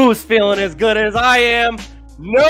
Who's feeling as good as I am? Nobody.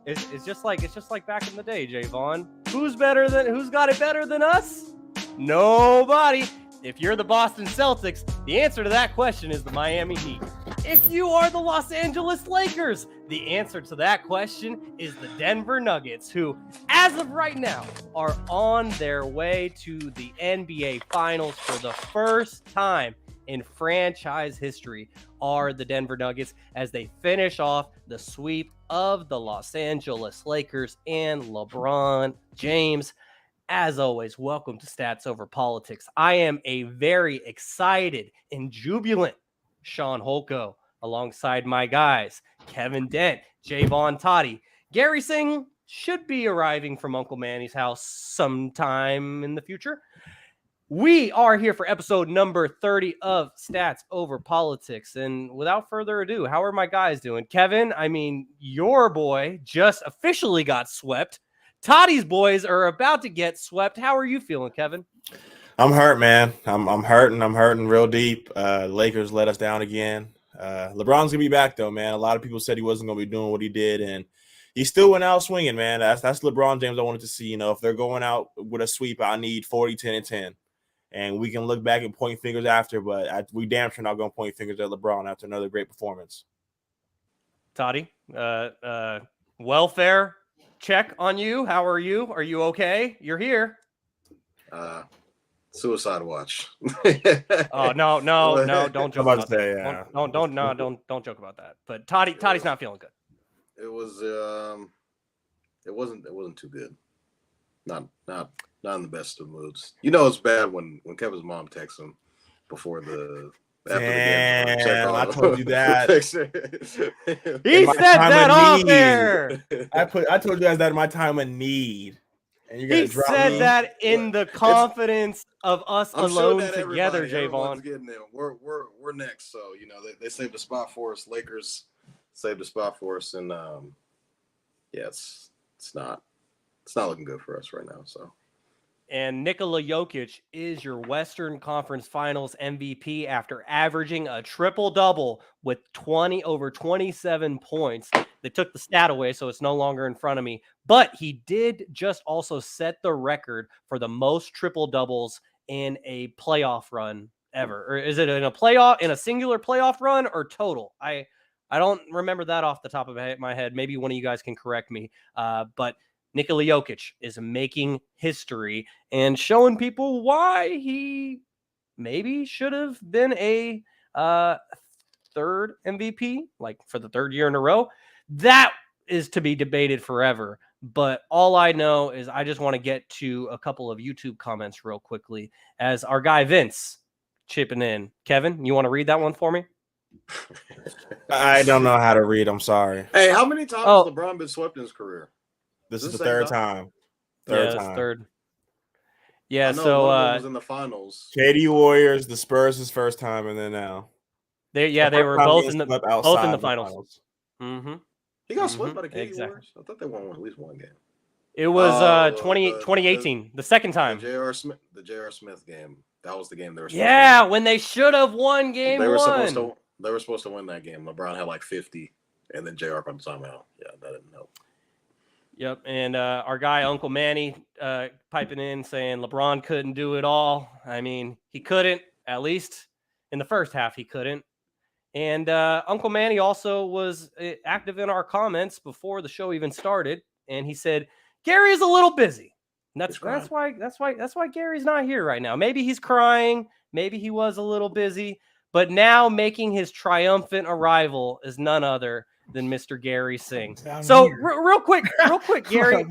It's just like back in the day, Jaevon. Who's got it better than us? Nobody. If you're the Boston Celtics, the answer to that question is the Miami Heat. If you are the Los Angeles Lakers, the answer to that question is the Denver Nuggets, who, as of right now, are on their way to the NBA Finals for the first time in franchise history. Are the Denver Nuggets as they finish off the sweep of the Los Angeles Lakers and LeBron James. As always, welcome to Stats Over Politics. I am a very excited and jubilant Sean Holko alongside my guys, Kevin Dent, Jaevon Toddy. Gary Singh should be arriving from Uncle Manny's house sometime in the future. We are here for episode number 30 of Stats Over Politics. And without further ado, how are my guys doing? Kevin, your boy just officially got swept. Toddy's boys are about to get swept. How are you feeling, Kevin? I'm hurt, man. I'm hurting. I'm hurting real deep. Lakers let us down again. LeBron's gonna be back though, man. A lot of people said he wasn't gonna be doing what he did, and he still went out swinging, man. That's LeBron James I wanted to see. You know, if they're going out with a sweep, I need 40, 10, and 10. And we can look back and point fingers after, but we damn sure not going to point fingers at LeBron after another great performance. Toddy, welfare check on you. How are you? Are you okay? You're here. Suicide watch. Oh no! Don't joke about that. Yeah. Don't joke about that. But Toddy's not feeling good. It was. It wasn't too good. Not in the best of moods. You know it's bad when Kevin's mom texts him before the Damn, I told you that. He said that off there. I told you guys that in my time of need. And you're he said that in the confidence of us alone together, Jaevon. Getting there. We're next, so you know they saved a spot for us. Lakers saved a spot for us, and it's not looking good for us right now. So. And Nikola Jokic is your Western Conference Finals MVP after averaging a triple-double with over 27 points. They took the stat away, so it's no longer in front of me. But he did just also set the record for the most triple-doubles in a playoff run ever. Or is it in a singular playoff run or total? I don't remember that off the top of my head. Maybe one of you guys can correct me. But Nikola Jokic is making history and showing people why he maybe should have been a third MVP, like for the third year in a row. That is to be debated forever. But all I know is I just want to get to a couple of YouTube comments real quickly as our guy Vince chipping in. Kevin, you want to read that one for me? I don't know how to read. I'm sorry. Hey, how many times has LeBron been swept in his career? This is the third time. Third. Yeah, so was in the finals. KD Warriors, the Spurs his first time, and then now. They were both in the finals. Mm-hmm. He got swept by the KD Warriors. I thought they won at least one game. It was 2018, the second time. The J.R. Smith game. That was the game they were supposed to win. When they should have won game one. They were supposed to win that game. LeBron had like 50, and then J.R. got the timeout. Yeah, that didn't help. Yep, and our guy Uncle Manny piping in saying LeBron couldn't do it all. I mean, he couldn't, at least in the first half he couldn't. And Uncle Manny also was active in our comments before the show even started, and he said Gary is a little busy. And that's why Gary's not here right now. Maybe he's crying, maybe he was a little busy, but now making his triumphant arrival is none other than Mr. Gary Singh. So real quick, Gary,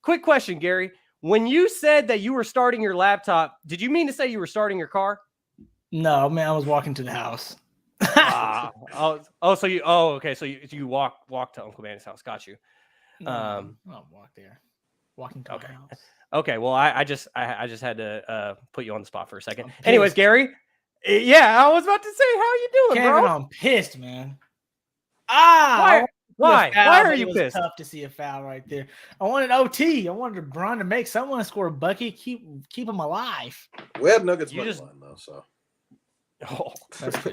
quick question, Gary. When you said that you were starting your laptop, did you mean to say you were starting your car? No, man, I was walking to the house. So you walk to Uncle Manny's house. Got you. I'll walk there. Walking to the house. Okay. Well, I just had to put you on the spot for a second. Anyways, Gary. Yeah, I was about to say, how you doing, Kevin, bro? I'm pissed, man. Why are you pissed? Tough to see a foul right there. I wanted OT. I wanted LeBron to make someone score a bucket, keep him alive. We had Nuggets money line though, so Oh,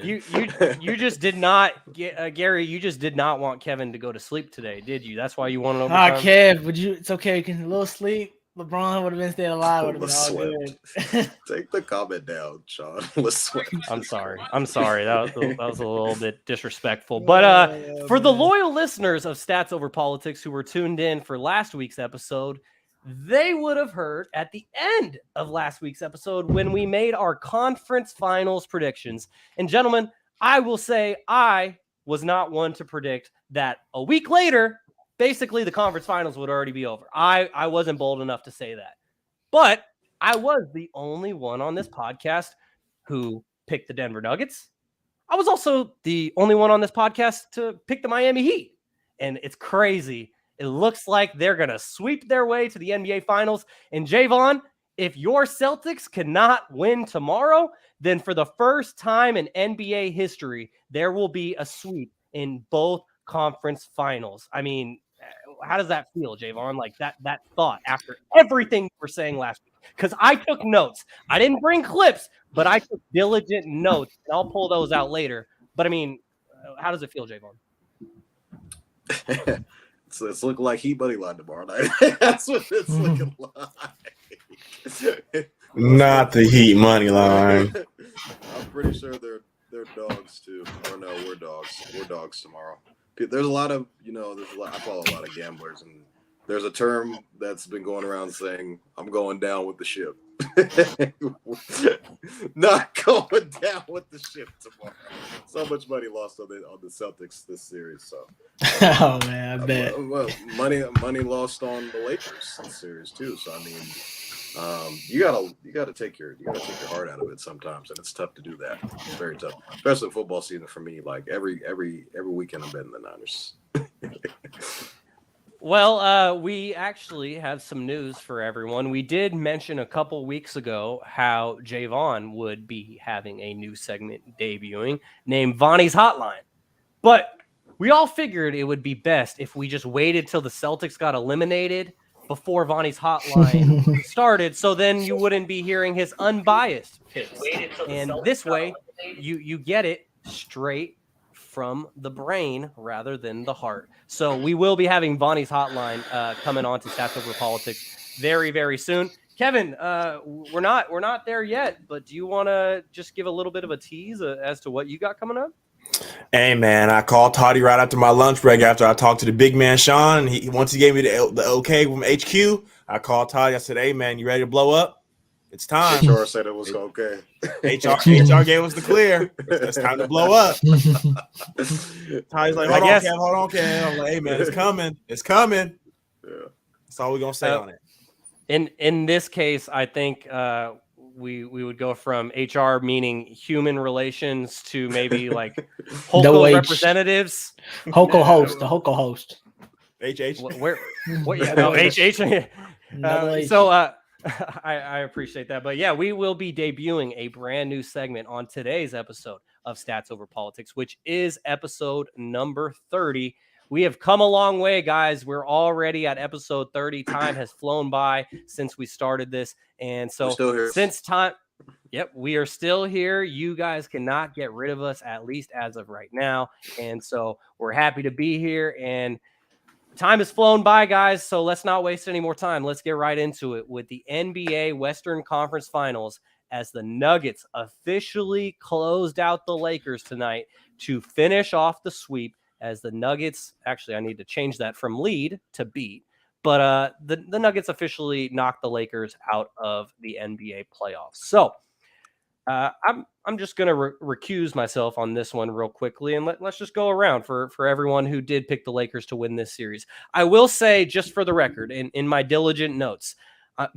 you just did not get Gary. You just did not want Kevin to go to sleep today, did you? That's why you wanted overtime. Kev, would you? It's okay. You can a little sleep. LeBron would have been staying alive. Would have been all good. Take the comment down, Sean. Let's I'm sorry. That was a little bit disrespectful. But for the loyal listeners of Stats Over Politics who were tuned in for last week's episode, they would have heard at the end of last week's episode when we made our conference finals predictions. And gentlemen, I will say I was not one to predict that a week later, basically the conference finals would already be over. I wasn't bold enough to say that. But I was the only one on this podcast who picked the Denver Nuggets. I was also the only one on this podcast to pick the Miami Heat. And it's crazy. It looks like they're going to sweep their way to the NBA Finals. And Jaevon, if your Celtics cannot win tomorrow, then for the first time in NBA history, there will be a sweep in both conference finals. I mean, how does that feel, Jaevon? Like that thought after everything you were saying last week? Because I took notes. I didn't bring clips, but I took diligent notes, and I'll pull those out later. But I mean, how does it feel, Jaevon? It's looking like Heat Buddy line tomorrow night. That's what it's looking like. Not the Heat money line. I'm pretty sure they're dogs too. Or no, we're dogs. We're dogs tomorrow. There's a lot of I follow a lot of gamblers, and there's a term that's been going around saying I'm going down with the ship. Not going down with the ship tomorrow. So much money lost on the Celtics this series. So oh man, I bet. Well, money lost on the Lakers this series too. So I mean, you gotta take your heart out of it sometimes, and it's tough to do that. It's very tough, especially football season for me. Like every weekend I'm betting the Niners. Well, we actually have some news for everyone. We did mention a couple weeks ago how Jaevon would be having a new segment debuting named Vonnie's Hotline. But we all figured it would be best if we just waited till the Celtics got eliminated before Vonnie's Hotline started, so then you wouldn't be hearing his unbiased picks. And this way, you get it straight from the brain rather than the heart. So we will be having Vonnie's Hotline coming on to Stats Over Politics very, very soon. Kevin, we're not there yet, but do you want to just give a little bit of a tease as to what you got coming up? Hey man, I called Toddy right after my lunch break after I talked to the big man Shaun, and once he gave me the okay from HQ, I called Toddy. I said, "Hey man, you ready to blow up? It's time." HR said it was okay. HR gave us the clear. It's time to blow up. Toddy's like, hold on, Kev. I'm like, hey man, it's coming. It's coming. Yeah. That's all we're gonna say on it. In this case, I think we would go from HR meaning human relations to maybe like Holco representatives. Holco host, the Holco host. HH. Where? What? Yeah, no, HH. So I appreciate that. But yeah, we will be debuting a brand new segment on today's episode of Stats Over Politics, which is episode number 30. We have come a long way, guys. We're already at episode 30. Time has flown by since we started this. And so since time, we are still here. You guys cannot get rid of us, at least as of right now. And so we're happy to be here. And time has flown by, guys. So let's not waste any more time. Let's get right into it with the NBA Western Conference Finals as the Nuggets officially closed out the Lakers tonight to finish off the sweep. As the Nuggets, actually, I need to change that from lead to beat. But the Nuggets officially knocked the Lakers out of the NBA playoffs. So I'm just going to recuse myself on this one real quickly, and let's just go around for everyone who did pick the Lakers to win this series. I will say, just for the record, in my diligent notes,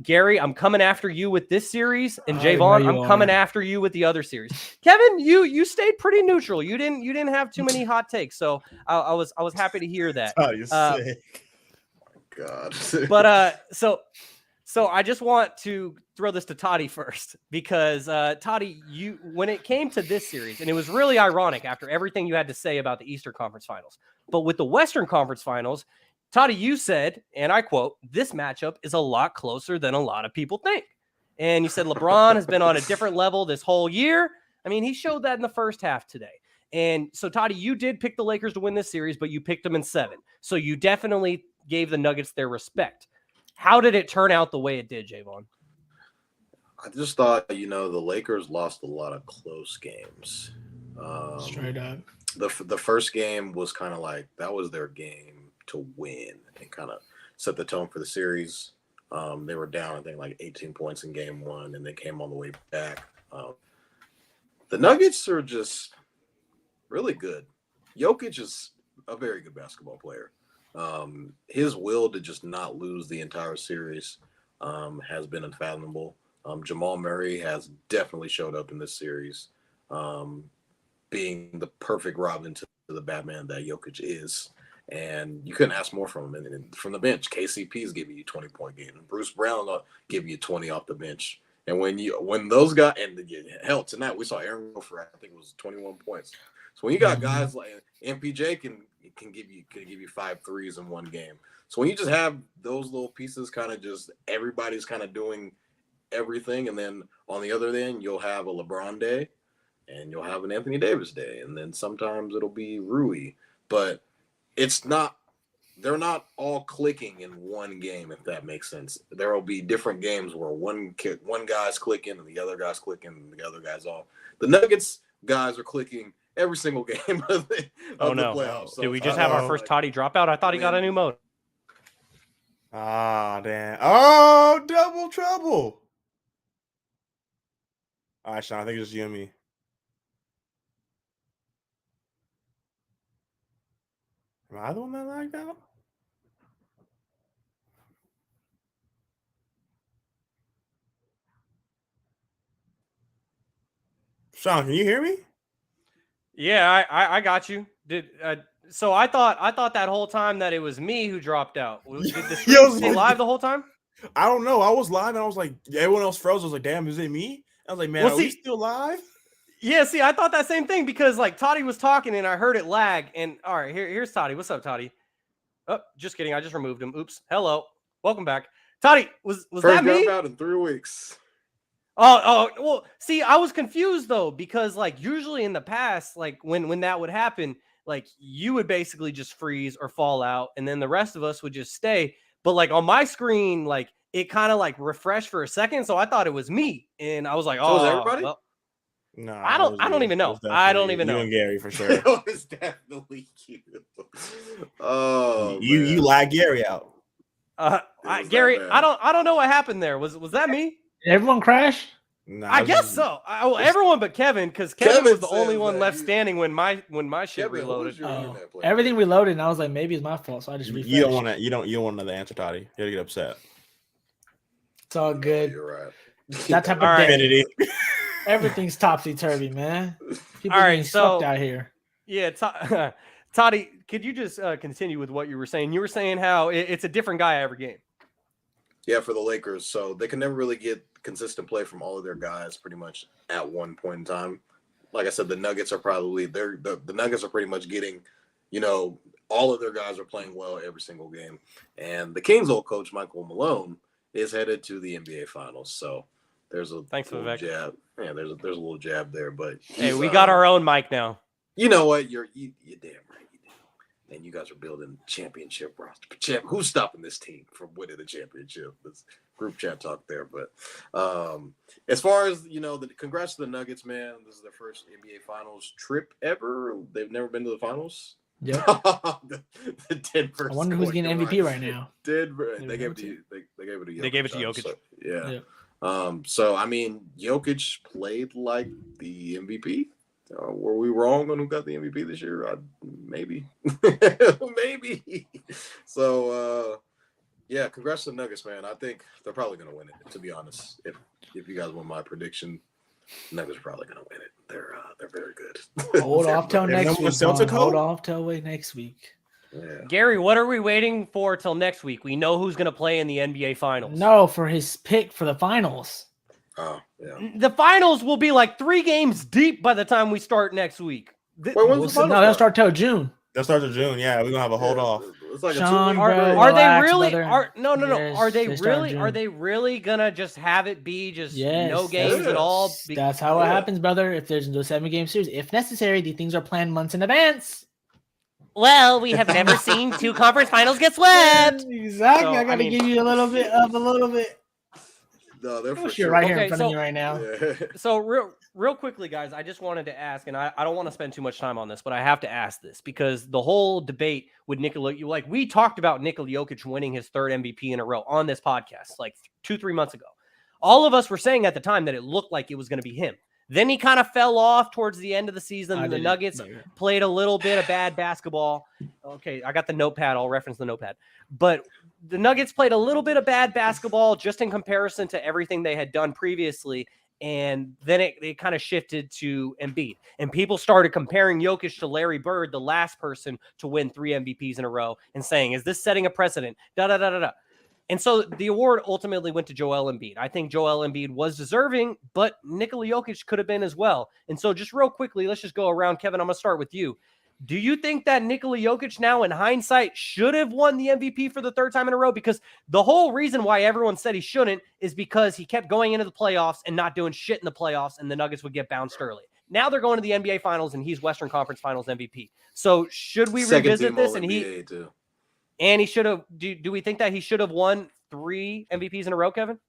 Gary, I'm coming after you with this series, and Jaevon, I'm coming after you with the other series. Kevin, you stayed pretty neutral. You didn't have too many hot takes, so I was happy to hear that. Oh, you're sick. God. But so I just want to throw this to Toddy first, because Toddy, when it came to this series, and it was really ironic after everything you had to say about the Eastern Conference Finals, but with the Western Conference Finals, Toddy, you said, and I quote, "This matchup is a lot closer than a lot of people think." And you said LeBron has been on a different level this whole year. I mean, he showed that in the first half today. And so, Toddy, you did pick the Lakers to win this series, but you picked them in 7. So you definitely gave the Nuggets their respect. How did it turn out the way it did, Jaevon? I just thought, the Lakers lost a lot of close games. Straight up. The first game was kind of like that was their game to win and kind of set the tone for the series. They were down, I think, like 18 points in game 1, and they came all the way back. The Nuggets are just really good. Jokic is a very good basketball player. His will to just not lose the entire series has been unfathomable. Jamal Murray has definitely showed up in this series, being the perfect Robin to the Batman that Jokic is. And you couldn't ask more from him. And from the bench, KCP's giving you 20-point game. Bruce Brown will give you 20 off the bench. And when those guys, and hell, tonight we saw Aaron go for, I think it was 21 points. So when you got guys like MPJ can give you 5 threes in one game. So when you just have those little pieces, kind of just everybody's kind of doing everything, and then on the other end you'll have a LeBron day, and you'll have an Anthony Davis day, and then sometimes it'll be Rui, but they're not all clicking in one game, if that makes sense. There will be different games where one guy's clicking and the other guy's clicking and the other guy's off. The Nuggets guys are clicking every single game of the playoffs. So did we just have our first Toddy dropout? I thought he got a new mode. Ah, damn. Oh, double trouble. All right, Shaun, I think it's just you and me. Am I the one that lagged out? Shaun, can you hear me? Yeah, I got you. So I thought that whole time that it was me who dropped out. Did the stream stay live the whole time? I don't know. I was live and I was like, everyone else froze. I was like, damn, is it me? I was like, man, are we still live? Yeah, see, I thought that same thing because like Toddy was talking and I heard it lag. And all right, here's Toddy. What's up, Toddy? Oh, just kidding. I just removed him. Oops. Hello. Welcome back. Toddy, was that me? First dropout in 3 weeks. Oh, well, see, I was confused though, because like usually in the past, like when that would happen, like you would basically just freeze or fall out, and then the rest of us would just stay. But like on my screen, like it kind of like refreshed for a second, so I thought it was me, and I was like, "Oh, so is everybody?" Well, no, I don't even know. I don't even know. You and Gary for sure. It was definitely you. Oh, you lagged Gary out. Gary, I don't know what happened there. Was that me? Did everyone crash? Nah, I guess so. Well, everyone but Kevin, because Kevin was the only one left standing when my shit Kevin, reloaded. Everything reloaded, and I was like, maybe it's my fault, so I just refreshed. You don't want another answer, Toddy. You gotta get upset. It's all good. You're right. That type of day. Everything's topsy turvy, man. People all right, getting sucked out here. Yeah, Toddy, could you just continue with what you were saying? You were saying how it's a different guy every game. Yeah, for the Lakers. So they can never really get consistent play from all of their guys pretty much at one point in time. Like I said, the Nuggets are probably the Nuggets are pretty much getting, all of their guys are playing well every single game. And the Kings' old coach, Michael Malone, is headed to the NBA Finals. So there's a little jab. Yeah, there's a little jab there. But hey, we got our own mic now. You know what? You're damn right. And you guys are building championship roster. Who's stopping this team from winning the championship? This group chat talk there. But as far as, congrats to the Nuggets, man. This is their first NBA Finals trip ever. They've never been to the Finals. Yeah. the Denver. I wonder who's getting MVP right now. Denver. They gave it to Jokic. They gave it to Jokic. So, yeah. So, I mean, Jokic played like the MVP. Were we wrong on who got the MVP this year? Maybe. Maybe. So, yeah, congrats to the Nuggets, man. I think they're probably going to win it, to be honest. If you guys want my prediction, Nuggets are probably going to win it. They're very good. Hold off till next week. Hold off till next week. Yeah. Gary, what are we waiting for till next week? We know who's going to play in the NBA Finals. No, for his pick for the finals. Oh, yeah. The finals will be like 3 games deep by the time we start next week. Wait, when's the finals? No, they'll start till June. They'll start till June. Yeah, we're gonna have a hold off. It's like Shaun, a 2 week bro, break. Are they relax, really? brother. No. Yes, Are they they start in really? Are June. they really gonna just have it be just no Yes, games at all? that's how it happens, brother. If there's no 7-game series, if necessary, these things are planned months in advance. Well, we have never seen 2 conference finals get swept. Exactly. So, I gotta give you a little bit. No, they're I for wish you're sure. right here Okay, in front of me right now. Yeah. So real quickly, guys, I just wanted to ask, and I don't want to spend too much time on this, but I have to ask this because the whole debate with Nikola, like we talked about Nikola Jokic winning his 3rd MVP in a row on this podcast like 2-3 months ago. All of us were saying at the time that it looked like it was going to be him. Then he kind of fell off towards the end of the season. The Nuggets played a little bit of bad basketball. Okay, I got the notepad. I'll reference the notepad. But the Nuggets played a little bit of bad basketball just in comparison to everything they had done previously. And then it kind of shifted to Embiid. And people started comparing Jokic to Larry Bird, the last person to win 3 MVPs in a row, and saying, is this setting a precedent? Da-da-da-da-da. And so the award ultimately went to Joel Embiid. I think Joel Embiid was deserving, but Nikola Jokic could have been as well. And so just real quickly, let's just go around. Kevin, I'm going to start with you. Do you think that Nikola Jokic now in hindsight should have won the MVP for the 3rd time in a row? Because the whole reason why everyone said he shouldn't is because he kept going into the playoffs and not doing shit in the playoffs, and the Nuggets would get bounced early. Now they're going to the NBA Finals, and he's Western Conference Finals MVP. So should we revisit this? And he should have. Do we think that he should have won 3 MVPs in a row, Kevin?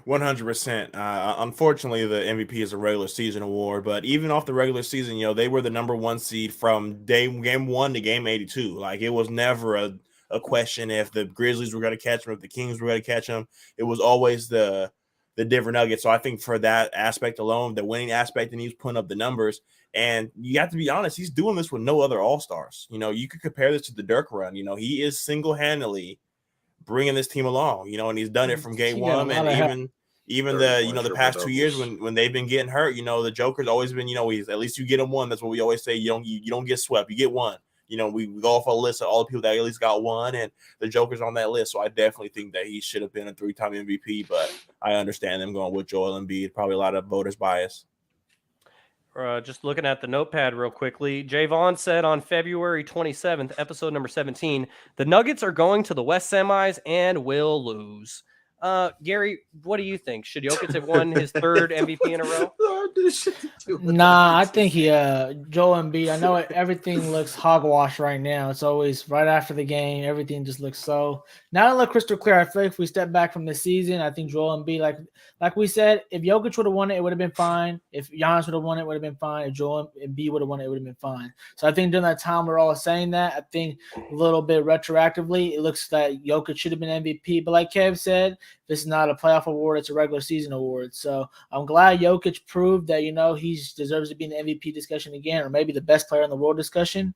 100%. Unfortunately, the MVP is a regular season award, but even off the regular season, they were the number 1 seed from game 1 to game 82. Like, it was never a question if the Grizzlies were going to catch them, if the Kings were going to catch them. It was always the Denver Nuggets. So I think for that aspect alone, the winning aspect, and he's putting up the numbers. And you have to be honest, he's doing this with no other all-stars. You could compare this to the Dirk run. He is single-handedly bringing this team along, and he's done it from game 1, and even the past 2 years when they've been getting hurt, the Joker's always been, he's at least you get him one. That's what we always say. You don't get swept, you get one. We go off a list of all the people that at least got one, and the Joker's on that list. So I definitely think that he should have been a 3-time MVP, but I understand them going with Joel Embiid. Probably a lot of voters' bias. Just looking at the notepad real quickly, Jaevon said on February 27th, episode number 17, the Nuggets are going to the West semis and will lose. Gary, what do you think? Should Jokic have won his 3rd MVP in a row? Nah, I think Joel Embiid. I know everything looks hogwash right now. It's always right after the game. Everything just looks so not look crystal clear. I feel like if we step back from the season, I think Joel Embiid, like we said, if Jokic would have won it, it would have been fine. If Giannis would have won it, would have been fine. If Joel Embiid would have won it, it would have been fine. So I think during that time we're all saying that. I think a little bit retroactively, it looks that Jokic should have been MVP. But like Kev said, this is not a playoff award; it's a regular season award. So I'm glad Jokic proved that he deserves to be in the MVP discussion again, or maybe the best player in the world discussion.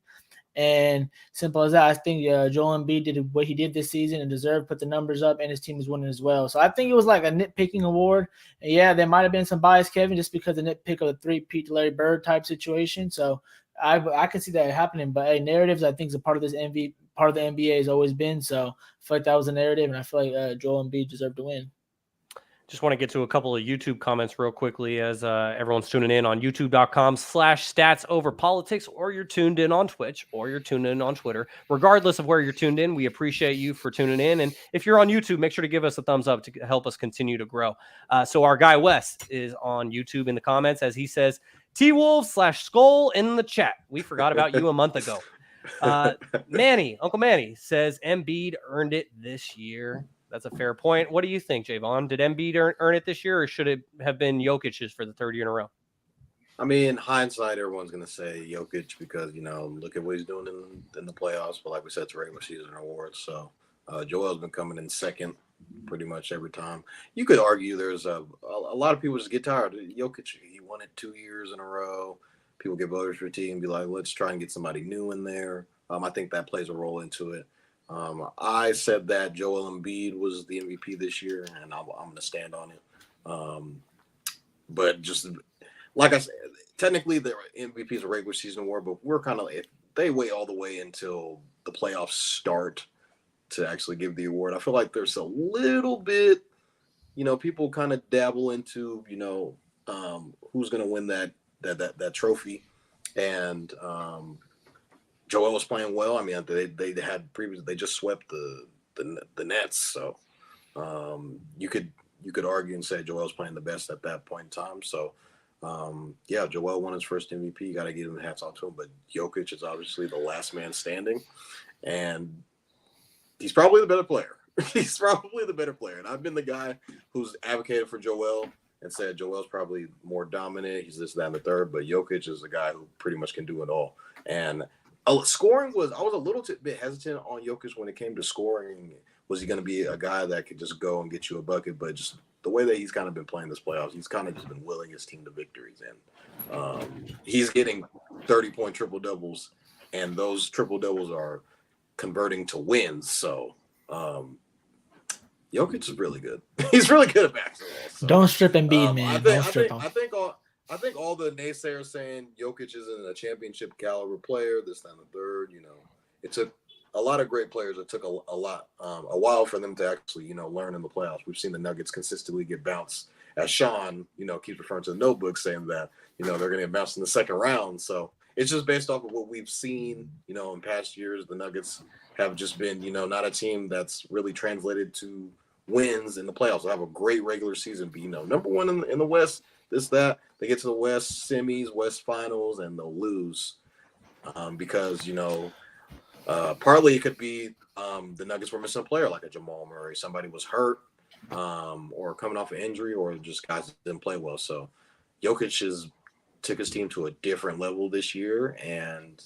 And simple as that, I think Joel Embiid did what he did this season and deserved to put the numbers up, and his team is winning as well. So I think it was like a nitpicking award. And yeah, there might have been some bias, Kevin, just because the nitpick of the 3-peat Larry Bird type situation. So I can see that happening. But hey, narratives, I think, is a part of this part of the NBA has always been. So I feel like that was a narrative, and I feel like Joel Embiid deserved to win. Just want to get to a couple of YouTube comments real quickly as everyone's tuning in on youtube.com/statsoverpolitics, or you're tuned in on Twitch, or you're tuned in on Twitter. Regardless of where you're tuned in, we appreciate you for tuning in. And if you're on YouTube, make sure to give us a thumbs up to help us continue to grow. So our guy West is on YouTube in the comments as he says, T-Wolves/Skull in the chat. We forgot about you a month ago. Uncle Manny says Embiid earned it this year. That's a fair point. What do you think, Jaevon? Did Embiid earn it this year, or should it have been Jokic's for the 3rd year in a row? I mean, in hindsight, everyone's going to say Jokic because, look at what he's doing in the playoffs. But like we said, it's a regular season award. So Joel's been coming in second pretty much every time. You could argue there's a lot of people just get tired. Jokic, he won it 2 years in a row. People get voters fatigue and be like, let's try and get somebody new in there. I think that plays a role into it. I said that Joel Embiid was the MVP this year, and I'm going to stand on it. But just like I said, technically the MVP is a regular season award, but we're kind of they wait all the way until the playoffs start to actually give the award. I feel like there's a little bit, people kind of dabble into, who's going to win that trophy, and Joel was playing well. I mean, they had previously they just swept the Nets, so you could argue and say Joel was playing the best at that point in time. So yeah, Joel won his first MVP. You got to give him the hats off to him. But Jokic is obviously the last man standing, and he's probably the better player. He's probably the better player. And I've been the guy who's advocated for Joel and said Joel's probably more dominant. He's this, that, and the third. But Jokic is the guy who pretty much can do it all. And scoring I was a little bit hesitant on Jokic when it came to scoring. Was he going to be a guy that could just go and get you a bucket? But just the way that he's kind of been playing this playoffs, he's kind of just been willing his team to victories. And he's getting 30-point triple-doubles, and those triple-doubles are converting to wins. So Jokic is really good. He's really good at basketball. So, don't strip Embiid, man. Don't strip him. I think all the naysayers saying Jokic isn't a championship caliber player, this, that, and the third, it took a lot of great players. It took a while for them to actually, learn in the playoffs. We've seen the Nuggets consistently get bounced, as Shaun, keeps referring to the notebook, saying that, they're going to get bounced in the second round. So it's just based off of what we've seen, in past years. The Nuggets have just been, not a team that's really translated to wins in the playoffs. They'll have a great regular season, be, number one in the West, this, that. They get to the West semis, West finals, and they'll lose because, partly it could be the Nuggets were missing a player like a Jamal Murray. Somebody was hurt or coming off an injury, or just guys didn't play well. So Jokic took his team to a different level this year, and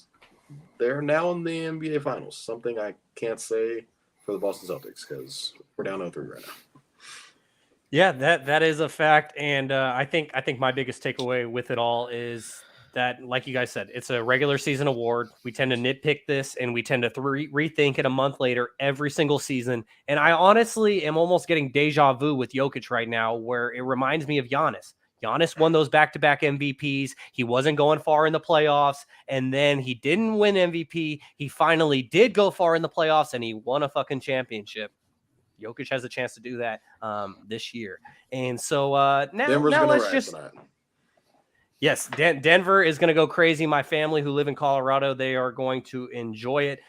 they're now in the NBA Finals. Something I can't say for the Boston Celtics because we're down 0-3 right now. Yeah, that is a fact, and I think my biggest takeaway with it all is that, like you guys said, it's a regular season award. We tend to nitpick this, and we tend to rethink it a month later every single season. And I honestly am almost getting deja vu with Jokic right now, where it reminds me of Giannis. Giannis won those back-to-back MVPs. He wasn't going far in the playoffs, and then he didn't win MVP. He finally did go far in the playoffs, and he won a fucking championship. Jokic has a chance to do that this year. And so now let's just – yes, Denver is going to go crazy. My family who live in Colorado, they are going to enjoy it.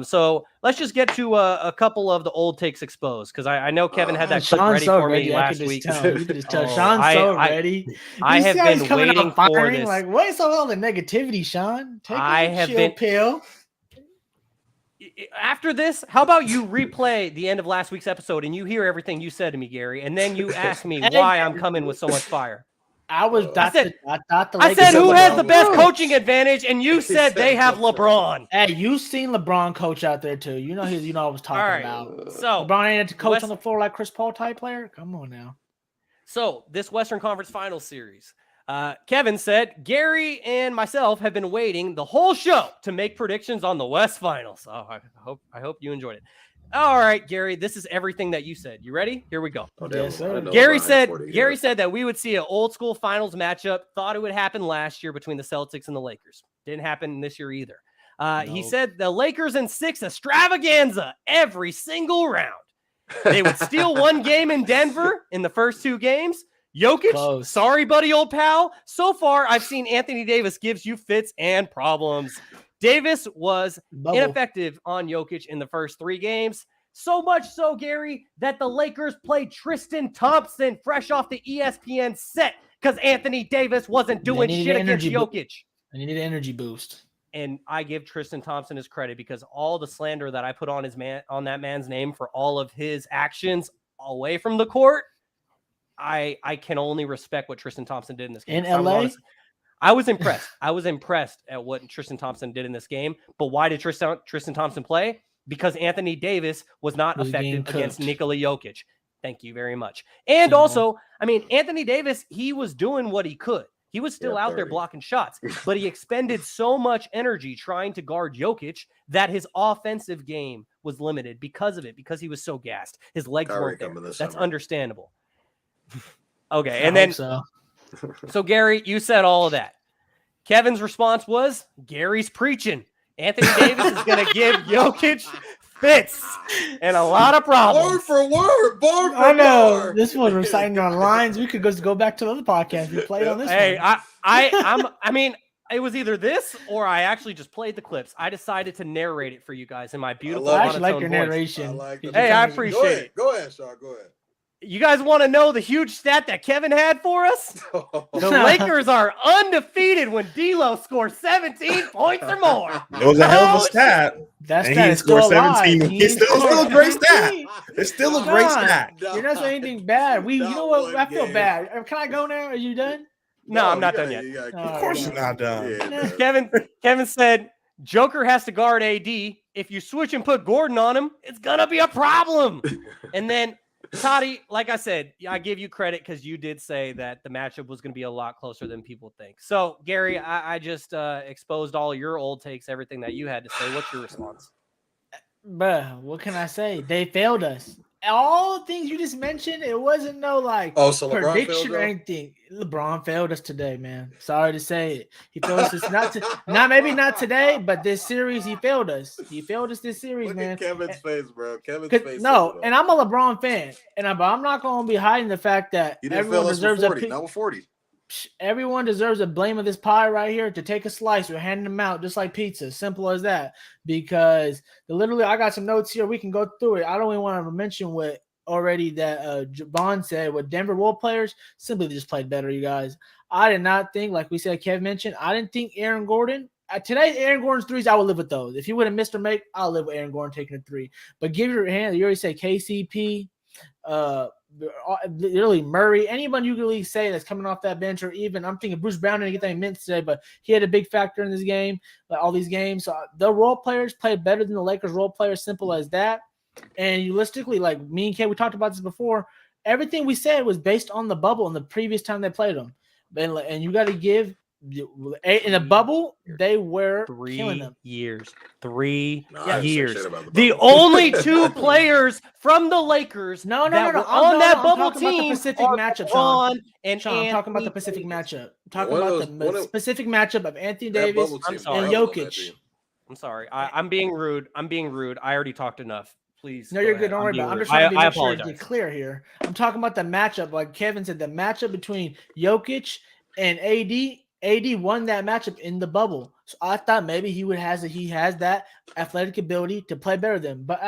So let's just get to a couple of the old takes exposed, because I know Kevin had that clip ready for me last week. You could just tell. Sean's so ready. I have been waiting for this. Like, what's all the negativity, Shaun? Take a chill pill. After this, how about you replay the end of last week's episode and you hear everything you said to me, Gary, and then you ask me why I'm coming with so much fire. I said, who has the best coaching advantage, and you said they have LeBron. Hey, you seen LeBron coach out there too. You know I was talking about. So LeBron ain't a coach on the floor like Chris Paul type player. Come on now. So this Western Conference Finals series, Kevin said Gary and myself have been waiting the whole show to make predictions on the West Finals. Oh, I hope you enjoyed it. All right, Gary, this is everything that you said. You ready? Here we go. Yes, sir. Gary said that we would see an old school finals matchup. Thought it would happen last year between the Celtics and the Lakers. Didn't happen this year either. He said the Lakers in 6 extravaganza every single round. They would steal one game in Denver in the first 2 games. Jokic, sorry, buddy, old pal. So far, I've seen Anthony Davis gives you fits and problems. Davis was ineffective on Jokic in the first 3 games. So much so, Gary, that the Lakers played Tristan Thompson fresh off the ESPN set because Anthony Davis wasn't doing shit against Jokic. And you need an energy boost. And I give Tristan Thompson his credit because all the slander that I put on that man's name for all of his actions away from the court, I can only respect what Tristan Thompson did in this game. In LA? I was impressed. I was impressed at what Tristan Thompson did in this game. But why did Tristan Thompson play? Because Anthony Davis was not effective against Nikola Jokic. Thank you very much. And also, I mean, Anthony Davis, he was doing what he could. He was still out there blocking shots, but he expended so much energy trying to guard Jokic that his offensive game was limited because of it, because he was so gassed. His legs weren't there. That's understandable. Okay, and then so Gary, you said all of that. Kevin's response was, Gary's preaching. Anthony Davis is going to give Jokic fits and a lot of problems. Word for word, bar for I know. bar. This one we're citing on lines. We could just go back to the other podcast we played on this. Hey, one. I mean, It was either this or I actually just played the clips. I decided to narrate it for you guys in my beautiful love it. I actually like your monotone voice. narration. I like the- Hey, I Go appreciate ahead. it. Go ahead, Shaun. Go ahead. You guys want to know the huge stat that Kevin had for us? The Lakers are undefeated when D'Lo scores 17 points or more. It was a hell of a Oh, stat. That And stat he is still scored alive. 17. It's still a great stat. It's still a great John, stat. You're not saying anything bad. You Not know what? one I feel game. bad. Can I go now? Are you done? No, I'm you not gotta- done yet. you gotta keep Of Of course going. you're not done. Yeah, Kevin said Joker has to guard AD. If you switch and put Gordon on him, it's gonna be a problem. And then Toddy, like I said, I give you credit because you did say that the matchup was going to be a lot closer than people think. So, Gary, I just exposed all your old takes, everything that you had to say. What's your response? Bruh, what can I say? They failed us. All the things you just mentioned, it wasn't no like so LeBron prediction failed or y'all? anything. LeBron failed us today, man. Sorry to say it. He failed us maybe not today, but this series he failed us. He failed us this series, Look man. at Kevin's face, bro. Kevin's face. No, and I'm a LeBron fan, and I'm not going to be hiding the fact that he didn't everyone fail us with deserves 40. Not with 40. Everyone deserves a blame of this pie right here to take a slice or hand them out just like pizza. Simple as that. Because literally, I got some notes here. We can go through it. I don't even want to mention what already that Jaevon said with Denver role players simply just played better, you guys. I did not think, like we said, Kev mentioned, I didn't think Aaron Gordon. Today, Aaron Gordon's threes, I would live with those. If he would have missed or make, I'll live with Aaron Gordon taking a three. But give your hand. You already said KCP. Literally Murray, anyone you can really say that's coming off that bench, or even I'm thinking Bruce Brown didn't get that minutes today, but he had a big factor in this game, like all these games. So the role players played better than the Lakers role players, simple as that. And realistically, like me and Kay, we talked about this before. Everything we said was based on the bubble and the previous time they played them. And you got to give in the bubble, they were killing them. 3 years. 3 I didn't say years. shit about The bubble. only two players from the Lakers No. on I'm bubble talking about the team Pacific are matchup, LeBron and Sean, I'm talking about the Anthony Pacific Davis. matchup. I'm talking One of about those- the specific matchup of Anthony That Davis bubble I'm team, sorry. and I love that Jokic. team. I'm sorry. I'm being rude. I already talked enough. Please. No, go you're ahead. good. Don't worry being about it. I'm rude. just trying to I make sure apologize. to get clear here. I'm talking about the matchup. Like Kevin said, the matchup between Jokic and AD. AD won that matchup in the bubble. So I thought maybe he has that athletic ability to play better than. But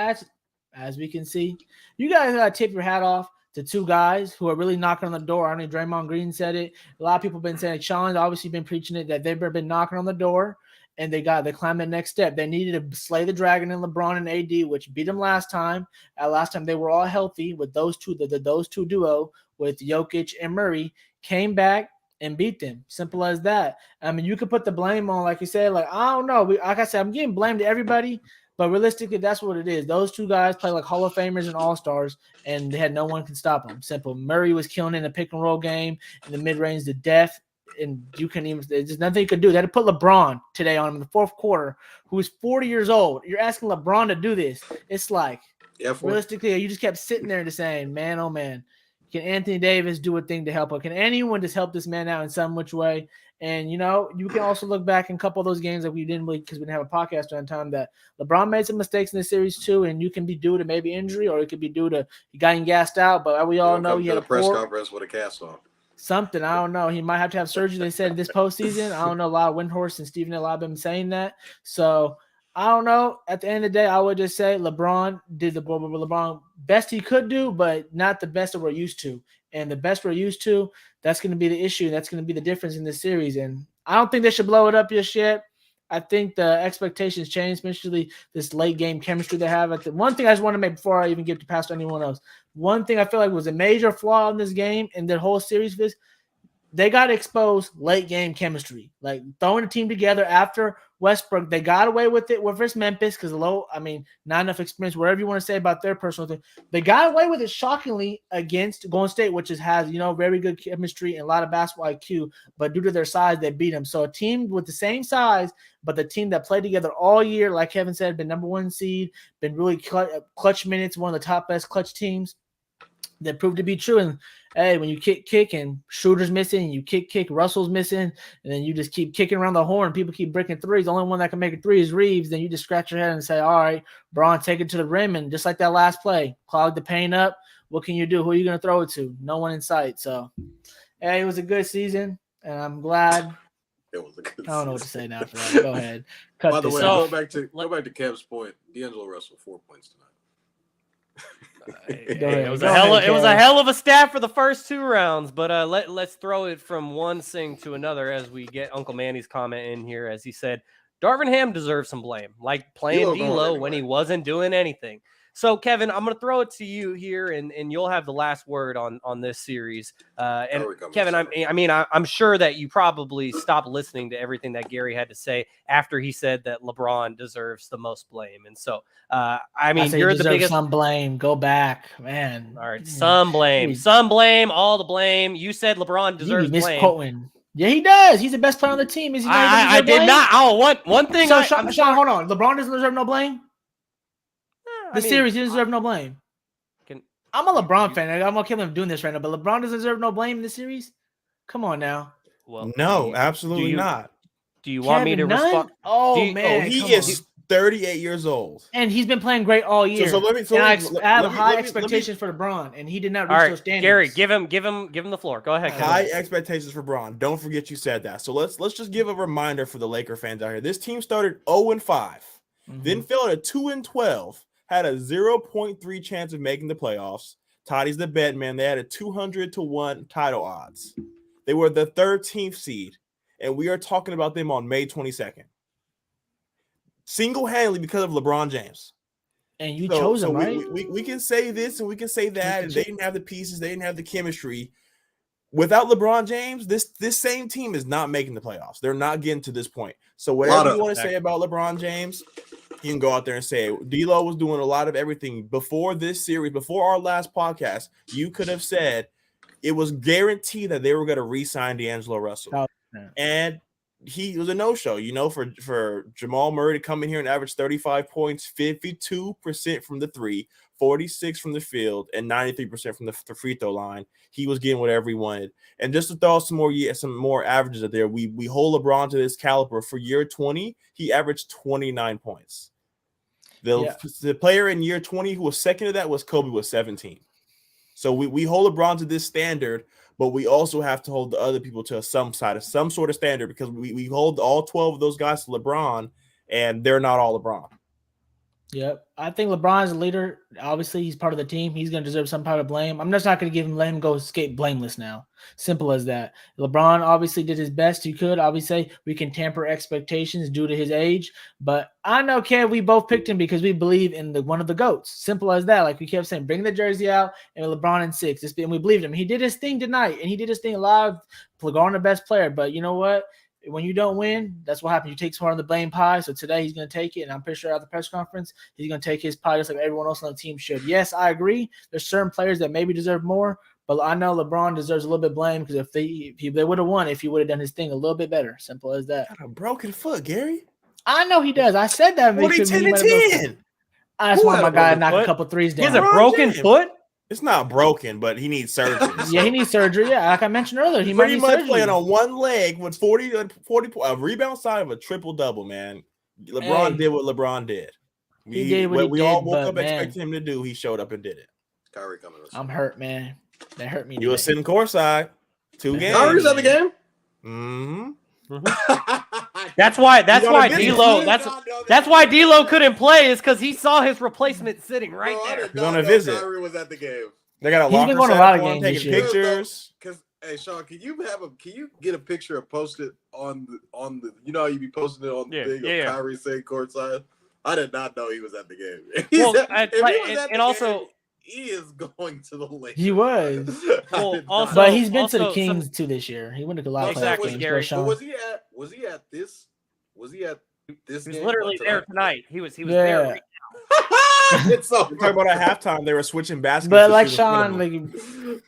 as we can see, you guys gotta tip your hat off to two guys who are really knocking on the door. I mean, Draymond Green said it. A lot of people have been saying, Sean's obviously been preaching it, that they've been knocking on the door. And they climbed the next step. They needed to slay the dragon in LeBron and AD, which beat them last time. Last time they were all healthy with those two, those two duo with Jokic and Murray came back and beat them. Simple as that. I mean, you could put the blame on, like you said, like I don't know. Like I said, I'm getting blamed to everybody, but realistically, that's what it is. Those two guys play like Hall of Famers and All Stars, and they had no one can stop them. Simple. Murray was killing in the pick and roll game, in the mid range to death. And you couldn't even, there's nothing you could do. They had to put LeBron today on him in the fourth quarter, who is 40 years old. You're asking LeBron to do this. It's like, realistically, you just kept sitting there just saying, man, oh man, can Anthony Davis do a thing to help him? Can anyone just help this man out in some which way? And, you know, you can also look back in a couple of those games that we didn't really, because we didn't have a podcast during time, that LeBron made some mistakes in the series too, and you can be due to maybe injury, or it could be due to he got gassed out. But we all know he had a press conference with a cast on. Something, I don't know. He might have to have surgery. They said this postseason. I don't know. A lot of Windhorst and Stephen A. lot of them saying that. So I don't know. At the end of the day, I would just say LeBron did the LeBron best he could do, but not the best that we're used to. And the best we're used to, that's going to be the issue. That's going to be the difference in this series. And I don't think they should blow it up just yet. I think the expectations change, especially this late game chemistry they have. One thing I just want to make before I even get to pass to anyone else. One thing I feel like was a major flaw in this game and the whole series is they got exposed late game chemistry, like throwing the team together after Westbrook. They got away with it versus Memphis because not enough experience, whatever you want to say about their personal thing. They got away with it shockingly against Golden State, which has, very good chemistry and a lot of basketball IQ, but due to their size, they beat them. So a team with the same size, but the team that played together all year, like Kevin said, been number one seed, been really clutch minutes, one of the top best clutch teams. That proved to be true. And hey, when you kick and Schroeder's missing, you kick, Russell's missing, and then you just keep kicking around the horn, people keep breaking threes. The only one that can make a three is Reeves. Then you just scratch your head and say, all right, Braun, take it to the rim. And just like that last play, clog the paint up. What can you do? Who are you going to throw it to? No one in sight. So, hey, it was a good season, and I'm glad It was a good I don't know what to season. say now for that. Go ahead. Cut By the this way, out. go back to Kev's point. D'Angelo Russell 4 points tonight. It was Go a hell. ahead, It was a Kev. hell of a stat for the first 2 rounds. But let's throw it from one thing to another as we get Uncle Manny's comment in here, as he said, Darvin Ham deserves some blame, like playing D'Lo going D'Lo when anyway. he wasn't doing anything. So, Kevin, I'm going to throw it to you here, and you'll have the last word on this series. And Curry coming Kevin, inside. I'm sure that you probably stopped listening to everything that Gary had to say after he said that LeBron deserves the most blame. And so, I say you're you the deserve biggest. some blame. Go back, man. All right, some blame, all the blame. You said LeBron You deserves be blame. misquoting. Yeah, he does. He's the best player on the team. Is he not? I did not. Oh, one thing. So, I'm Sean, hold on. LeBron doesn't deserve no blame. I mean, Series, he doesn't deserve no blame. I'm a LeBron fan. I'm gonna kill him doing this right now, but LeBron doesn't deserve no blame in this series. Come on now. Well, No, absolutely not. Do you want me to Kevin, respond? Oh you- man, He come is on. 38 years old. And he's been playing great all year. So let me. So and let me- I have let me- high let me- expectations for LeBron, and he did not All reach right, those standards. Gary, give him the floor. Go ahead. Kevin. High expectations for Braun. Don't forget you said that. So let's just give a reminder for the Laker fans out here. This team started 0-5, then fell to 2-12, had a 0.3 chance of making the playoffs. Toddy's the bet man. They had a 200-1 title odds. They were the 13th seed, and we are talking about them on May 22nd. Single-handedly because of LeBron James. And you chose them, right? We can say this and we can say that. And they didn't have the pieces. They didn't have the chemistry. Without LeBron James, this same team is not making the playoffs. They're not getting to this point. So whatever you want to say about LeBron James, you can go out there and say it. D'Lo was doing a lot of everything before this series, before our last podcast. You could have said it was guaranteed that they were going to re-sign D'Angelo Russell. Oh, yeah. And he was a no-show, for Jamal Murray to come in here and average 35 points, 52% from the three, 46 from the field, and 93% from the free throw line. He was getting whatever he wanted. And just to throw some more averages out there, we hold LeBron to this caliber. For year 20, he averaged 29 points. The player in year 20 who was second to that was Kobe with 17. So we hold LeBron to this standard, but we also have to hold the other people to some sort of standard, because we hold all 12 of those guys to LeBron, and they're not all LeBron. Yep. I think LeBron's a leader. Obviously, he's part of the team. He's going to deserve some part of blame. I'm just not going to let him go escape blameless now. Simple as that. LeBron obviously did his best he could. Obviously, we can tamper expectations due to his age. But I know, Kev, we both picked him because we believe in one of the GOATs. Simple as that. Like we kept saying, bring the jersey out and LeBron in 6. And we believed him. He did his thing tonight, and he did his thing live. LeBron the best player. But you know what? When you don't win, that's what happens. You take some of the blame pie. So today he's going to take it, and I'm pretty sure at the press conference he's going to take his pie just like everyone else on the team should. Yes, I agree. There's certain players that maybe deserve more, but I know LeBron deserves a little bit of blame because if they would have won, if he would have done his thing a little bit better. Simple as that. Got a broken foot, Gary. I know he does. I said that. 40-10-10. I just want my guy to knock a couple threes down. He has a broken foot? It's not broken, but he needs surgery. Yeah, he needs surgery. Yeah, like I mentioned earlier, he might pretty need much surgery. playing on one leg with 40 a rebound side of a triple-double, man. LeBron did what LeBron did. He did what he we did, all woke but, up man, expecting him to do. He showed up and did it. Kyrie coming. I'm hurt, man. That hurt me. You were sitting courtside 2 games. Kyrie's at the game. Mm-hmm. That's why business. D'Lo couldn't play, is because he saw his replacement sitting right there. He's on a visit. Kyrie was at the game. They got a He's locker been going to a set lot of for him, games this taking year. pictures. Because hey, Sean, can you get a picture and post it on the you know how you be posting it on the thing of Kyrie saying courtside? I did not know he was at the game. He is going to the Lakers. He was. But he's been to the Kings too this year. He went to a lot of playoff games. Gary. But was he at this? He was game literally there tonight. He was Yeah. there. Right It's so Talking about at halftime, they were switching baskets. But like Sean,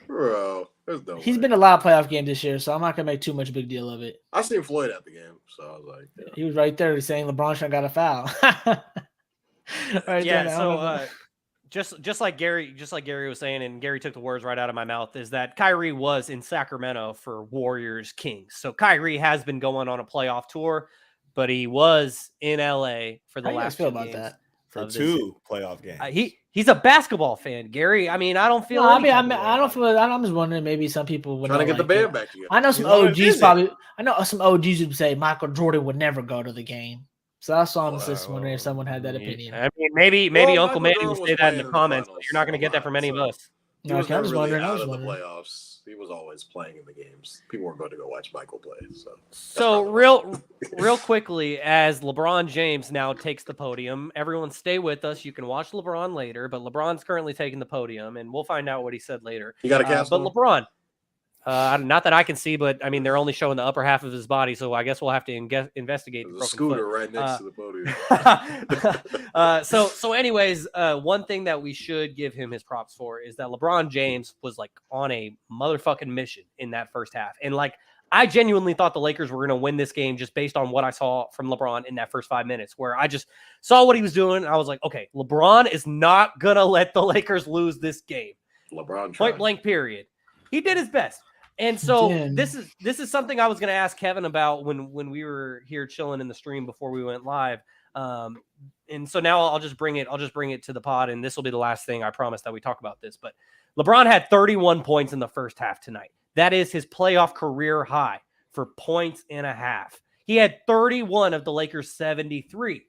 bro, there's no he's way. been a lot of playoff games this year, so I'm not gonna make too much big deal of it. I seen Floyd at the game, so I was like, He was right there saying LeBron should got a foul. Just like Gary was saying, and Gary took the words right out of my mouth, is that Kyrie was in Sacramento for Warriors Kings. So Kyrie has been going on a playoff tour, but he was in LA for the last feel few about games that? for 2 playoff games. He's a basketball fan, Gary. I mean, I don't feel. No, I don't feel. I'm just wondering. Maybe some people would trying to get the band it. back together. I know some OGs probably. I know some OGs would say Michael Jordan would never go to the game. So that's why I'm just wondering if someone had that opinion. I mean, maybe Uncle Manny will say that in the comments, but you're not going to get that from any of us. He was never really out of the playoffs. He was always playing in the games. People weren't going to go watch Michael play. So real quickly, as LeBron James now takes the podium, everyone stay with us. You can watch LeBron later, but LeBron's currently taking the podium, and we'll find out what he said later. You got a cast but LeBron, not that I can see, but I mean they're only showing the upper half of his body, so I guess we'll have to investigate. There's a scooter right next to the podium. So anyways, one thing that we should give him his props for is that LeBron James was like on a motherfucking mission in that first half, and like I genuinely thought the Lakers were going to win this game just based on what I saw from LeBron in that first 5 minutes, where I just saw what he was doing. I was like, okay, LeBron is not gonna let the Lakers lose this game. LeBron tried. Point blank. Period. He did his best. And so this is something I was going to ask Kevin about when we were here chilling in the stream before we went live. And so now I'll just bring it to the pod, and this will be the last thing I promise that we talk about this. But LeBron had 31 points in the first half tonight. That is his playoff career high for points and a half. He had 31 of the Lakers' 73.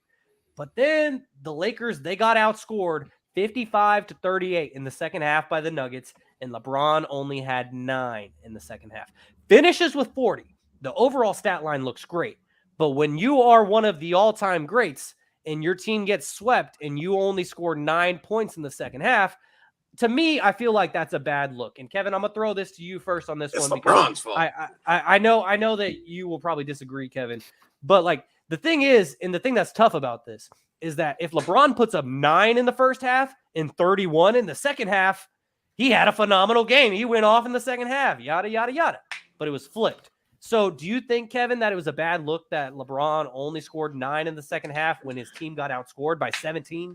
But then the Lakers, they got outscored 55-38 in the second half by the Nuggets, and LeBron only had 9 in the second half. Finishes with 40. The overall stat line looks great. But when you are one of the all-time greats and your team gets swept and you only score 9 points in the second half, to me, I feel like that's a bad look. And Kevin, I'm going to throw this to you first on this one. LeBron's fault. I know that you will probably disagree, Kevin. But like the thing is, and the thing that's tough about this is that if LeBron puts up 9 in the first half and 31 in the second half, he had a phenomenal game. He went off in the second half, yada, yada, yada. But it was flipped. So do you think, Kevin, that it was a bad look that LeBron only scored 9 in the second half when his team got outscored by 17?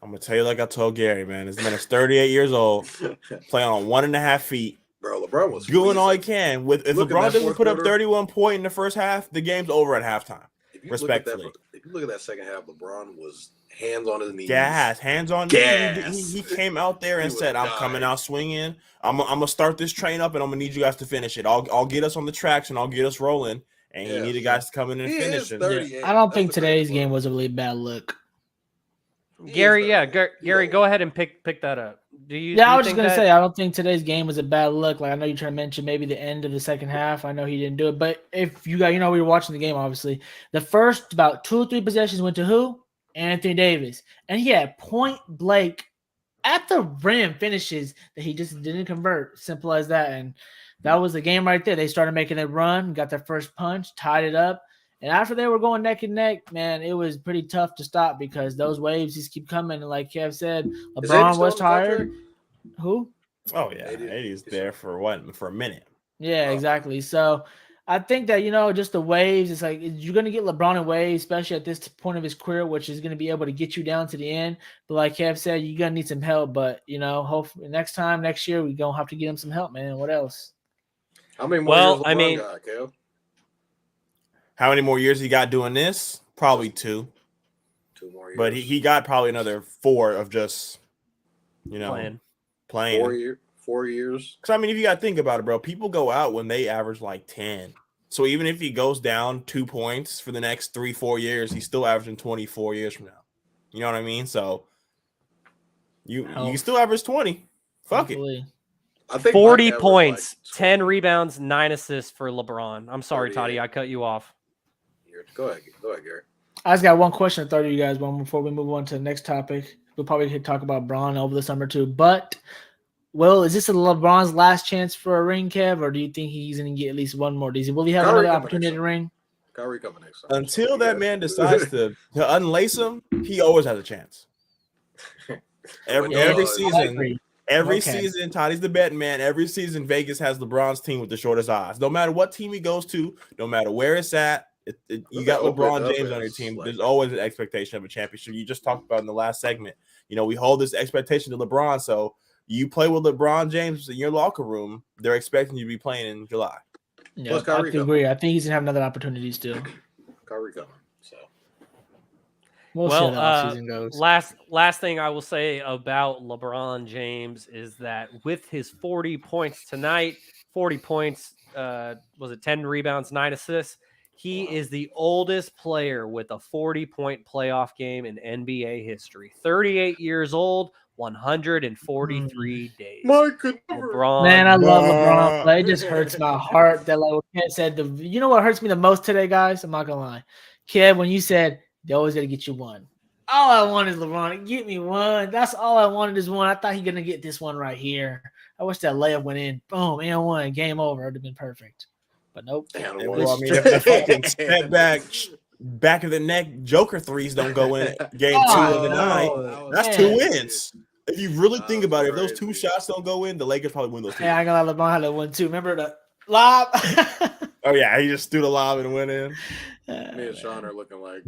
I'm going to tell you like I told Gary, man. This man is 38 years old, playing on 1.5 feet. Bro, LeBron was doing all he can. If LeBron doesn't put up 31 points in the first half, the game's over at halftime. Respectfully. If you look at that second half, LeBron was hands on his knees. Hands on his knees. He came out there and said, I'm coming out swinging. I'm going to start this train up, and I'm going to need you guys to finish it. I'll get us on the tracks, and I'll get us rolling. And he needed guys to come in and finish it. I don't think today's game was a really bad look. Gary, Gary, go ahead and pick that up. I was just gonna say I don't think today's game was a bad look. Like I know you're trying to mention maybe the end of the second half. I know he didn't do it, but if you got, we were watching the game. Obviously, the first about 2 or 3 possessions went to who? Anthony Davis, and he had point blank at the rim finishes that he just didn't convert. Simple as that, and that was the game right there. They started making a run, got their first punch, tied it up. And after they were going neck and neck, man, it was pretty tough to stop because those waves just keep coming. And like Kev said, LeBron was tired. Who? Oh, yeah. Eddie's there for a minute. Yeah, exactly. So I think that, just the waves, it's like you're going to get LeBron in waves, especially at this point of his career, which is going to be able to get you down to the end. But like Kev said, you're going to need some help. But, hopefully next year, we're going to have to get him some help, man. What else? How many more years LeBron got, Kev? How many more years he got doing this? Probably 2. 2 more years. But he got probably another 4 of just, playing. 4 years. Because, if you got to think about it, bro, people go out when they average like 10. So even if he goes down 2 points for the next 3-4 years, he's still averaging 24 years from now. You know what I mean? So you can still average 20. Fuck it. I think 40 points, 10 rebounds, 9 assists for LeBron. I'm sorry, Toddy, I cut you off. Go ahead, Gary. I just got one question to throw to you guys before we move on to the next topic. We'll probably talk about Bron over the summer too. But, is this LeBron's last chance for a ring, Kev, or do you think he's going to get at least one more? Will he have another opportunity to ring? Kyrie coming next. Until that man decides to unlace him, he always has a chance. Every season. Every season, Toddy's the betting man. Every season, Vegas has LeBron's team with the shortest odds. No matter what team he goes to, no matter where it's at, you got LeBron James on your team. There's always an expectation of a championship. You just talked about in the last segment. We hold this expectation to LeBron. So you play with LeBron James in your locker room, they're expecting you to be playing in July. Yeah, I agree. I think he's gonna have another opportunity still. Kyrie coming. So We'll see how the offseason goes. Last thing I will say about LeBron James is that with his 40 points tonight, 40 points, was it 10 rebounds, 9 assists? He is the oldest player with a 40-point playoff game in NBA history. 38 years old, 143 days. LeBron. Man, I love LeBron, but it just hurts my heart that, like what Kev said, you know what hurts me the most today, guys? I'm not gonna lie. Kev, when you said they always gotta get you one. All I want is LeBron to get me one. That's all I wanted is one. I thought he gonna get this one right here. I wish that layup went in. Boom, and one. Game over. It would have been perfect. But nope. Well, I mean, if the fucking step back of the neck Joker threes don't go in game 2 of the night, that's 2 wins. If you really think about it, if those 2 shots don't go in, the Lakers probably win those 2. Yeah, I got LeBron had that one too. Remember the lob? Oh yeah, he just threw the lob and went in. Me and Shaun are looking like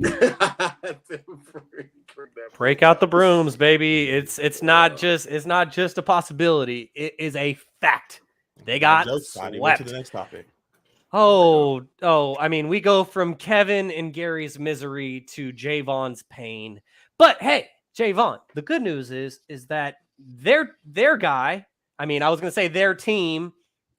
break out the brooms, baby. It's not just a possibility. It is a fact. They got swept. To the next topic. Oh, I mean, we go from Kevin and Gary's misery to Jaevon's pain. But hey, Jaevon, the good news is that their guy, I mean, I was going to say their team,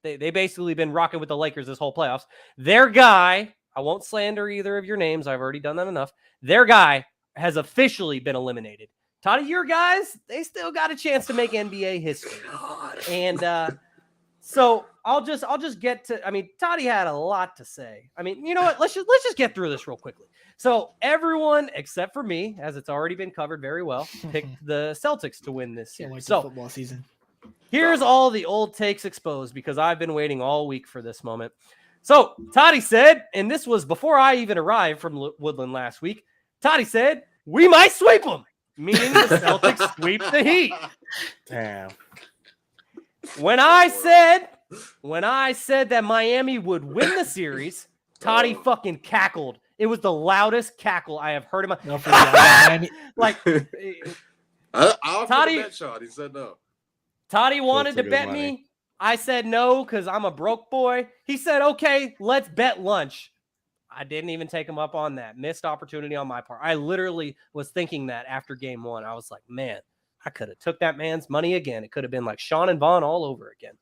they basically been rocking with the Lakers this whole playoffs. Their guy, I won't slander either of your names. I've already done that enough. Their guy has officially been eliminated. Toddy, your guys, they still got a chance to make NBA history. And so I'll just get to, I mean, Toddy had a lot to say. I mean, you know what? Let's just get through this real quickly. So everyone except for me, as it's already been covered very well, picked the Celtics to win this series. So football season. Here's all the old takes exposed because I've been waiting all week for this moment. So Toddy said, and this was before I even arrived from Woodland last week, Toddy said, we might sweep them, meaning the Celtics sweep the Heat. Damn. When I said that Miami would win the series, Toddy fucking cackled. It was the loudest cackle I have heard in my like. I'll Toddy, bet Shaun. He said no. Toddy wanted to bet me. I said no because I'm a broke boy. He said, okay, let's bet lunch. I didn't even take him up on that. Missed opportunity on my part. I literally was thinking that after game 1. I was like, man, I could have took that man's money again. It could have been like Shaun and Vaughn all over again.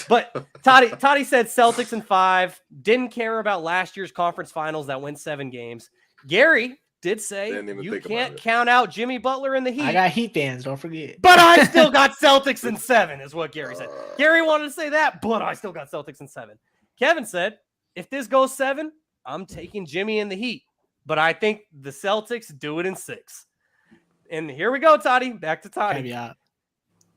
But Toddy said Celtics in 5. Didn't care about last year's conference finals that went 7 games. Gary did say you can't count out Jimmy Butler in the Heat. I got Heat fans, don't forget. But I still got Celtics in 7 is what Gary said. Gary wanted to say that, but I still got Celtics in 7. Kevin said, if this goes 7, I'm taking Jimmy in the Heat. But I think the Celtics do it in 6. And here we go, Toddy. Back to Toddy.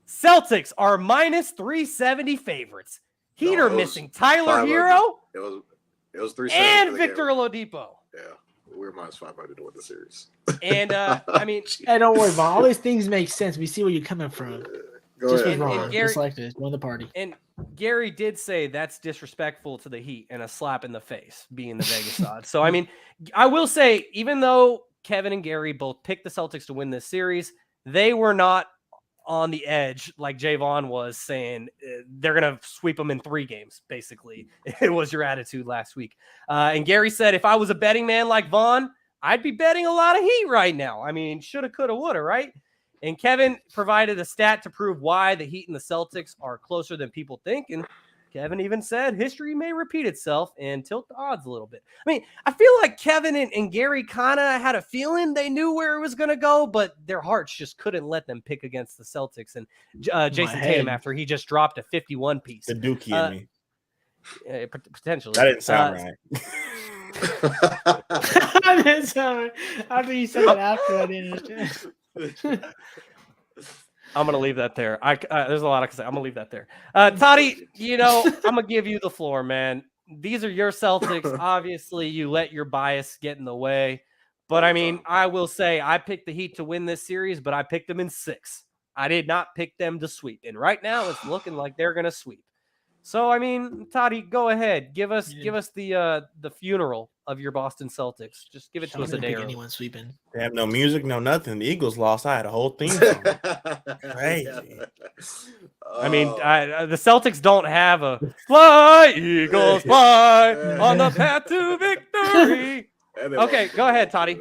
Celtics are minus 370 favorites. Heat are missing Tyler Hero. It was 370 and Victor Oladipo. Yeah, we're minus 500 to win the series. And I mean, hey, don't worry, Vaughn. All these things make sense. We see where you're coming from. Go just ahead. wrong. Just like this, win the party. And Gary did say that's disrespectful to the Heat and a slap in the face, being the Vegas odds. So I mean, I will say, even though Kevin and Gary both picked the Celtics to win this series, they were not on the edge like Jaevon was saying they're going to sweep them in 3 games, basically. It was your attitude last week. And Gary said, if I was a betting man like Vaughn, I'd be betting a lot of Heat right now. I mean, shoulda, coulda, woulda, right? And Kevin provided a stat to prove why the Heat and the Celtics are closer than people think. And Kevin even said history may repeat itself and tilt the odds a little bit. I mean, I feel like Kevin and Gary kind of had a feeling they knew where it was going to go, but their hearts just couldn't let them pick against the Celtics. And Jason Tatum, after he just dropped a 51 piece. The Dookie in me. Potentially. That didn't sound right. That didn't sound right. After you said it after, I didn't understand. I'm going to leave that there. There's a lot I can say. I'm going to leave that there. Toddy, I'm going to give you the floor, man. These are your Celtics. Obviously, you let your bias get in the way. But, I mean, I will say I picked the Heat to win this series, but I picked them in 6. I did not pick them to sweep. And right now, it's looking like they're going to sweep. So, I mean, Toddy, go ahead. Give us the funeral of your Boston Celtics. Just give it to us a day early. Anyone sweeping? They have no music, no nothing. The Eagles lost. I had a whole theme. Crazy. I mean, the Celtics don't have a fly, Eagles fly on the path to victory. Okay, go ahead, Toddy.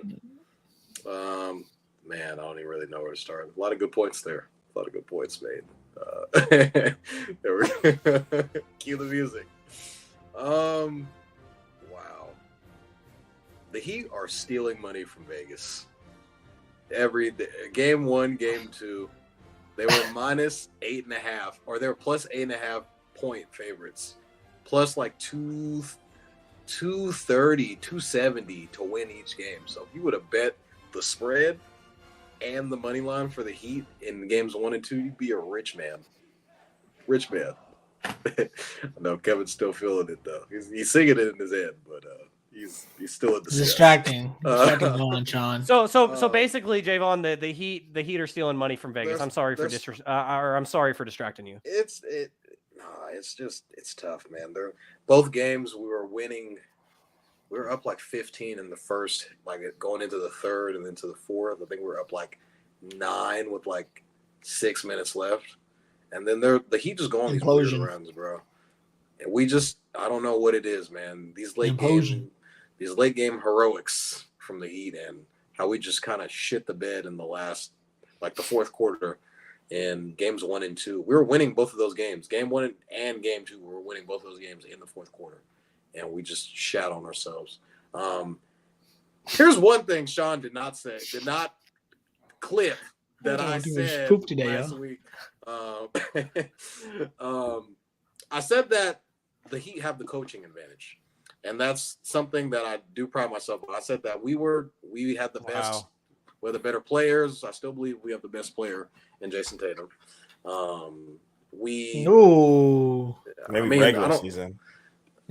Man, I don't even really know where to start. A lot of good points there. A lot of good points made. There we go. Cue the music. Wow. The Heat are stealing money from Vegas. Every game 1, game 2, they were minus 8.5, or they were plus 8.5 point favorites, plus like 230, 270 to win each game. So if you would have bet the spread and the money line for the Heat in games 1 and 2, you'd be a rich man. Rich man. I know Kevin's still feeling it though. He's singing it in his head, but he's still in the Distracting going, Sean. So basically, Jaevon, the Heat are stealing money from Vegas. I'm sorry for I'm sorry for distracting you. It's tough, man. Both games we were winning. We were up like 15 in the first, like going into the third and into the fourth. I think we were up like 9 with like 6 minutes left. And then the Heat just go on these weird runs, bro. And I don't know what it is, man. These late game heroics from the Heat and how we just kind of shit the bed in the last, like the fourth quarter in games 1 and 2. We were winning both of those games. Game 1 and game 2, we were winning both of those games in the fourth quarter. And we just shat on ourselves. Here's one thing Sean did not clip that I said last week. I said that the Heat have the coaching advantage, and that's something that I do pride myself on. I said that we had the best, we're the better players. I still believe we have the best player in Jason Tatum. Maybe regular season.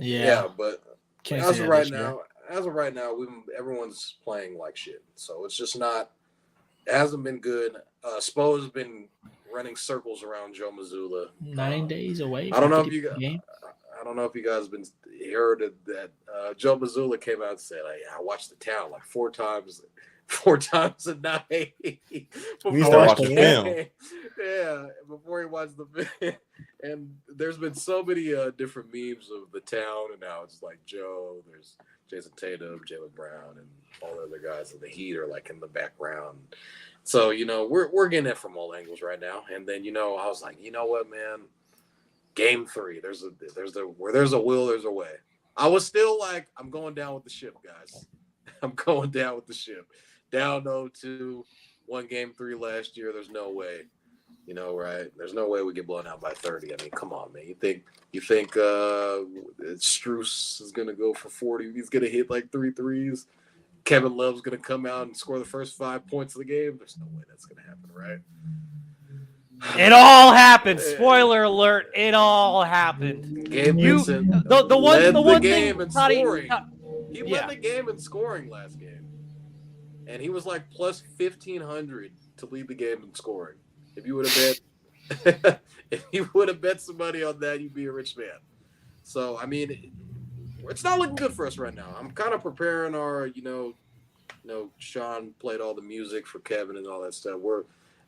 Yeah, but as of right now, everyone's playing like shit. So it's just not. It hasn't been good. Spo has been running circles around Joe Mazzulla. 9 days away. I don't know if you guys been heard that Joe Mazzulla came out and said, I watched the town like four times a night. We used to watch the film. Yeah, before he watched the film. And there's been so many different memes of the town, and now it's like Joe, there's Jason Tatum, Jaylen Brown, and all the other guys of the Heat are like in the background. So, we're getting it from all angles right now. And then, I was like, you know what, man? Game 3, where there's a will, there's a way. I was still like, I'm going down with the ship, guys. I'm going down with the ship. Down 0-2, won game 3 last year. There's no way, right? There's no way we get blown out by 30. I mean, come on, man. You think Strus is gonna go for 40? He's gonna hit like 3 threes. Kevin Love's gonna come out and score the first 5 points of the game. There's no way that's gonna happen, right? It all happened. Spoiler alert! It all happened. Gabe Vincent the one game thing in scoring. He led the game in scoring last game, and he was like plus 1,500 to lead the game in scoring. If you would have bet some money on that, you'd be a rich man. So I mean, it's not looking good for us right now. I'm kind of preparing our, Sean played all the music for Kevin and all that stuff.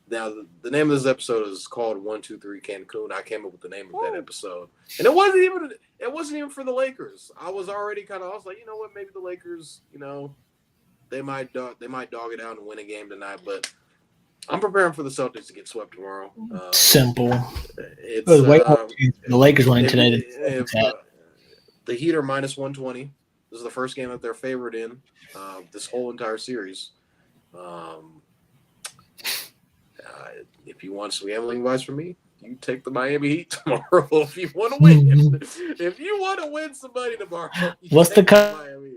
Now the name of this episode is called 1-2-3 Cancun. I came up with the name of that episode, and it wasn't even for the Lakers. I was already I was like, you know what, maybe the Lakers, they might dog it out and win a game tonight, but I'm preparing for the Celtics to get swept tomorrow. Simple. It was way more the Lakers winning today. The Heat are minus 120. This is the first game that they're favored in this whole entire series. If you want some gambling advice from me, you take the Miami Heat tomorrow. If you want to win, some money tomorrow, what's the cut? Miami.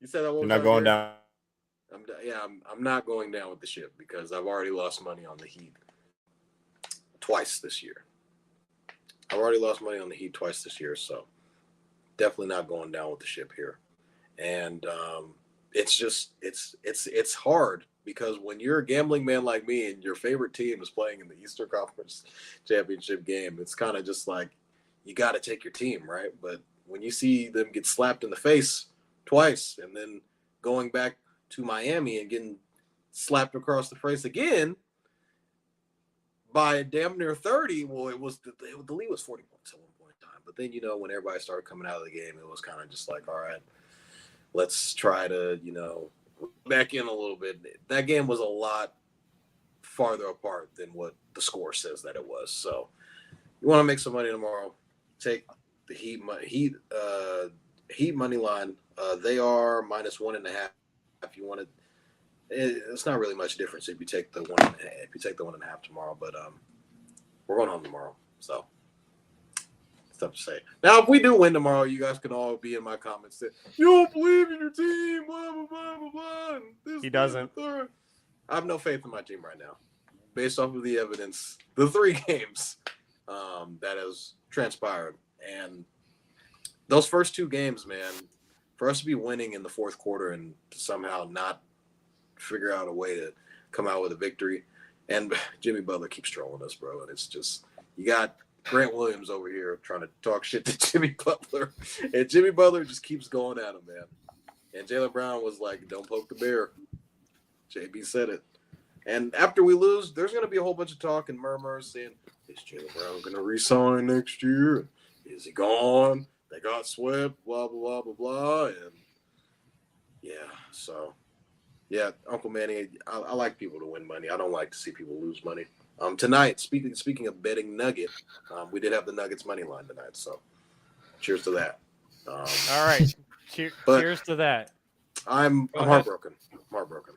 You said I won't. You're not going down. I'm not going down with the ship because I've already lost money on the Heat twice this year. So definitely not going down with the ship here. And it's hard because when you're a gambling man like me and your favorite team is playing in the Eastern Conference Championship game, it's kind of just like you got to take your team, right? But when you see them get slapped in the face twice and then going back to Miami and getting slapped across the face again by damn near 30, well, the lead was 40 points at one point in time. But then, when everybody started coming out of the game, it was kind of just like, all right, let's try to, back in a little bit. That game was a lot farther apart than what the score says that it was. So you want to make some money tomorrow, take the Heat money line. They are -1.5. If you want to, it's not really much difference if you take the 1.5. If you take the 1.5 tomorrow, but we're going home tomorrow, so it's tough to say. Now, if we do win tomorrow, you guys can all be in my comments that you don't believe in your team, blah blah blah blah blah. He doesn't. I have no faith in my team right now, based off of the evidence, the 3 games that has transpired, and those first 2 games, man, for us to be winning in the fourth quarter and to somehow not figure out a way to come out with a victory. And Jimmy Butler keeps trolling us, bro. And it's just, you got Grant Williams over here trying to talk shit to Jimmy Butler. And Jimmy Butler just keeps going at him, man. And Jaylen Brown was like, don't poke the bear. JB said it. And after we lose, there's going to be a whole bunch of talk and murmurs saying, is Jaylen Brown going to resign next year? Is he gone? They got swept, blah, blah, blah, blah, blah. And yeah, so yeah, Uncle Manny, I like people to win money. I don't like to see people lose money. Tonight, speaking of betting Nugget, we did have the Nuggets money line tonight. So cheers to that. All right. Cheers to that. I'm heartbroken. I'm heartbroken.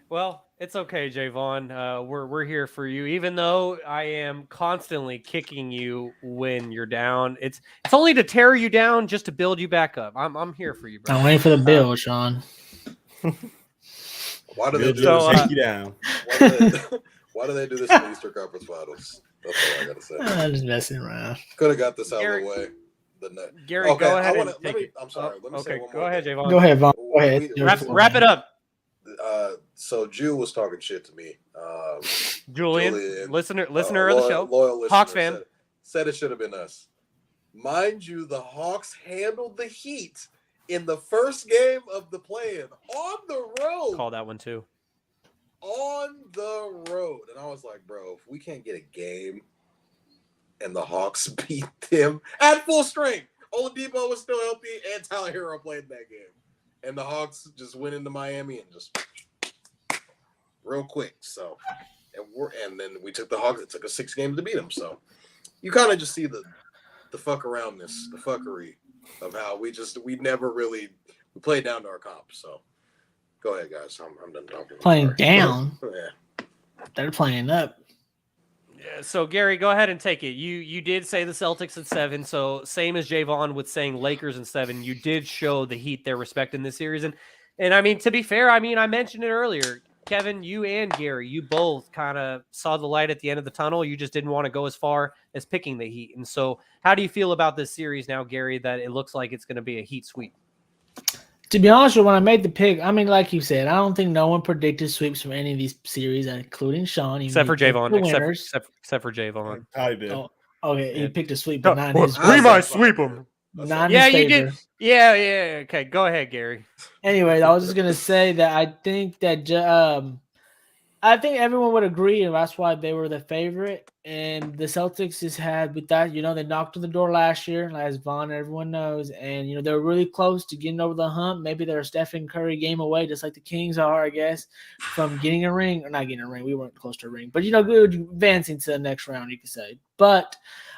Well, it's okay, Jaevon. We're here for you, even though I am constantly kicking you when you're down. It's only to tear you down, just to build you back up. I'm here for you, bro. I'm waiting for the bill, Sean. Why do they do this? this? Take you down. Why do they do this in the Eastern Conference Finals? That's all I gotta say. I'm just messing around. Could have got this out of the way. Gary, okay, go ahead. I'm sorry. Let me say one more. Go ahead, Jaevon. Go ahead, Vaughn. Go ahead. Wrap it up. So Jew was talking shit to me. Julian, listener of the show, loyal listener, Hawks fan, said it should have been us. Mind you, the Hawks handled the Heat in the first game of the play-in on the road. Call that one too. On the road, and I was like, bro, if we can't get a game, and the Hawks beat them at full strength, Oladipo was still healthy, and Tyler Hero played that game. And the Hawks just went into Miami and just real quick. So, and then we took the Hawks. It took us 6 games to beat them. So, you kind of just see the fuck aroundness, the fuckery of how we never really played down to our comp. So, go ahead, guys. I'm done talking. Playing down. Yeah. They're playing up. Yeah. So Gary, go ahead and take it. You did say the Celtics at 7. So same as Jaevon with saying Lakers in 7. You did show the Heat their respect in this series, and I mean, to be fair, I mean, I mentioned it earlier. Kevin, you and Gary, you both kind of saw the light at the end of the tunnel. You just didn't want to go as far as picking the Heat. And so, how do you feel about this series now, Gary? That it looks like it's going to be a Heat sweep. To be honest with you, when I made the pick, I mean, like you said, I don't think no one predicted sweeps from any of these series, including Sean. Except for Jaevon. Except for Jaevon. I did. Oh, okay, he picked a sweep, but not his. We might sweep him. Yeah, you did. Yeah. Okay, go ahead, Gary. Anyways, I was just gonna say that I think that I think everyone would agree, and that's why they were the favorite. And the Celtics just had with that, they knocked on the door last year, as Vaughn everyone knows, and they were really close to getting over the hump. Maybe they're a Stephen Curry game away, just like the Kings are, I guess, from getting a ring or not getting a ring. We weren't close to a ring, but good advancing to the next round, you could say. But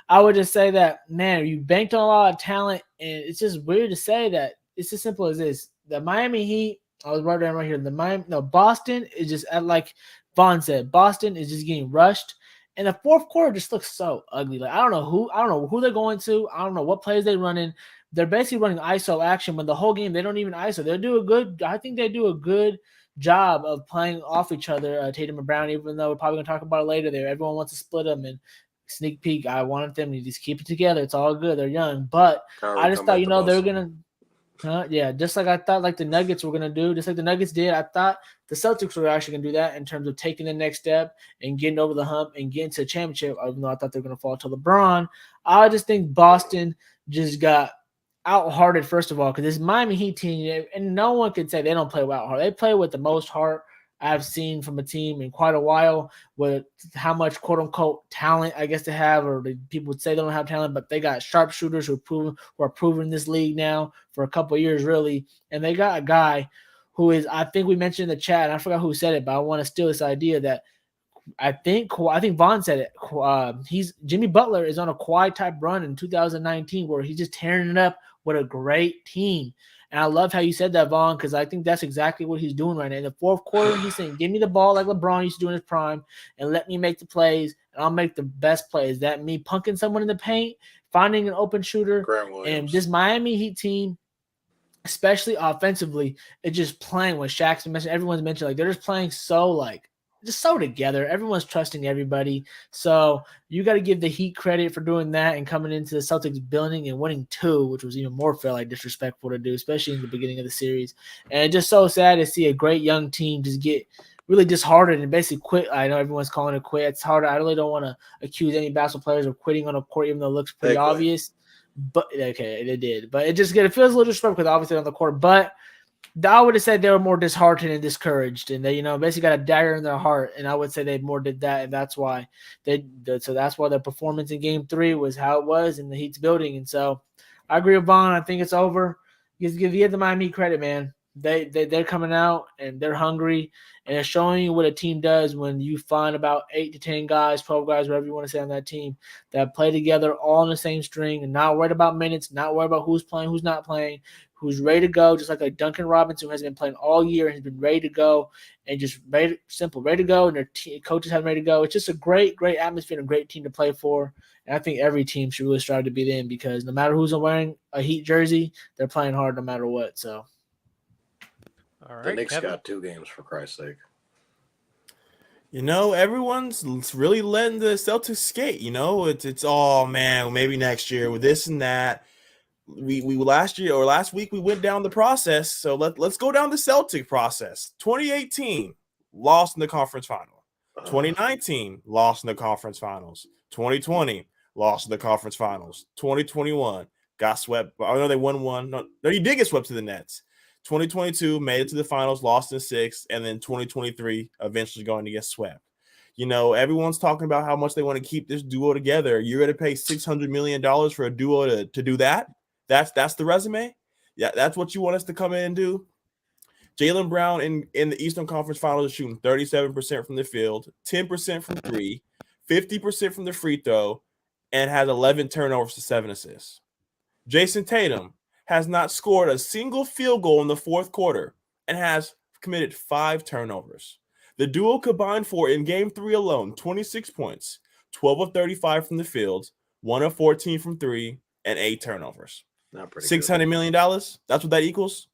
I would just say that, man, you banked on a lot of talent, and it's just weird to say that. It's as simple as this: the Miami Heat. I was right here. Boston is just like Vaughn said. Boston is just getting rushed. And the fourth quarter just looks so ugly. Like I don't know who they're going to. I don't know what plays they're running. They're basically running ISO action when the whole game they don't even ISO. I think they do a good job of playing off each other, Tatum and Brown, even though we're probably gonna talk about it later there. Everyone wants to split them and sneak peek. I wanted them to just keep it together. It's all good. They're young. But I just thought, they're gonna just like I thought like the Nuggets were gonna do, just like the Nuggets did. I thought the Celtics were actually gonna do that in terms of taking the next step and getting over the hump and getting to a championship, even though I thought they were gonna fall to LeBron. I just think Boston just got out-hearted, first of all, because this Miami Heat team, and no one can say they don't play out hard. They play with the most heart I've seen from a team in quite a while, with how much quote-unquote talent I guess they have, or people would say they don't have talent, but they got sharpshooters who are proven in this league now for a couple of years, really. And they got a guy who is, I think we mentioned in the chat, and I forgot who said it, but I want to steal this idea that I think Vaughn said it. Jimmy Butler is on a Kawhi type run in 2019 where he's just tearing it up with a great team. And I love how you said that, Vaughn, because I think that's exactly what he's doing right now. In the fourth quarter, he's saying, give me the ball like LeBron used to do in his prime and let me make the plays, and I'll make the best plays. That me punking someone in the paint, finding an open shooter, and this Miami Heat team, especially offensively, it's just playing with Shaq's mentioned. Everyone's mentioned, like, they're just playing just so together. Everyone's trusting everybody. So you got to give the Heat credit for doing that and coming into the Celtics building and winning 2, which was even more felt like disrespectful to do, especially in the beginning of the series. And it's just so sad to see a great young team just get really disheartened and basically quit. I know everyone's calling it quit. It's hard. I really don't want to accuse any basketball players of quitting on a court, even though it looks pretty obvious. But okay, they did. But it feels a little disrespectful because obviously on the court. But I would have said they were more disheartened and discouraged, and they, basically got a dagger in their heart. And I would say they more did that, and that's why that's why their performance in Game 3 was how it was in the Heat's building. And so, I agree with Vaughn. I think it's over. Give the Miami credit, man. They're coming out and they're hungry, and they're showing you what a team does when you find about 8 to 10 guys, 12 guys, whatever you want to say on that team, that play together all on the same string and not worried about minutes, not worried about who's playing, who's not playing, who's ready to go, just like a Duncan Robinson who has been playing all year and has been ready to go, and just ready to go, and their coaches have ready to go. It's just a great, great atmosphere and a great team to play for. And I think every team should really strive to be them, because no matter who's wearing a Heat jersey, they're playing hard no matter what. So, all right, the Knicks Kevin got 2 games, for Christ's sake. Everyone's really letting the Celtics skate. It's all, man, maybe next year with this and that. We last week we went down the process. So let's go down the Celtic process. 2018 lost in the conference final. 2019 lost in the conference finals. 2020 lost in the conference finals. 2021 got swept. I know they won one. No, you did get swept to the Nets. 2022 made it to the finals, lost in 6, and then 2023 eventually going to get swept. Everyone's talking about how much they want to keep this duo together. You're going to pay $600 million for a duo to do that? That's the resume? Yeah, that's what you want us to come in and do? Jaylen Brown in the Eastern Conference Finals is shooting 37% from the field, 10% from 3, 50% from the free throw, and has 11 turnovers to 7 assists. Jason Tatum has not scored a single field goal in the fourth quarter and has committed 5 turnovers. The duo combined for, in Game 3 alone, 26 points, 12 of 35 from the field, 1 of 14 from 3, and 8 turnovers. Not pretty $600 million. That's what that equals.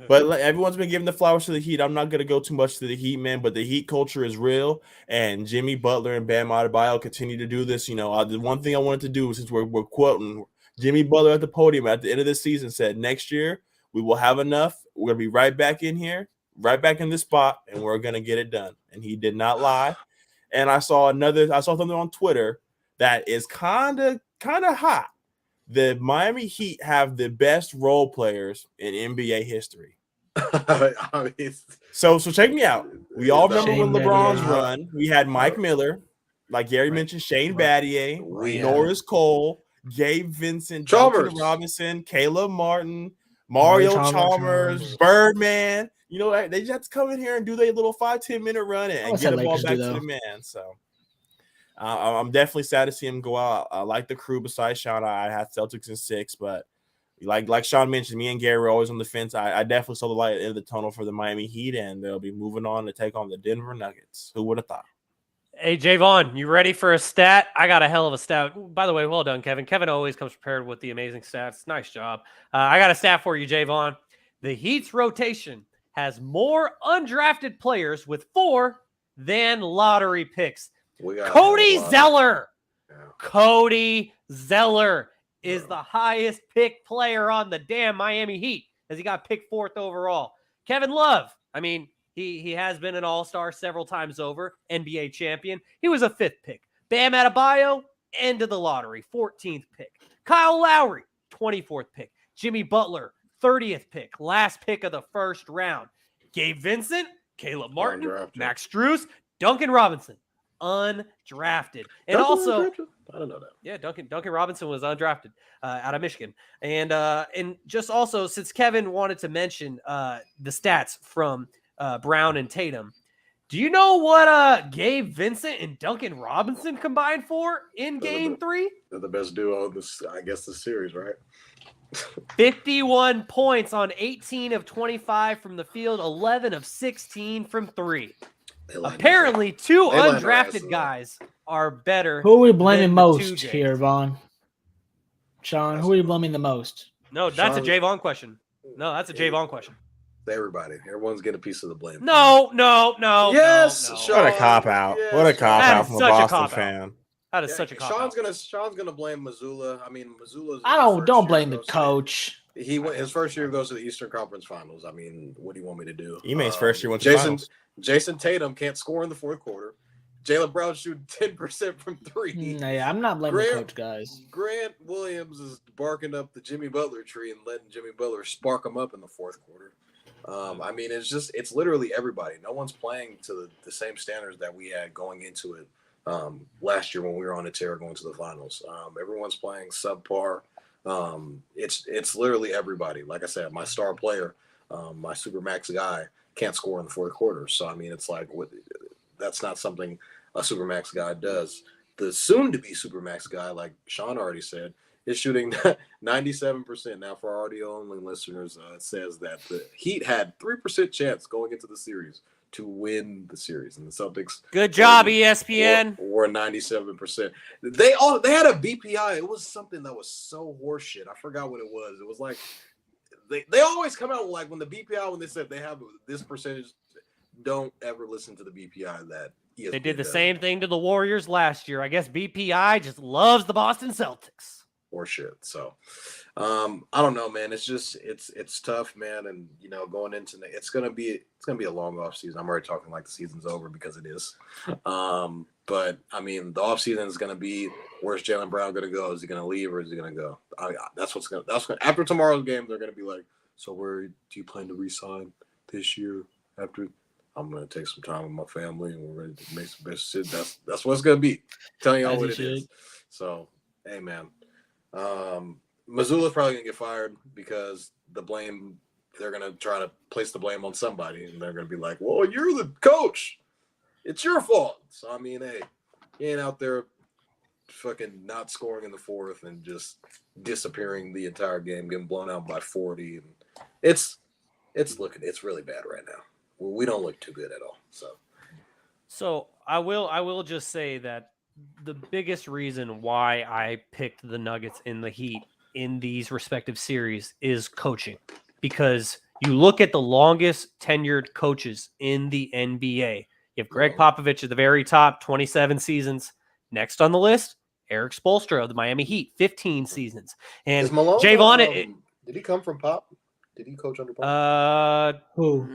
But everyone's been giving the flowers to the Heat. I'm not going to go too much to the Heat, man, but the Heat culture is real, and Jimmy Butler and Bam Adebayo continue to do this. The one thing I wanted to do, since we're quoting Jimmy Butler at the podium at the end of the season, said next year we will have enough. We're going to be right back in here, right back in this spot, and we're going to get it done. And he did not lie. And I saw something on Twitter that is kind of hot. The Miami Heat have the best role players in NBA history. So check me out. We all remember when LeBron's run. We had Mike Miller, like Gary mentioned, Shane Battier, Norris Cole, Gabe Vincent, Duncan Robinson, Caleb Martin, Mario Chalmers, Birdman. They just have to come in here and do their little 5-10 minute run and get the ball back to the man. So I'm definitely sad to see him go out. I like the crew besides Shaun. I had Celtics in 6, but like Shaun mentioned, me and Gary were always on the fence. I definitely saw the light at the end of the tunnel for the Miami Heat, and they'll be moving on to take on the Denver Nuggets. Who would have thought? Hey, Jaevon, you ready for a stat? I got a hell of a stat. By the way, well done, Kevin. Kevin always comes prepared with the amazing stats. Nice job. I got a stat for you, Jaevon. The Heat's rotation has more undrafted players with 4 than lottery picks. Cody Zeller. Yeah. Cody Zeller is the highest picked player on the damn Miami Heat, as he got picked 4th overall. Kevin Love, he has been an all-star several times over, NBA champion. He was a 5th pick. Bam Adebayo, end of the lottery, 14th pick. Kyle Lowry, 24th pick. Jimmy Butler, 30th pick, last pick of the first round. Gabe Vincent, Caleb Martin, Max Strus, Duncan Robinson, undrafted. And Duncan also, undrafted? I don't know that. yeah, Duncan Robinson was undrafted out of Michigan. And just also, since Kevin wanted to mention the stats from Brown and Tatum, do you know what Gabe Vincent and Duncan Robinson combined for in Game 3? They're the best duo of this, I guess, this series, right? 51 points on 18 of 25 from the field, 11 of 16 from 3. Apparently, two undrafted guys are better. Who are we blaming than most the here, Vaughn? Sean, who are you blaming the most? No, that's a Jaevon question. No, that's a Jaevon question. Everybody. Everyone's getting a piece of the blame. No. Yes, no. Sean. What a cop out. Yes, What a cop That out is from a such a Boston cop-out. fan. That is such a cop out. Sean's gonna blame Missoula. I mean, Missoula's. Don't blame the coach. He went his first year goes to the Eastern Conference Finals. I mean, what do you want me to do? Ema's first year went to the finals. Jason Tatum can't score in the fourth quarter. Jaylen Brown shooting 10% from 3. Yeah, I'm not blaming the coach, guys. Grant Williams is barking up the Jimmy Butler tree and letting Jimmy Butler spark him up in the fourth quarter. I mean, it's literally everybody. No one's playing to the same standards that we had going into it last year when we were on a tear going to the finals. Everyone's playing subpar. It's literally everybody. Like I said, my star player, my supermax guy, can't score in the fourth quarter. So I mean, it's like that's not something a supermax guy does. The soon-to-be supermax guy, like Sean already said, is shooting 97%. Now, for our audio-only listeners, it says that the Heat had 3% chance going into the series to win the series, and the Celtics. Good job, ESPN. Were 97%. They had a BPI. It was something that was so horseshit. I forgot what it was. It was like they always come out like when the BPI when they said they have this percentage. Don't ever listen to the BPI that ESPN They did the does. same thing to the Warriors last year. I guess BPI just loves the Boston Celtics. Or shit. So I don't know, man. It's just it's tough, man. And going into it's gonna be a long off season. I'm already talking like the season's over because it is. But I mean the off season is gonna be where's Jaylen Brown gonna go? Is he gonna leave or is he gonna go? That's what's gonna after tomorrow's game, they're gonna be like, so where do you plan to re-sign this year after? I'm gonna take some time with my family and we're ready to make some best shit. That's what it's gonna be. I'm telling y'all what it is. So hey man. Missoula's probably gonna get fired because they're gonna try to place the blame on somebody and they're gonna be like, well, you're the coach, it's your fault. So I mean, hey, you ain't out there fucking not scoring in the fourth and just disappearing the entire game, getting blown out by 40, and it's really bad right now. We don't look too good at all. So I will just say that the biggest reason why I picked the Nuggets in the Heat in these respective series is coaching, because you look at the longest tenured coaches in the NBA. You have Greg Popovich at the very top, 27 seasons. Next on the list, Eric Spoelstra of the Miami Heat, 15 seasons. And Jaevon, did he come from Pop? Did he coach under Pop? Who?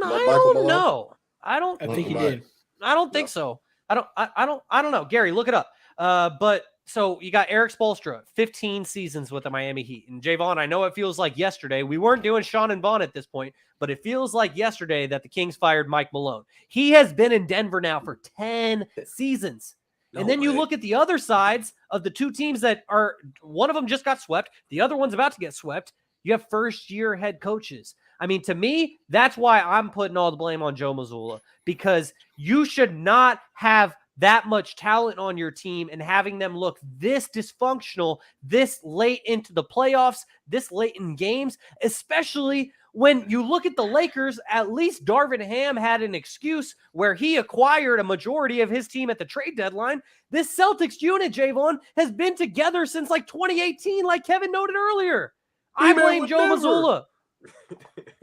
I don't know. I think he did. I don't think so. I don't know. Gary, look it up. But so you got Eric Spoelstra, 15 seasons with the Miami Heat. And Jaevon, I know it feels like yesterday. We weren't doing Shaun and Vaughn at this point, but it feels like yesterday that the Kings fired Mike Malone. He has been in Denver now for 10 seasons. And then you look at the other sides of the two teams that are, one of them just got swept. The other one's about to get swept. You have first-year head coaches. I mean, to me, that's why I'm putting all the blame on Joe Mazzulla, because you should not have that much talent on your team and having them look this dysfunctional this late into the playoffs, this late in games, especially when you look at the Lakers. At least Darvin Ham had an excuse where he acquired a majority of his team at the trade deadline. This Celtics unit, Jaevon, has been together since like 2018, like Kevin noted earlier. I blame Joe Mazzulla.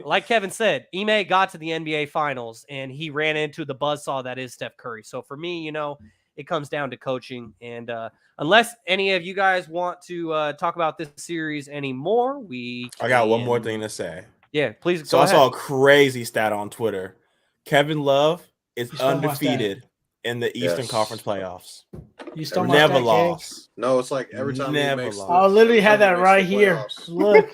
Like Kevin said, Ime got to the NBA Finals, and he ran into the buzzsaw that is Steph Curry. So for me, it comes down to coaching. And unless any of you guys want to talk about this series anymore, I got one more thing to say. Yeah, please. So I saw a crazy stat on Twitter. Kevin Love is undefeated in the Eastern Conference playoffs. You still never lost. No, it's like every time never he makes lost. I literally had that right here. Look,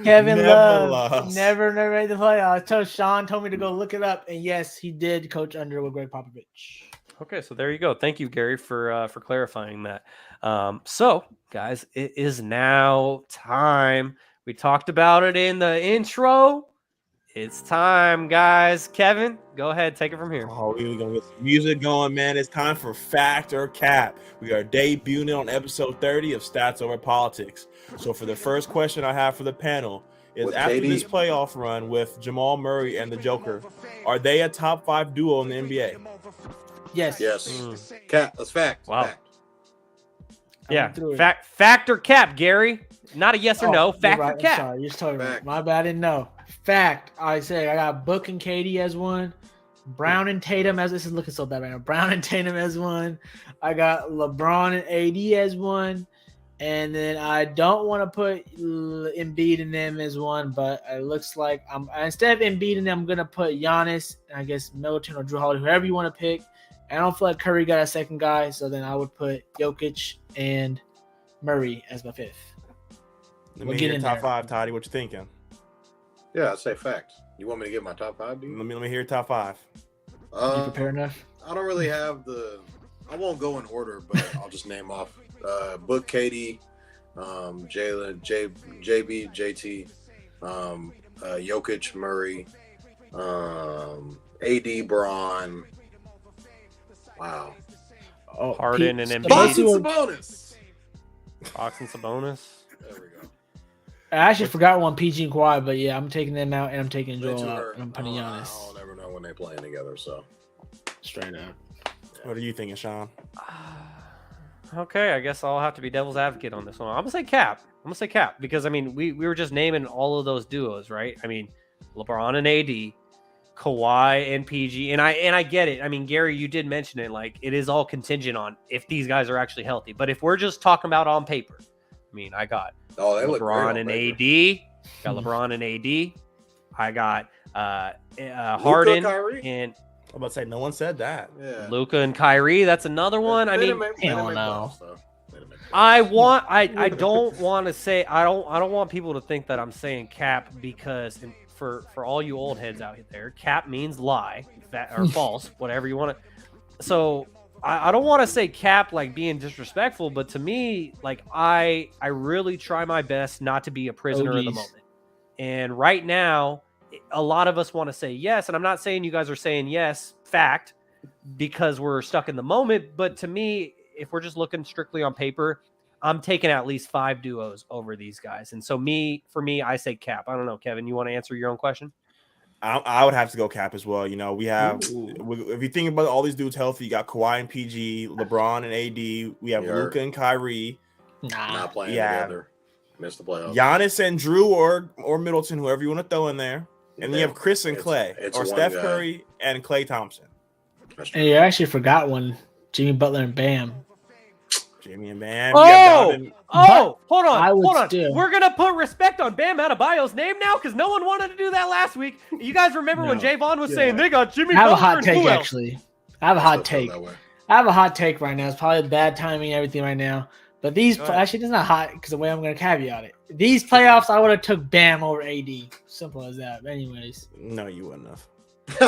Kevin Love never made the playoffs. Sean told me to go look it up, and yes, he did coach under with Greg Popovich. Okay, so there you go. Thank you, Gary, for clarifying that. So, guys, it is now time. We talked about it in the intro. It's time, guys. Kevin, go ahead, take it from here. Oh, we're gonna get some music going, man. It's time for Fact or Cap. We are debuting on episode 30 of Stats Over Politics. So for the first question I have for the panel is, With after KD? this playoff run with Jamal Murray and the Joker, are they a top 5 duo in the NBA? Yes. Yes. Cat. That's fact. Wow. Fact. Yeah, went through it. fact or cap, Gary. Not a yes or no. you're Fact right. or I'm cap. sorry, you're totally right. Fact. My bad, I didn't know. Fact. I say I got Book and Katie as one. Brown and Tatum as this is looking so bad right now. Brown and Tatum as one. I got LeBron and AD as one. And then I don't want to put Embiid and them as one, but it looks like instead of Embiid and them, I'm gonna put Giannis and I guess Middleton or Drew Holiday, whoever you want to pick. I don't feel like Curry got a second guy, so then I would put Jokic and Murray as my fifth. Let We'll me get hear in top there. 5, Toddy. What you thinking? Yeah, I'd say fact. You want me to get my top 5, dude? Let me hear top 5. You prepare enough? I don't really have I won't go in order, but I'll just name off Book, Katie, Jalen, JB, JT, Jokic, Murray, AD, Braun. Wow. Oh, Harden and Embiid. Boston Sabonis. Fox and Sabonis. There we go. I actually forgot one, PG and Kawhi, but yeah, I'm taking them out and I'm taking They Joel too out hurt. and I'm putting Giannis. I'll never know when they're playing together. So Straight up. What are you thinking, Sean? Okay, I guess I'll have to be devil's advocate on this one. I'm gonna say cap. Because I mean, we were just naming all of those duos, right? I mean, LeBron and AD, Kawhi and PG, and I get it. I mean, Gary, you did mention it. Like, it is all contingent on if these guys are actually healthy. But if we're just talking about on paper, I mean, I got they look great LeBron on and paper. AD. Got LeBron and AD. I got Harden Kyrie? and I'm about to say no one said that. Yeah. Luka and Kyrie. That's another one. I They mean, didn't make hell no. playoffs, though. They didn't make playoffs. I don't want to say I don't want people to think that I'm saying cap because for all you old heads out there, cap means lie or false, whatever you want to. So I don't want to say cap like being disrespectful, but to me, like I really try my best not to be a prisoner of the OGs. moment. And right now, a lot of us want to say yes, and I'm not saying you guys are saying yes, fact, because we're stuck in the moment. But to me, if we're just looking strictly on paper, I'm taking at least 5 duos over these guys. And so for me, I say cap. I don't know, Kevin, you want to answer your own question? I would have to go cap as well. You know, we have if you think about all these dudes healthy, you got Kawhi and PG, LeBron and AD. We have Yeah. Luka and Kyrie, Not playing Yeah. together. Missed the playoffs. Giannis and Drew or Middleton, whoever you want to throw in there. And then you have Chris and It's- Clay, it's or one Steph guy. Curry and Klay Thompson. That's true. And you actually forgot one, Jimmy Butler and Bam. Jimmy and Bam. We got Donovan- Oh, hold I would on. still- We're gonna put respect on Bam Adebayo's name now because no one wanted to do that last week. You guys remember when No. Jaevon was Yeah. saying they got Jimmy I have a Butler hot and take who else? actually. I have a hot Still feel take. that way. I have a hot take right now. It's probably bad timing and everything right now. But these Go ahead. actually it's not hot because the way I'm gonna caveat it. These playoffs I would have took Bam over AD. Simple as that. But anyways. No, you wouldn't have. Yeah,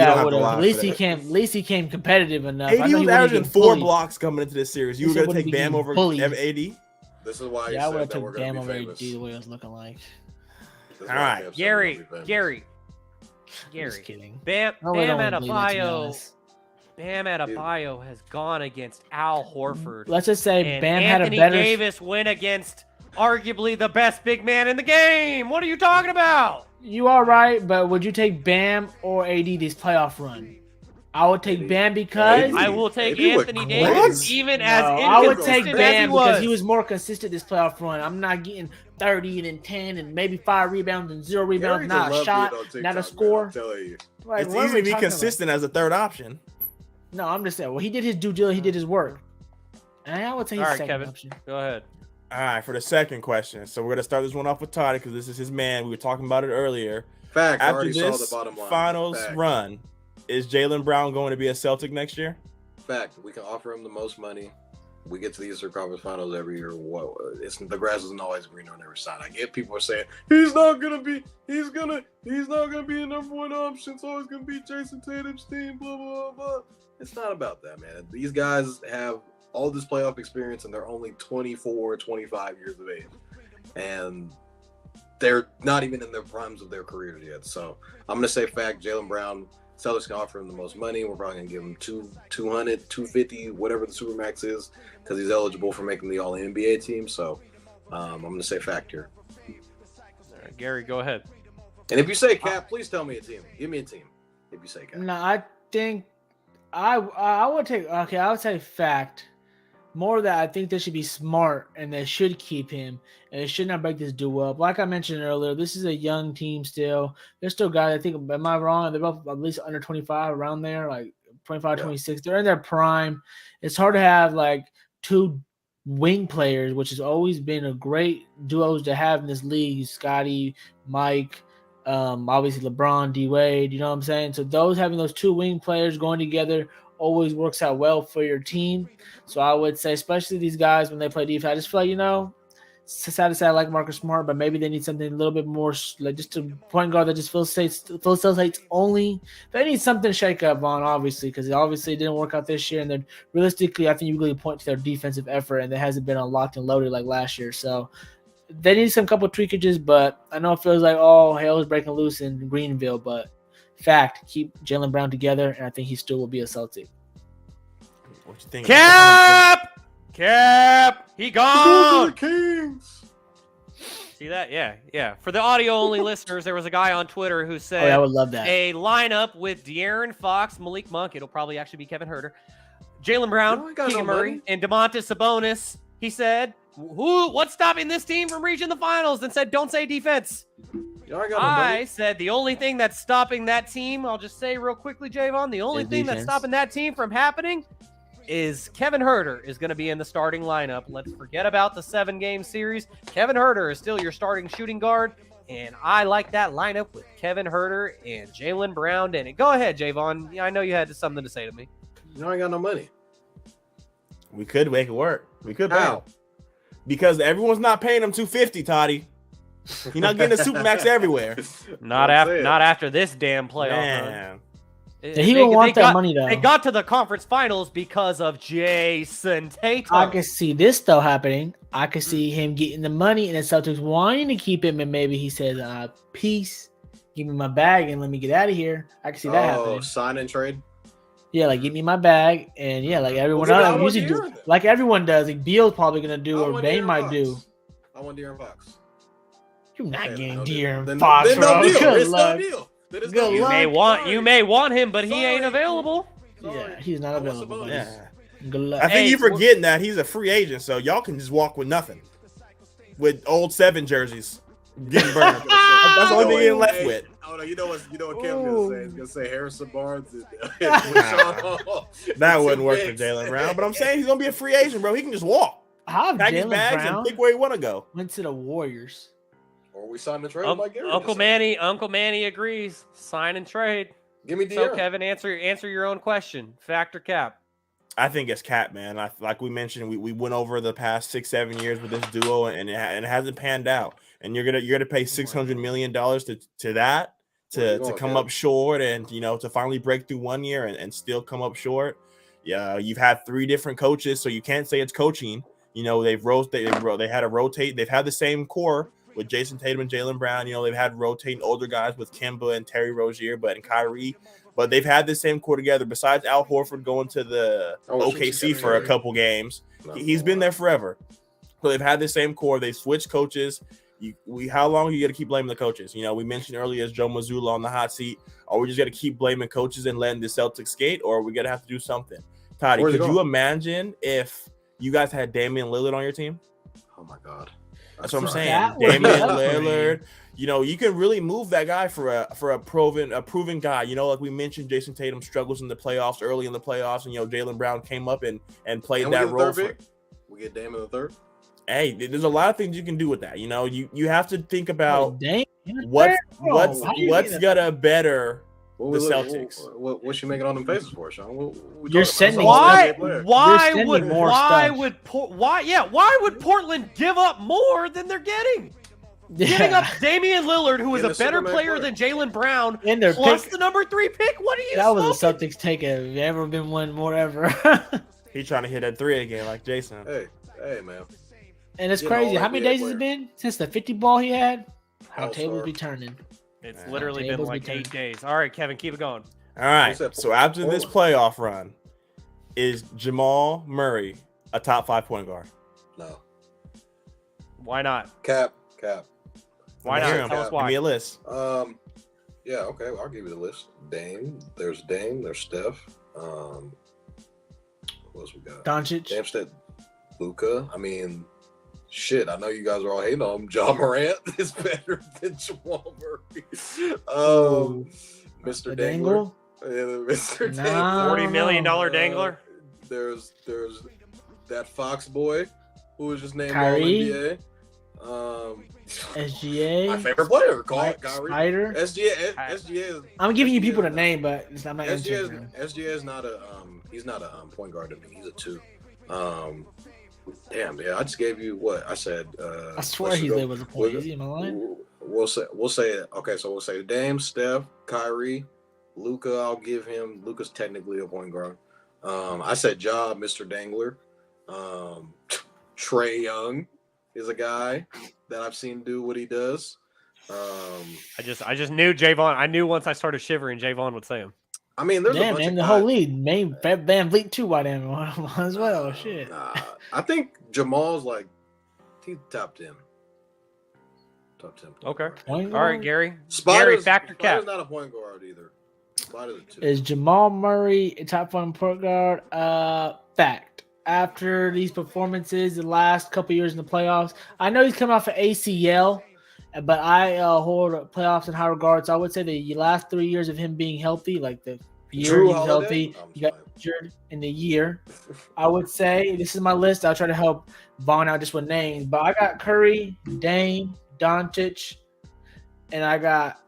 have I to would lie have. for At least he that. came. At least he came competitive enough. AD I know was he wouldn't averaging get 4 bullied. blocks coming into this series. You He were said going to wouldn't take be Bam getting over bullied. AD? This is why you Yeah, I said would have that we're took going Bam to be over famous. AD the way it was looking like. This is All why right. Cavs said we're Gary, gonna be famous. Gary, Just kidding. Bam I really don't Adebayo. believe that, to be honest. Bam Adebayo has gone against Al Horford. Let's just say And Bam had Anthony a better. Davis went against arguably the best big man in the game. What are you talking about? You are right, but would you take Bam or AD this playoff run? I would take AD. Bam because I will take Maybe with Anthony Clay. Davis even as No, I would inconsistent take as Bam he was. because he was more consistent this playoff run. I'm not getting 30 and then 10 and maybe 5 rebounds and 0 rebounds, Gary's not a love shot, being on TikTok, not a man, score. I'm telling you. Like, It's what are easy we to be talking consistent as a third option. about? No, I'm just saying. Well, he did his due diligence. He did his work. And I would take All his right, second Kevin, option. go ahead. All right, for the second question. So we're going to start this one off with Todd because this is his man. We were talking about it earlier. Fact, I After already saw the this bottom line. finals Fact. run, is Jaylen Brown going to be a Celtic next year? Fact, we can offer him the most money. We get to the Eastern Conference Finals every year. The grass isn't always green on every side. I get people are saying he's not gonna be a number one option. It's always gonna be Jason Tatum's team. Blah blah blah. It's not about that, man. These guys have all this playoff experience, and they're only 24, 25 years of age, and they're not even in their primes of their careers yet. So I'm gonna say fact. Jaylen Brown. Celtics can offer him the most money. We're probably going to give him 200, 250, whatever the Supermax is, because he's eligible for making the All-NBA team. So I'm going to say fact here. All right, Gary, go ahead. And if you say Cap, please tell me a team. Give me a team if you say Cap. No, I think I would say fact. More that I think they should be smart and they should keep him and they should not break this duo up. Like I mentioned earlier, this is a young team still. They're still guys, I think, am I wrong? They're both at least under 25 around there, like 25, 26. They're in their prime. It's hard to have like two wing players, which has always been a great duos to have in this league. Scotty, Mike, obviously LeBron, D-Wade, you know what I'm saying? So having those two wing players going together always works out well for your team. So I would say, especially these guys when they play defense, I just feel like, it's sad to say I like Marcus Smart, but maybe they need something a little bit more, like just a point guard that just facilitates only. They need something to shake up on, obviously, because it didn't work out this year. And then realistically, I think you really point to their defensive effort, and it hasn't been unlocked and loaded like last year. So they need some couple tweakages, but I know it feels like hell is breaking loose in Greenville, but fact, keep Jaylen Brown together, and I think he still will be a Celtic. What you think? Cap, he gone. Kings. See that? Yeah. For the audio-only listeners, there was a guy on Twitter who said, I would love that. A lineup with De'Aaron Fox, Malik Monk. It'll probably actually be Kevin Herter, Jaylen Brown, Keegan Murray, and DeMontis Sabonis. He said, what's stopping this team from reaching the finals? And said, don't say defense. I said the only thing that's stopping that team, I'll just say real quickly, Jaevon, the only thing that's stopping that team from happening is Kevin Herter is going to be in the starting lineup. Let's forget about the 7-game series. Kevin Herter is still your starting shooting guard, and I like that lineup with Kevin Herter and Jaylen Brown in it. Go ahead, Jaevon. Yeah, I know you had something to say to me. I ain't got no money. We could make it work. We could pay him. How? Because everyone's not paying him $250, Toddy. You're not getting a Supermax everywhere. Not after this damn playoff run. He don't want that money, though. They got to the conference finals because of Jason Tatum. I can see this, though, happening. I can see him getting the money and the Celtics wanting to keep him, and maybe he says, peace, give me my bag and let me get out of here. I can see that happening. Sign and trade? Yeah, like, give me my bag, and yeah, like everyone else usually do. Like everyone does. Like Beal's probably going to do, or Bane might do. I want De'Aaron Fox. You're not getting De'Aaron Fox, bro. No deal. Good It's luck. no deal. You may want him, but he ain't available. Yeah, he's not available. Yeah. Good luck. I think you're forgetting that he's a free agent, so y'all can just walk with nothing. With old 7 jerseys getting burned. That's the only thing you're left with. Oh no, you know what Kevin's gonna say? He's gonna say Harrison Barnes. That wouldn't work for Jaylen Brown, but I'm saying he's gonna be a free agent, bro. He can just walk. Pack his bags and pick where he want to go. Went to the Warriors. Or we signed the trade like Gary. Uncle Manny agrees. Sign and trade. Give me De'Aaron. So Kevin, answer your own question. Fact or cap? I think it's cap, man. Like we mentioned, we went over the past 6-7 years with this duo, and it hasn't panned out. And you're gonna pay $600 million to that to come up short, and to finally break through 1 year and still come up short. Yeah, you've had 3 different coaches, so you can't say it's coaching. They had to rotate. They've had the same core with Jason Tatum and Jaylen Brown. They've had rotating older guys with Kemba and Terry Rozier, and Kyrie. But they've had the same core together. Besides Al Horford going to the OKC for a couple games, he's been there forever. So they've had the same core. They switched coaches. How long are you going to keep blaming the coaches? We mentioned earlier is Joe Mazzulla on the hot seat. Are we just going to keep blaming coaches and letting the Celtics skate, or are we going to have to do something? Toddy, could you imagine if you guys had Damian Lillard on your team? Oh my God. That's what I'm saying. Damian Lillard. You can really move that guy for a proven guy. Like we mentioned, Jason Tatum struggles in the playoffs, early in the playoffs, and Jaylen Brown came up and played that role. We get Dame in the third. Hey, there's a lot of things you can do with that. You have to think about what's gonna better The Celtics. What's she making all them faces for, Sean? You're sending Why You're would sending more stuff. why would Portland give up more than they're getting? Giving up Damian Lillard, who is a better player than Jaylen Brown, And their plus pick- the number 3 pick. What are you? That was a smoking? Celtics take. Have ever been one more ever? He trying to hit that 3 again, like Jason. Hey, man. And it's You know, crazy. How many NBA days has it been since the 50 ball he had? How All-star. tables be turning. It's Man. literally been Tables like be 8 days. All right, Kevin, keep it going. All right. What's that, So after this Portland? playoff run, is Jamal Murray a top 5 point guard? No. Why not? Cap. Why Hear not? him. Tell us Give why. me a list. Yeah, okay, well, I'll give you the list. Dame, there's Steph. Who else we got? Doncic. Dame, Steph, Luka. I mean, shit, I know you guys are all hating on him. John Morant is better than Jamal Murray. Mr. The Dangler. dangle? Mr. Nah. Dangler. $40 million dangler. There's that Fox boy who was just named Kyrie. All-NBA. SGA. My favorite player, Kyrie. Spider. SGA. I'm giving you people to name, but it's not my answer. SGA is not a he's not a point guard to me. He's a 2. Damn, yeah. I just gave you what I said. I swear he's labeled as a point. Is he in my line? We'll say okay. So we'll say Dame, Steph, Kyrie, Luka. I'll give him. Luka's technically a point guard. I said Mr. Dangler. Trae Young is a guy that I've seen do what he does. I just knew Jaevon. I knew once I started shivering, Jaevon would say him. I mean, there's a Damn, bunch man, of the guys. whole league. Main Van Vliet too. Why damn as well? Shit. I think Jamal's like he's top 10. Top 10. Okay. Point All right, guard? Gary. Spider's factor cap. not a point guard either. Spider's a 2. Is Jamal Murray a top 1 point guard? Fact. After these performances, the last couple years in the playoffs, I know he's coming off an ACL, but I hold playoffs in high regards. I would say the last 3 years of him being healthy, like the year Drew he's Holiday? healthy, he got injured in the year. I would say this is my list. I'll try to help Vaughn out just with names, but I got Curry, Dame, Doncic, and I got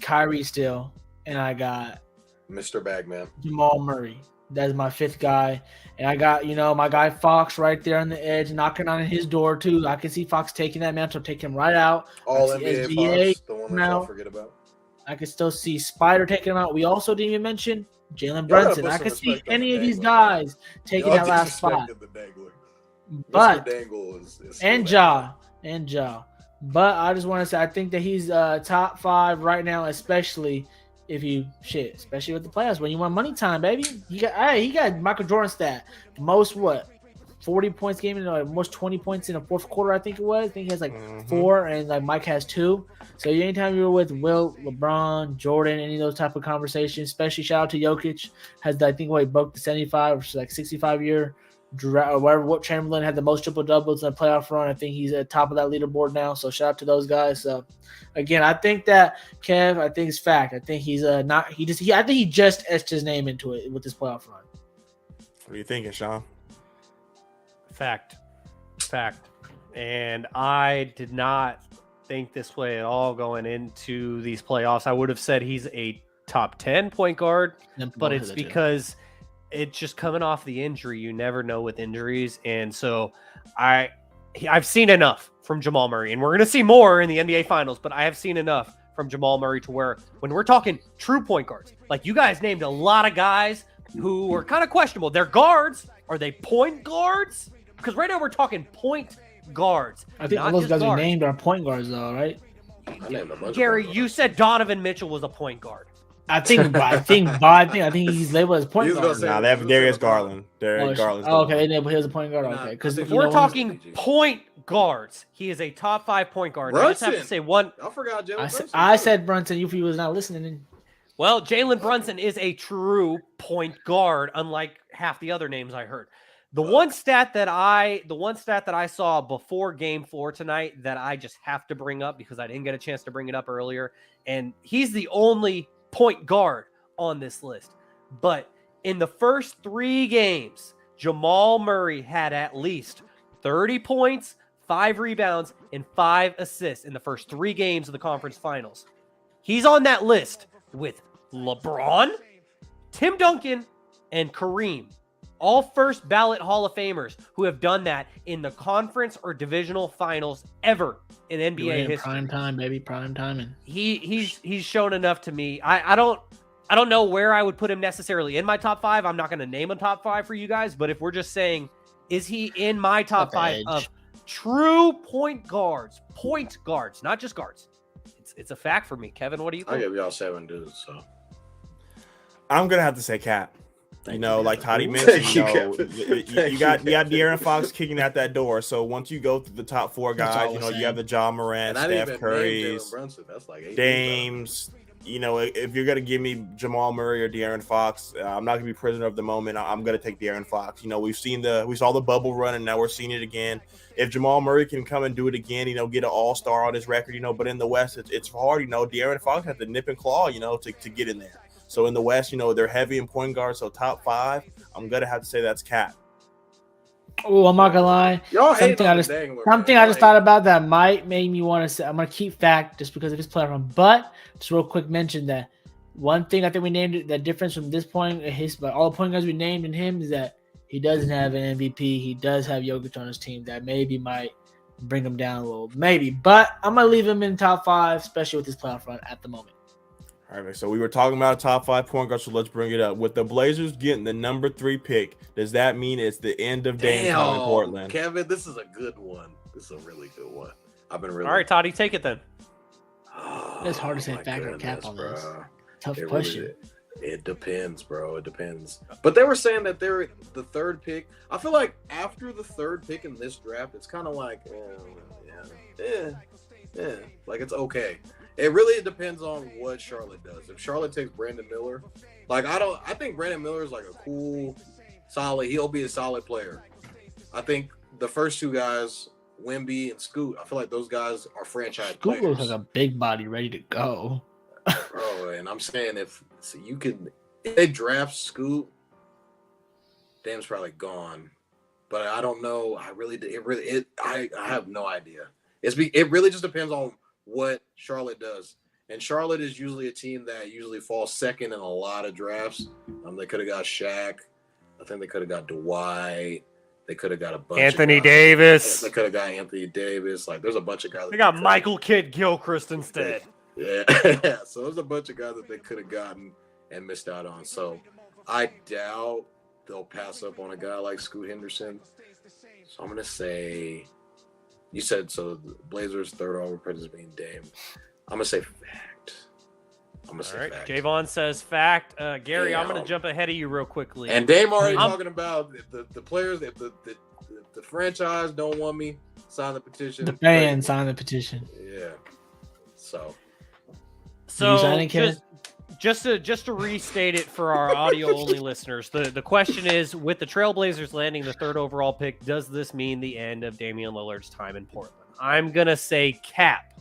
Kyrie still, and I got Mr. Bagman. Jamal Murray. That's my 5th guy. And I got, my guy Fox right there on the edge, knocking on his door too. I can see Fox taking that mantle, take him right out. All I see NBA SGA Fox, the one that y'all forget about. I can still see Spider taking him out. We also didn't even mention Jalen Y'all gotta Brunson. put I some can see respect on any the of these Dangler, guys taking Y'all that last spot. disrespected the Dangler. But Mr. Dangle is and still Ja. But I just want to say I think that he's top 5 right now, especially especially with the playoffs when you want money time, baby. He got Michael Jordan stat. Most 40 points game and most 20 points in the 4th quarter, I think it was. I think he has 4 and like Mike has 2. So anytime you're with Will, LeBron, Jordan, any of those type of conversations, especially shout out to Jokic, has I think he broke the 75 or 65 year or whatever. What Chamberlain had the most triple doubles in the playoff run. I think he's at top of that leaderboard now. So shout out to those guys. So again, I think that Kev, I think it's fact. I think he's I think he just etched his name into it with this playoff run. What are you thinking, Sean? Fact. And I did not think this way at all going into these playoffs. I would have said he's a top 10 point guard, but it's because it's just coming off the injury. You never know with injuries. And so I've seen enough from Jamal Murray, and we're going to see more in the NBA Finals, but I have seen enough from Jamal Murray to where when we're talking true point guards, like you guys named a lot of guys who are kind of questionable. They're guards. Are they point guards? Because right now we're talking point guards. I think all those guys are named are point guards, though, right? Gary, you said Donovan Mitchell was a point guard. I think he's labeled as point guard. Nah, they have Darius Garland. Garland. Oh, okay, he was a point guard. Okay, because if we're talking point guards, he is a top 5 point guard. I just have to say one. I forgot Jalen Brunson. I said Brunson. You was not listening. Well, Jalen Brunson is a true point guard, unlike half the other names I heard. The one stat that I saw before Game 4 tonight that I just have to bring up because I didn't get a chance to bring it up earlier, and he's the only point guard on this list. But in the first 3 games, Jamal Murray had at least 30 points, 5 rebounds, and 5 assists in the first 3 games of the conference finals. He's on that list with LeBron, Tim Duncan, and Kareem. All first ballot Hall of Famers who have done that in the conference or divisional finals ever in NBA history. Prime time, baby, prime time. And He's shown enough to me. I don't know where I would put him necessarily in my top 5. I'm not going to name a top 5 for you guys, but if we're just saying, is he in my top 5 of true point guards, not just guards? It's a fact for me. Kevin, what do you think? I'll give y'all 7 dudes. So I'm gonna have to say Cat. Thank Like Toddy you, mentioned, you Kevin. got De'Aaron Fox kicking at that door. So once you go through the top 4 guys, you have the Ja Morant, Steph Curry's, That's like 8 Dames. If you're gonna give me Jamal Murray or De'Aaron Fox, I'm not gonna be prisoner of the moment. I'm gonna take De'Aaron Fox. We saw the bubble run, and now we're seeing it again. If Jamal Murray can come and do it again, get an all-star on his record, but in the West, it's hard. De'Aaron Fox has to nip and claw, to get in there. So in the West, they're heavy in point guard. So top 5, I'm gonna have to say that's Cat. Oh, I'm not gonna lie. Something I just thought about that might make me want to say I'm gonna keep fact just because of his platform. But just real quick mention that one thing I think we named it, the difference from this point but all the point guards we named in him is that he doesn't have an MVP. He does have Jokic on his team. That maybe might bring him down a little, maybe. But I'm gonna leave him in top 5, especially with his playoff run at the moment. All right, so we were talking about top 5 point guards, so let's bring it up. With the Blazers getting the number 3 pick, does that mean it's the end of Dame time in Portland? Kevin, this is a good one. This is a really good one. I've been really. All right, Toddy, take it then. It's hard to say fact or cap on this. Tough question. It depends, bro. It depends. But they were saying that they're the 3rd pick. I feel like after the 3rd pick in this draft, it's kind of like, like it's okay. It really depends on what Charlotte does. If Charlotte takes Brandon Miller, I think Brandon Miller is like a cool, solid. He'll be a solid player. I think the first 2 guys, Wemby and Scoot, I feel like those guys are franchise players. Scoot looks like a big body ready to go. Bro, and I'm saying if they draft Scoot, Dame's probably gone. But I don't know. I have no idea. It really just depends on what Charlotte does. And Charlotte is usually a team that usually falls second in a lot of drafts. They could have got Shaq. I think they could have got Dwight. They could have got a bunch Anthony of guys. Davis. They could have got Anthony Davis. There's a bunch of guys. They got Michael Kidd Gilchrist instead. Yeah. So there's a bunch of guys that they could have gotten and missed out on. So I doubt they'll pass up on a guy like Scoot Henderson. So I'm going to say, you said, so the Blazers 3rd overall prejudice being Dame. I'm going to say fact. All right. Fact. Jaevon says fact. Gary, I'm going to jump ahead of you real quickly. And Dame already talking about the players, if the franchise don't want me, sign the petition. The fans sign the petition. Yeah. So just to restate it for our audio only listeners, the question is, with the Trailblazers landing the 3rd overall pick, does this mean the end of Damian Lillard's time in Portland? I'm going to say cap,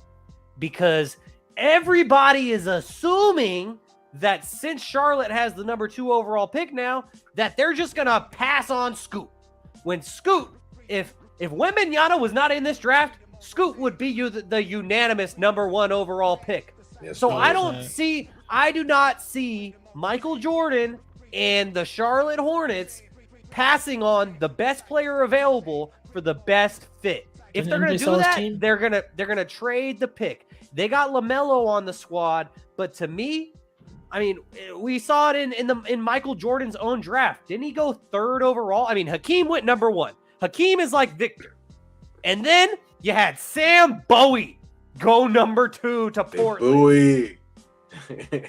because everybody is assuming that since Charlotte has the number 2 overall pick now, that they're just going to pass on Scoot. When Scoot, if Wembanyama was not in this draft, Scoot would be the unanimous number 1 overall pick. Yes, so I do not see Michael Jordan and the Charlotte Hornets passing on the best player available for the best fit. If they're going to do that, they're going to trade the pick. They got LaMelo on the squad, but to me, I mean, we saw it in Michael Jordan's own draft. Didn't he go 3rd overall? I mean, Hakeem went number 1. Hakeem is like Victor. And then you had Sam Bowie go number 2 to Portland. Bowie.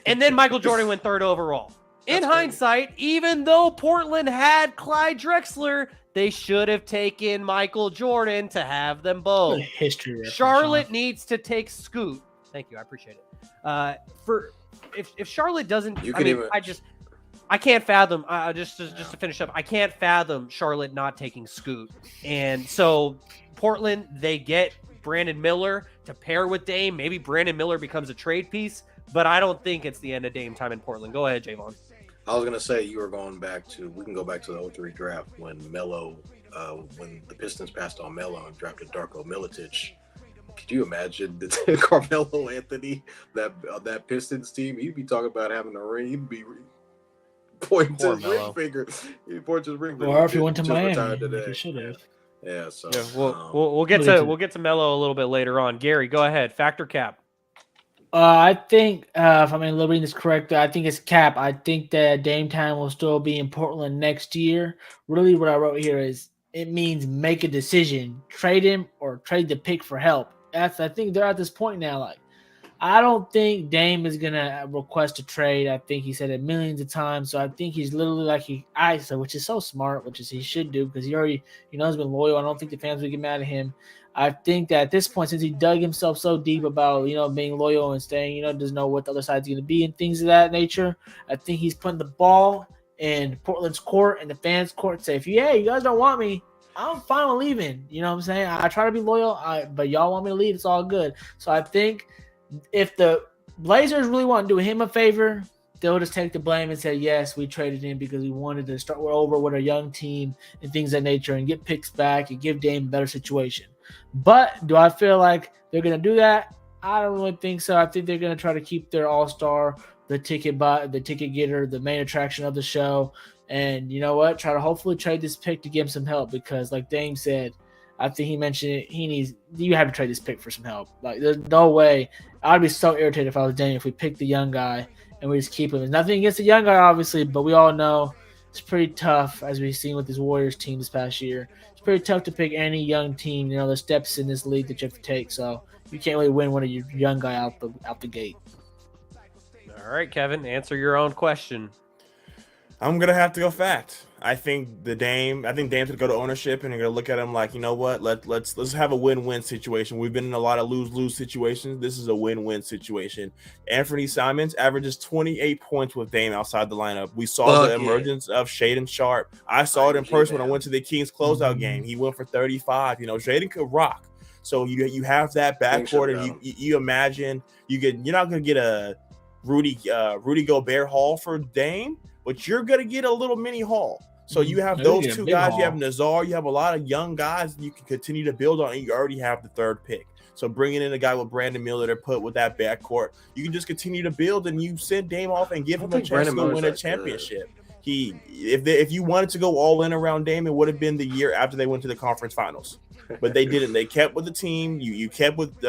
And then Michael Jordan went 3rd overall. In hindsight, even though Portland had Clyde Drexler, they should have taken Michael Jordan to have them both. History. Charlotte needs to take Scoot. Thank you, I appreciate it. If Charlotte doesn't, I can't fathom. Just to finish up, I can't fathom Charlotte not taking Scoot. And so Portland, they get Brandon Miller to pair with Dame. Maybe Brandon Miller becomes a trade piece, but I don't think it's the end of Dame time in Portland. Go ahead, Jaevon. I was going to say we can go back to the 03 draft when when the Pistons passed on Melo and drafted Darko Milicic. could you imagine the Carmelo Anthony, that Pistons team? He'd be talking about having a ring. He'd be pointing to his ring finger. He points his ring finger. Or if he went to just Miami, retired like today. he should have. Yeah. So Yeah, we'll get to Melo a little bit later on. Gary, go ahead. Factor cap. I think if I'm reading this correct, I think it's cap. I think that Dame time will still be in Portland next year. Really, what I wrote here is it means make a decision, trade him or trade the pick for help. I think they're at this point now. Like, I don't think Dame is gonna request a trade. I think he said it millions of times. So I think he's literally like I said, which is so smart, which is he should do because he knows he's been loyal. I don't think the fans would get mad at him. I think that at this point, since he dug himself so deep about being loyal and staying, doesn't know what the other side's going to be and things of that nature, I think he's putting the ball in Portland's court and the fans' court. Say, you guys don't want me, I'm fine with leaving. You know what I'm saying? I try to be loyal, but y'all want me to leave, it's all good. So I think if the Blazers really want to do him a favor, they'll just take the blame and say, yes, we traded him because we wanted to start over with a young team and things of that nature and get picks back and give Dame a better situation. But do I feel like they're going to do that? I don't really think so. I think they're going to try to keep their all-star, the ticket getter, the main attraction of the show. And you know what? Try to hopefully trade this pick to give him some help because like Dame said, I think he mentioned it, you have to trade this pick for some help. Like there's no way. I'd be so irritated if I was Dame if we picked the young guy and we just keep him. There's nothing against the young guy, obviously, but we all know it's pretty tough, as we've seen with this Warriors team this past year. It's pretty tough to pick any young team, the steps in this league that you have to take. So you can't really win one of your young guy out the gate. All right, Kevin, answer your own question. I'm gonna have to go fact. I think Dame's gonna go to ownership and they're gonna look at him like, you know what? Let's have a win-win situation. We've been in a lot of lose-lose situations. This is a win-win situation. Anthony Simons averages 28 points with Dame outside the lineup. We saw the emergence of Shaedon Sharpe. I saw it in person when I went to the Kings closeout game. He went for 35. Shaedon could rock. So you have that backcourt, and you imagine you're not gonna get a Rudy Gobert haul for Dame, but you're going to get a little mini haul. So you have those two guys. You have Nazar. You have a lot of young guys you can continue to build on, and you already have the third pick. So bringing in a guy with Brandon Miller to put with that backcourt, you can just continue to build, and you send Dame off and give him a chance to win a championship. If you wanted to go all in around Dame, it would have been the year after they went to the conference finals. But they didn't. They kept with the team. You kept with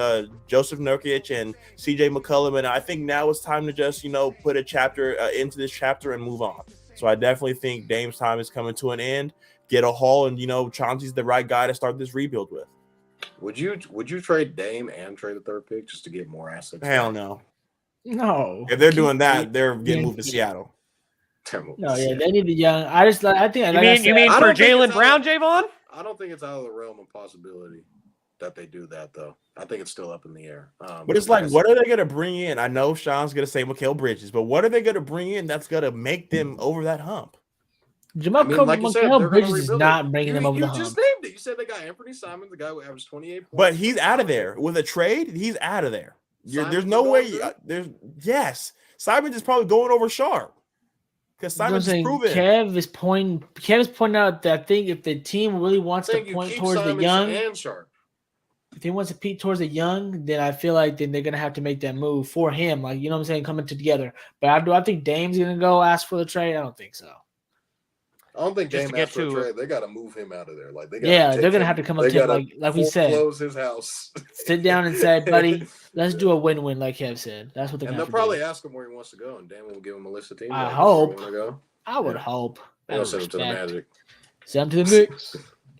Joseph Nurkic and CJ McCollum, and I think now it's time to just put a chapter into this chapter and move on. So I definitely think Dame's time is coming to an end. Get a haul, and Chauncey's the right guy to start this rebuild with. Would you trade Dame and trade the third pick just to get more assets? Hell no. No. If they're doing that, they're getting moved to Seattle. No, yeah, they need the young. I think. You mean for Jaylen Brown, Javon? I don't think it's out of the realm of possibility that they do that, though. I think it's still up in the air. But it's like, what are they going to bring in? I know Sean's going to say Mikal Bridges, but what are they going to bring in that's going to make them over that hump? Mikal Bridges is not bringing them over the hump. You just named it. You said they got Anthony Simons, the guy who averaged 28 points. But he's out of there. With a trade, he's out of there. There's no way. Yes. Simons is probably going over Sharpe. Because Simon's proven. Kev is pointing out that I think if the team really wants to point towards the young, if they want to peak towards the young, then I feel like then they're gonna have to make that move for him. Like what I'm saying, coming together. But I think Dame's gonna go ask for the trade? I don't think so. I don't think Dame asked for a trade. They got to move him out of there. Like they're gonna have to come up to him, like we said. Close his house. Sit down and say, buddy, let's do a win-win, like Kev said. That's what they're gonna. And they'll probably ask him where he wants to go, and Dame will give him a list of teams. I hope. I would hope. They'll send him to the Magic. Send him to the Knicks.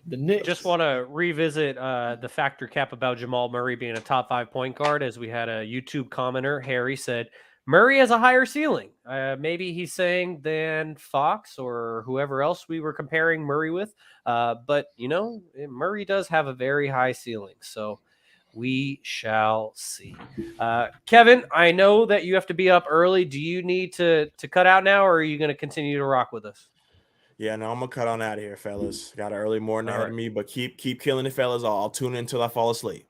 The Knicks. Just want to revisit the factor cap about Jamal Murray being a top 5 point guard, as we had a YouTube commenter, Harry, said Murray has a higher ceiling. Maybe he's saying than Fox or whoever else we were comparing Murray with. But, Murray does have a very high ceiling. So we shall see. Kevin, I know that you have to be up early. Do you need to cut out now, or are you going to continue to rock with us? Yeah, no, I'm going to cut on out of here, fellas. Got an early morning ahead of me, but keep killing it, fellas. I'll tune in until I fall asleep.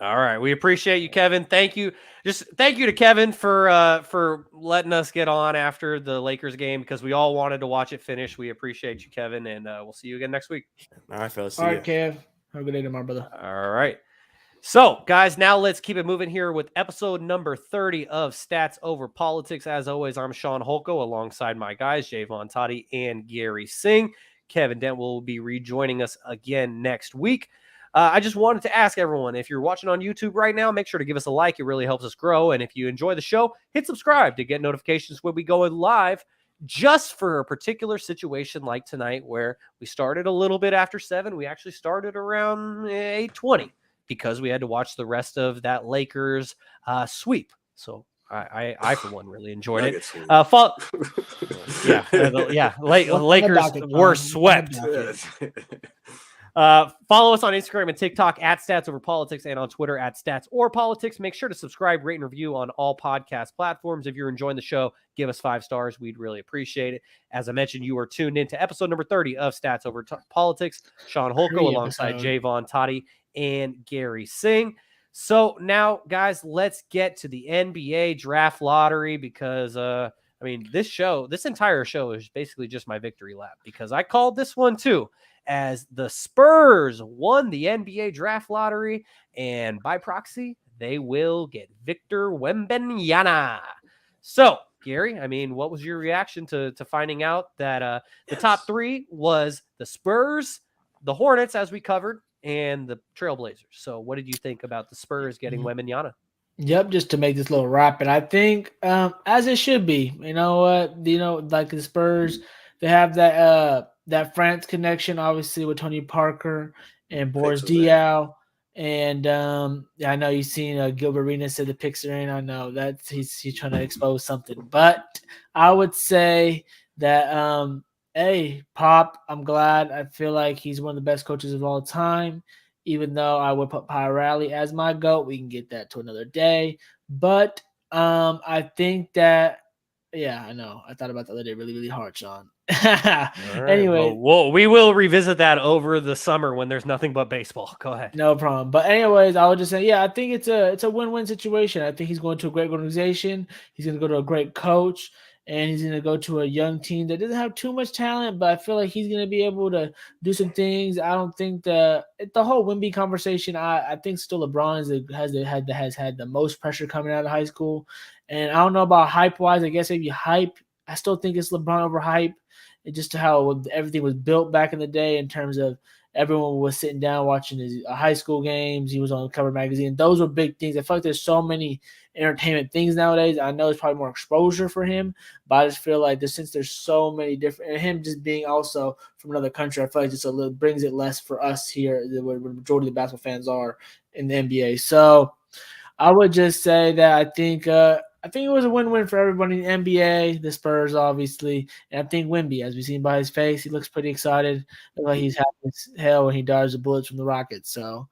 All right. We appreciate you, Kevin. Thank you. Just thank you to Kevin for letting us get on after the Lakers game, because we all wanted to watch it finish. We appreciate you, Kevin, and we'll see you again next week. All right, fellas. All right, Kev. Have a good day tomorrow, brother. All right. So, guys, now let's keep it moving here with episode number 30 of Stats Over Politics. As always, I'm Sean Holko alongside my guys, Jaevon, Toddy, and Gary Singh. Kevin Dent will be rejoining us again next week. I just wanted to ask everyone, if you're watching on YouTube right now, make sure to give us a like. It really helps us grow. And if you enjoy the show, hit subscribe to get notifications when we go live, just for a particular situation like tonight where we started a little bit after 7. We actually started around 8:20 because we had to watch the rest of that Lakers sweep. So I for one, really enjoyed it. Lakers were swept. Follow us on Instagram and TikTok at Stats Over Politics and on Twitter at Stats or Politics. Make sure to subscribe, rate, and review on all podcast platforms. If you're enjoying the show, give us 5 stars. We'd really appreciate it. As I mentioned, you are tuned into episode number 30 of Stats Over Politics. Sean Holko alongside Jaevon, Toddy, and Gary Singh. So now, guys, let's get to the NBA draft lottery because, this entire show is basically just my victory lap because I called this one too, as the Spurs won the NBA draft lottery, and by proxy, they will get Victor Wembanyama. So, Gary, what was your reaction to finding out that the top 3 was the Spurs, the Hornets, as we covered, and the Trailblazers? So what did you think about the Spurs getting Wembanyama? Yep, just to make this a little rapid, I think as it should be. You know what? Like the Spurs, they have that France connection, obviously, with Tony Parker and Boris Diaw. And I know you've seen Gilbert Arenas said the picks are in. I know that he's trying to expose something. But I would say that hey, Pop, I'm glad. I feel like he's one of the best coaches of all time. Even though I would put Pi Riley as my GOAT, we can get that to another day. But I think that, I know. I thought about the other day really, really hard, Sean. Right. Anyway. Well, we will revisit that over the summer when there's nothing but baseball. Go ahead. No problem. But anyways, I would just say, I think it's a win-win situation. I think he's going to a great organization. He's going to go to a great coach. And he's going to go to a young team that doesn't have too much talent, but I feel like he's going to be able to do some things. I don't think the whole Wemby conversation, I think still LeBron has had the most pressure coming out of high school. And I don't know about hype-wise. I guess maybe hype. I still think it's LeBron over hype. It's just how everything was built back in the day in terms of everyone was sitting down watching his high school games. He was on Cover Magazine. Those were big things. I feel like there's so many entertainment things nowadays. I know it's probably more exposure for him, but I just feel like since there's so many different, and him just being also from another country, I feel like just brings it less for us here, where the majority of the basketball fans are in the NBA. So I would just say that I think it was a win-win for everybody in the NBA, the Spurs, obviously, and I think Wemby, as we've seen by his face, he looks pretty excited. Looks like he's happy as hell when he dodges the bullets from the Rockets. So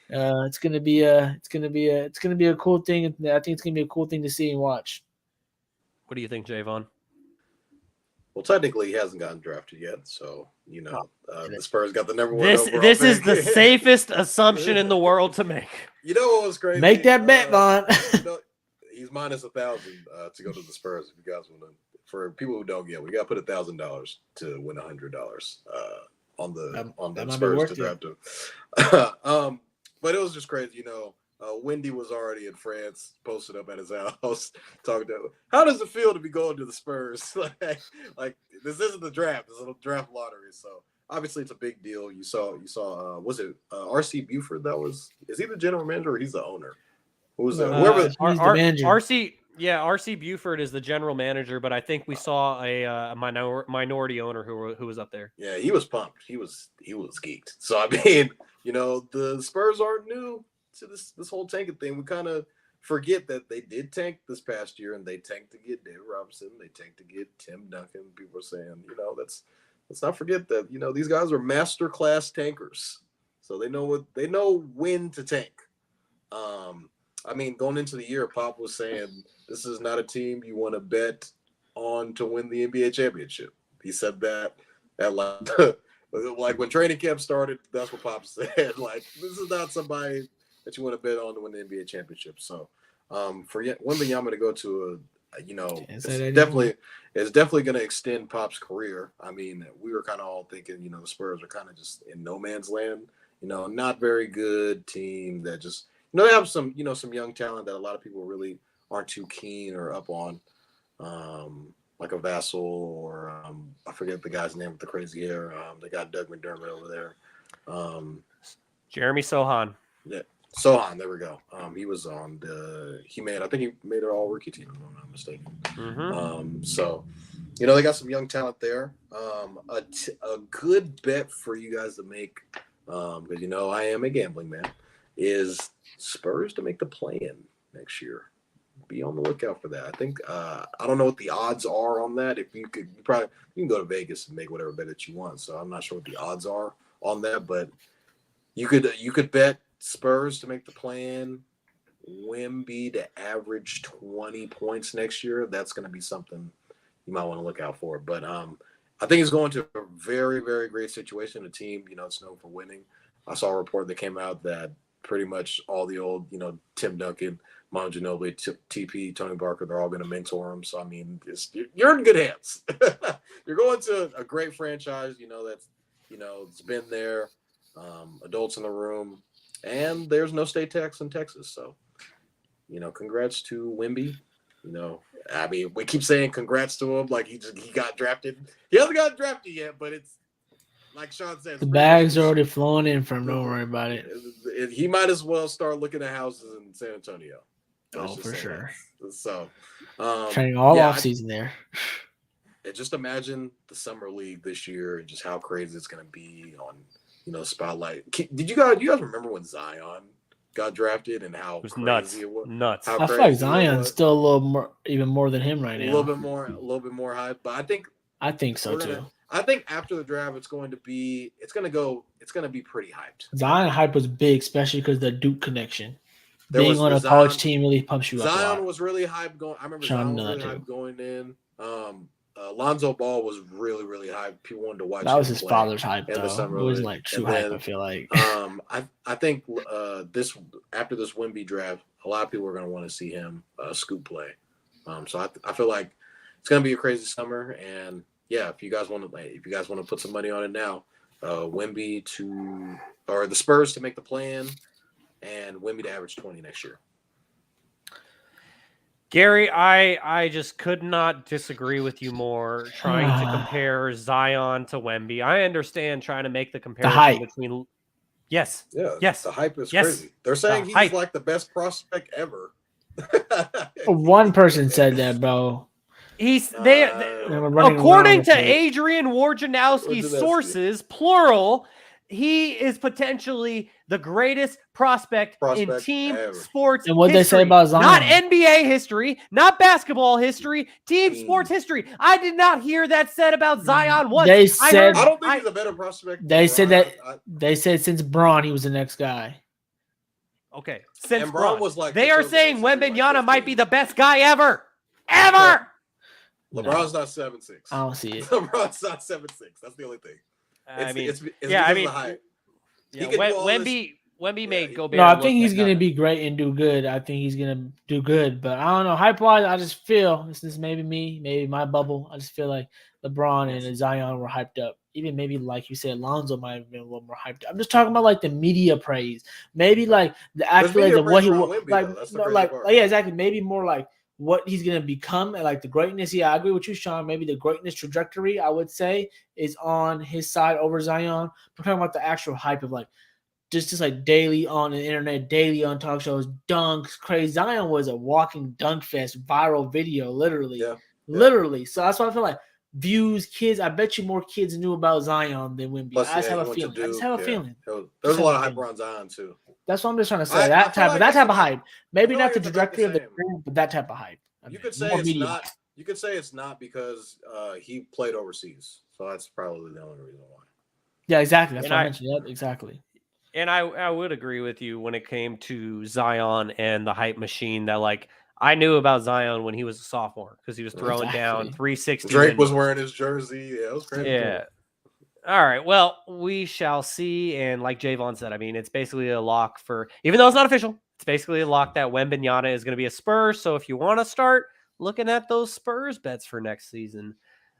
it's gonna be a cool thing. I think it's gonna be a cool thing to see and watch. What do you think, Jaevon? Well, technically, he hasn't gotten drafted yet, so the Spurs got the number 1. This is the safest assumption in the world to make. You know what was crazy? Make that bet, Vaughn. He's minus 1,000 to go to the Spurs. If you guys want to, for people who don't get, we got to put $1,000 to win $100 on the Spurs to draft him. But it was just crazy, Wendy was already in France, posted up at his house, talking to him. How does it feel to be going to the Spurs? like this isn't the draft; this is a draft lottery. So obviously, it's a big deal. You saw. Was it R.C. Buford? Is he the general manager or he's the owner? Who's that? Whoever he's the manager. R.C. Buford is the general manager, but I think we saw a minority owner who was up there. Yeah, he was pumped. He was geeked. So I mean, the Spurs aren't new to this whole tanking thing. We kind of forget that they did tank this past year, and they tanked to get David Robinson. They tanked to get Tim Duncan. People are saying, let's not forget that these guys are master class tankers, so they know when to tank. Going into the year, Pop was saying this is not a team you want to bet on to win the NBA championship. He said that like when training camp started, that's what Pop said. Like, this is not somebody that you want to bet on to win the NBA championship. So for Wembanyama to go to it's definitely going to extend Pop's career. We were kind of all thinking, the Spurs are kind of just in no man's land, not very good team that just, they have some young talent that a lot of people really aren't too keen or up on, like a Vassal or I forget the guy's name with the crazy hair. They got Doug McDermott over there. Jeremy Sohan. Yeah, Sohan. There we go. He was on I think he made an all rookie team, if I'm not mistaken. Mm-hmm. So, they got some young talent there. A good bet for you guys to make, because I am a gambling man, is Spurs to make the play-in next year. Be on the lookout for that. I think I don't know what the odds are on that. If you can go to Vegas and make whatever bet that you want. So I'm not sure what the odds are on that, but you could bet Spurs to make the play-in, Wemby to average 20 points next year. That's going to be something you might want to look out for. But I think it's going to a very, very great situation. A team, it's known for winning. I saw a report that came out that pretty much all the old, Tim Duncan, Manu Ginobili, TP, Tony Parker, they're all going to mentor him. So, I mean, you're in good hands. You're going to a great franchise, that's, it's been there, adults in the room, and there's no state tax in Texas. So, congrats to Wemby. I mean, we keep saying congrats to him like he got drafted. He hasn't got drafted yet, but it's like Sean says. The bags are already flowing in from. Don't worry about it. He might as well start looking at houses in San Antonio. For sure. That. So, training all off season there. Just imagine the summer league this year and just how crazy it's going to be on, Spotlight. Did you guys remember when Zion got drafted and how crazy it was? Nuts. I feel like Zion's still a little more, even more than him right now. A little bit more hype, but I think so too. I think after the draft, it's going to be pretty hyped. Zion hype was big, especially because the Duke connection. Being on a college team really pumps you up. Zion was really hyped going. I remember Zion was really hyped going in. Lonzo Ball was really, really hyped. People wanted to watch. That was his father's hype, though. It was like true hype. I feel like. I think after this Wemby draft, a lot of people are going to want to see him scoop play. So I feel like it's going to be a crazy summer. And yeah, if you guys want to put some money on it now, Wemby or the Spurs to make the plan, and Wemby to average 20 next year. Gary, I just could not disagree with you more trying to compare Zion to Wemby. I understand trying to make the comparison between. Yes. Yeah. Yes. The hype is crazy. They're saying he's like the best prospect ever. One person said that, bro. According to Adrian Wojnarowski's sources, plural, he is potentially the greatest prospect in team sports and what history. They say about Zion. Not NBA history, not basketball history, team sports history. I did not hear that said about Zion once. I don't think he's a better prospect. They said they said since Braun, he was the next guy. Okay, since Braun was like they are saying Wembanyama might be the best guy ever. Ever. LeBron's not 7'6". I don't see it. LeBron's not 7'6". That's the only thing. Wemby may go. No, I think he's gonna be great and do good. I think he's gonna do good, but I don't know. Hype wise, I just feel this is maybe me, maybe my bubble. I just feel like LeBron and Zion were hyped up. Even maybe like you said, Lonzo might have been a little more hyped up. I'm just talking about like the media praise, maybe like the accolades of what he yeah, exactly. Maybe more like what he's going to become and like the greatness. Yeah, I agree with you, Sean. Maybe the greatness trajectory, I would say, is on his side over Zion. We're talking about the actual hype of like just like daily on the internet, daily on talk shows, dunks, crazy. Zion was a walking dunk fest, viral video, literally. Yeah. Literally. So that's why I feel like views, kids. I bet you more kids knew about Zion than Wemby. I just have a feeling. There's a lot of hype around Zion too. That's what I'm just trying to say. That type of hype. Maybe not the trajectory of the brand, but that type of hype. You could say it's not. You could say it's not because he played overseas, so that's probably the only reason why. Yeah, exactly. That's what I mentioned. Yep, exactly. And I would agree with you when it came to Zion and the hype machine that like I knew about Zion when he was a sophomore because he was throwing down 360. Drake was wearing his jersey. Yeah, it was crazy. Yeah. All right. Well, we shall see. And like Jaevon said, I mean, it's basically a lock for, even though it's not official, it's basically a lock that Wembanyama is going to be a Spurs. So if you want to start looking at those Spurs bets for next season,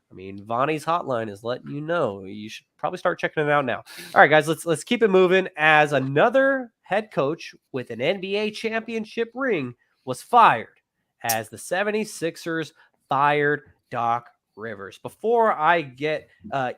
I mean, Vonnie's hotline is letting you know. You should probably start checking it out now. All right, guys, let's keep it moving. As another head coach with an NBA championship ring was fired, as the 76ers fired Doc Rivers. Before I get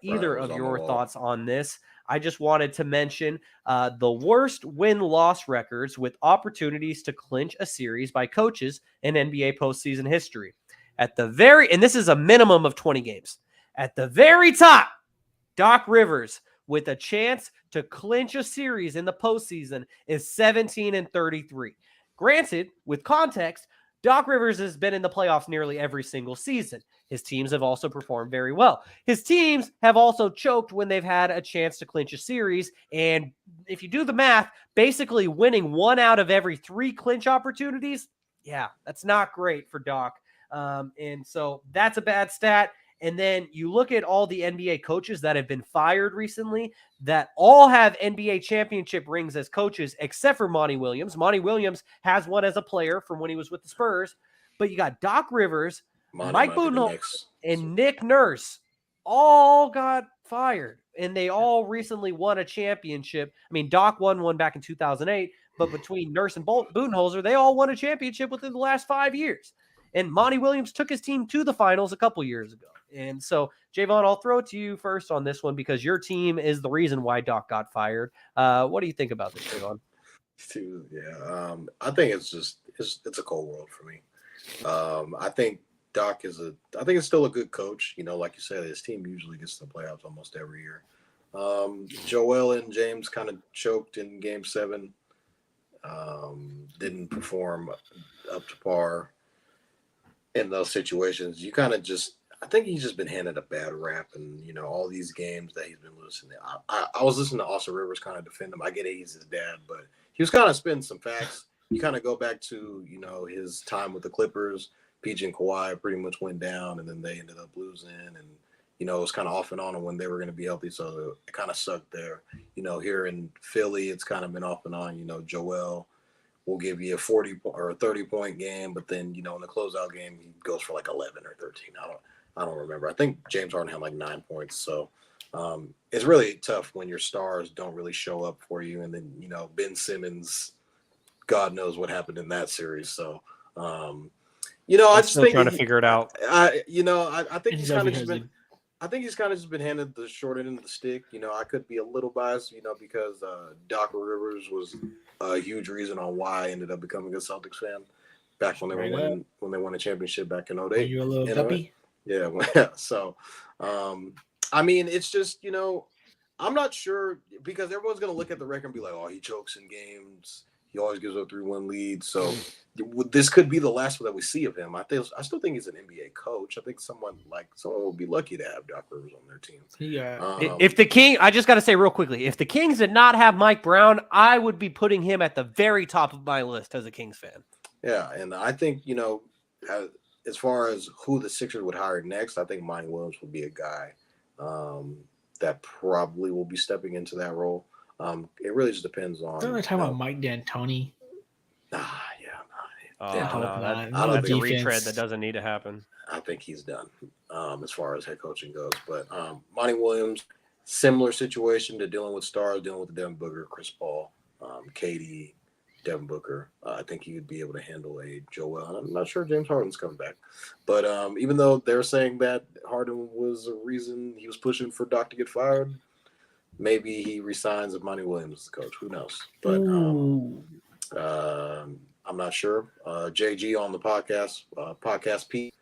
either of your thoughts on this, I just wanted to mention the worst win-loss records with opportunities to clinch a series by coaches in NBA postseason history. And this is a minimum of 20 games. At the very top, Doc Rivers with a chance to clinch a series in the postseason is 17-33. Granted, with context, Doc Rivers has been in the playoffs nearly every single season. His teams have also performed very well. His teams have also choked when they've had a chance to clinch a series. And if you do the math, basically winning 1 out of every 3 clinch opportunities, yeah, that's not great for Doc. And so that's a bad stat. And then you look at all the NBA coaches that have been fired recently that all have NBA championship rings as coaches, except for Monty Williams. Monty Williams has one as a player from when he was with the Spurs. But you got Doc Rivers, Mike Budenholzer, and Nick Nurse all got fired. And they all recently won a championship. I mean, Doc won one back in 2008. But between Nurse and Budenholzer, they all won a championship within the last 5 years. And Monty Williams took his team to the finals a couple years ago. And so, Jaevon, I'll throw it to you first on this one because your team is the reason why Doc got fired. What do you think about this, Jaevon? Yeah, I think it's a cold world for me. I think Doc I think it's still a good coach. You know, like you said, his team usually gets to the playoffs almost every year. Joel and James kind of choked in Game 7. Didn't perform up to par in those situations. You kind of I think he's just been handed a bad rap, and you know all these games that he's been losing. I was listening to Austin Rivers kind of defend him. I get it, he's his dad, but he was kind of spinning some facts. You kind of go back to his time with the Clippers. PG and Kawhi pretty much went down, and then they ended up losing, and it was kind of off and on when they were going to be healthy, so it kind of sucked there. Here in Philly, it's kind of been off and on. Joel will give you a 40 or a 30-point game, but then in the closeout game he goes for like 11 or 13. I don't remember. I think James Harden had like 9 points. So it's really tough when your stars don't really show up for you, and then Ben Simmons, God knows what happened in that series. So I just think trying to figure it out. I think he's kind of just been. I think he's kind of just been handed the short end of the stick. I could be a little biased, because Doc Rivers was a huge reason on why I ended up becoming a Celtics fan back when they won a championship back in 08. You're a little guppy? Yeah. So, I mean, it's just, I'm not sure because everyone's going to look at the record and be like, oh, he chokes in games. He always gives up 3-1 leads. So this could be the last one that we see of him. I still think he's an NBA coach. I think someone will be lucky to have Doc Rivers on their team. Yeah. If the King, I just got to say real quickly, if the Kings did not have Mike Brown, I would be putting him at the very top of my list as a Kings fan. Yeah, and I think as far as who the Sixers would hire next, I think Monty Williams would be a guy that probably will be stepping into that role. It really just depends on. Don't they talk about Mike D'Antoni? No, that's a retread that doesn't need to happen. I think he's done as far as head coaching goes. But Monty Williams, similar situation to dealing with stars, dealing with Devin Booker, Chris Paul, KD, Devin Booker. I think he would be able to handle a Joel. And I'm not sure James Harden's coming back. But even though they're saying that Harden was a reason he was pushing for Doc to get fired, maybe he resigns if Monty Williams is the coach. Who knows? But I'm not sure. JG on the podcast Pete,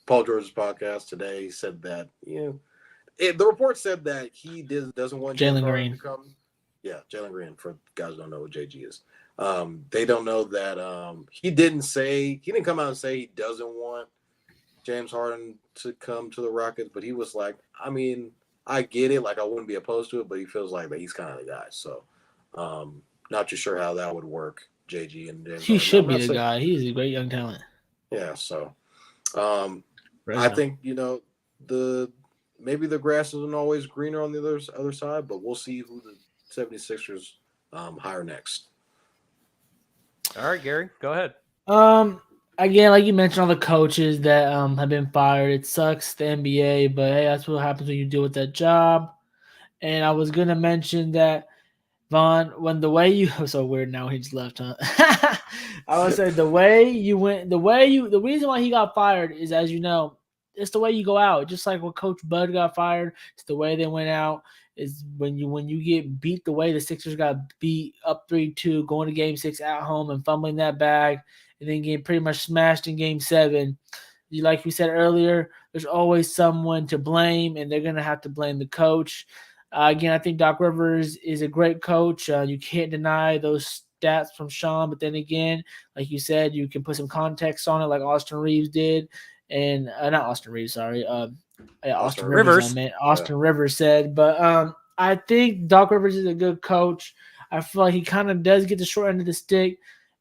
Paul George's podcast today said that the report said that he doesn't want Jalen Green to come. Yeah, Jalen Green. For guys who don't know what JG is, they don't know that he didn't come out and say he doesn't want James Harden to come to the Rockets, but he was like, I mean, I get it. Like, I wouldn't be opposed to it, but he feels like that he's kind of the guy. So, not too sure how that would work, JG and James. He should be the guy. He's a great young talent. Yeah. So, I think maybe the grass isn't always greener on the other side, but we'll see who the 76ers hire next. All right, Gary, go ahead. again, like you mentioned, all the coaches that have been fired. It sucks, the NBA, but hey, that's what happens when you deal with that job. And I was gonna mention that Vaughn, when the way you so weird now he just left, huh? I would say the way you went, the reason why he got fired is, as you know, it's the way you go out. Just like when Coach Bud got fired, it's the way they went out. Is when you get beat the way the Sixers got beat up 3-2, going to Game 6 at home and fumbling that bag, and then getting pretty much smashed in Game 7. Like we said earlier, there's always someone to blame, and they're gonna have to blame the coach. Again, I think Doc Rivers is a great coach. You can't deny those stats from Shaun, but then again, like you said, you can put some context on it, like Austin Reeves did, and not Austin Reeves, sorry, Austin Rivers. I meant Austin Rivers said, but I think Doc Rivers is a good coach. I feel like he kind of does get the short end of the stick,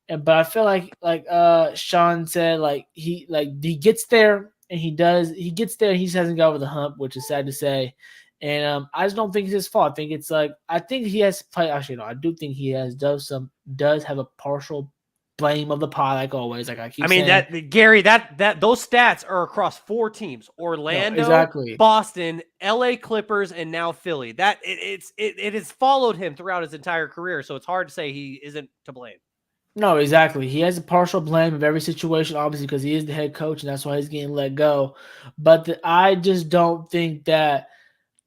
but I feel like Shaun said, he gets there and he gets there and he just hasn't got over the hump, which is sad to say. And I just don't think it's his fault. I think he has played. Actually, no, I do think he does have a partial blame of the pie, like always. Like I keep saying. That Gary, that those stats are across 4 teams: Orlando, exactly. Boston, LA Clippers, and now Philly. That it has followed him throughout his entire career, so it's hard to say he isn't to blame. No, exactly. He has a partial blame of every situation, obviously, because he is the head coach, and that's why he's getting let go. But I just don't think that.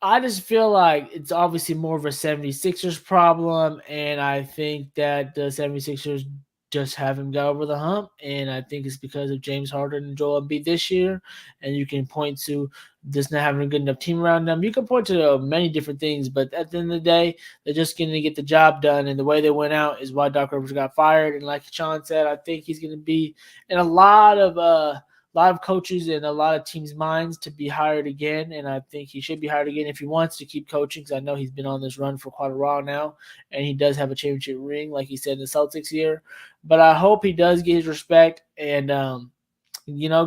I just feel like it's obviously more of a 76ers problem, and I think that the 76ers just haven't got over the hump, and I think it's because of James Harden and Joel Embiid this year, and you can point to just not having a good enough team around them. You can point to many different things, but at the end of the day, they're just going to get the job done, and the way they went out is why Doc Rivers got fired, and like Shaun said, I think he's going to be in a lot of coaches and a lot of teams' minds to be hired again, and I think he should be hired again if he wants to keep coaching, because I know he's been on this run for quite a while now, and he does have a championship ring, like he said in the Celtics year. But I hope he does get his respect and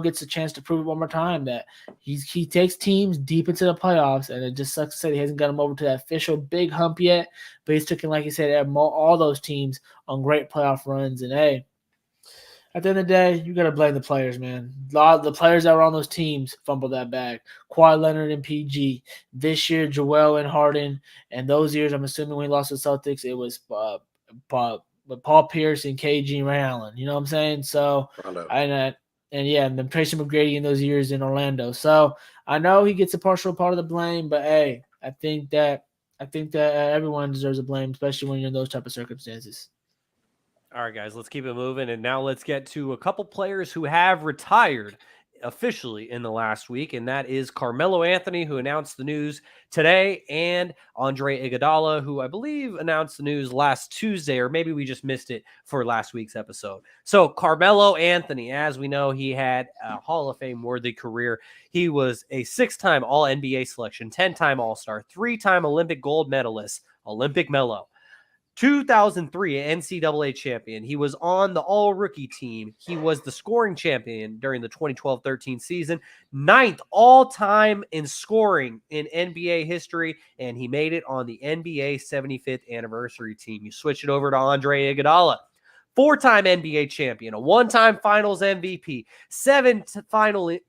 gets a chance to prove it one more time that he takes teams deep into the playoffs, and it just sucks to say he hasn't got them over to that official big hump yet, but he's taken, like he said, all those teams on great playoff runs, and hey, at the end of the day, you got to blame the players, man. A lot of the players that were on those teams fumbled that bag. Kawhi Leonard and PG. This year, Joel and Harden. And those years, I'm assuming when he lost to the Celtics, it was Paul Pierce and KG and Ray Allen. You know what I'm saying? So, and then Tracy McGrady in those years in Orlando. So, I know he gets a partial part of the blame, but hey, I think that everyone deserves a blame, especially when you're in those type of circumstances. All right, guys, let's keep it moving. And now let's get to a couple players who have retired officially in the last week. And that is Carmelo Anthony, who announced the news today, and Andre Iguodala, who I believe announced the news last Tuesday, or maybe we just missed it for last week's episode. So Carmelo Anthony, as we know, he had a Hall of Fame worthy career. He was a 6-time All-NBA selection, 10-time All-Star, 3-time Olympic gold medalist, Olympic Melo. 2003 NCAA champion. He was on the all-rookie team. He was the scoring champion during the 2012-13 season, 9th all-time in scoring in NBA history, and he made it on the NBA 75th anniversary team. You switch it over to Andre Iguodala. 4-time NBA champion, a 1-time finals MVP, 7 finals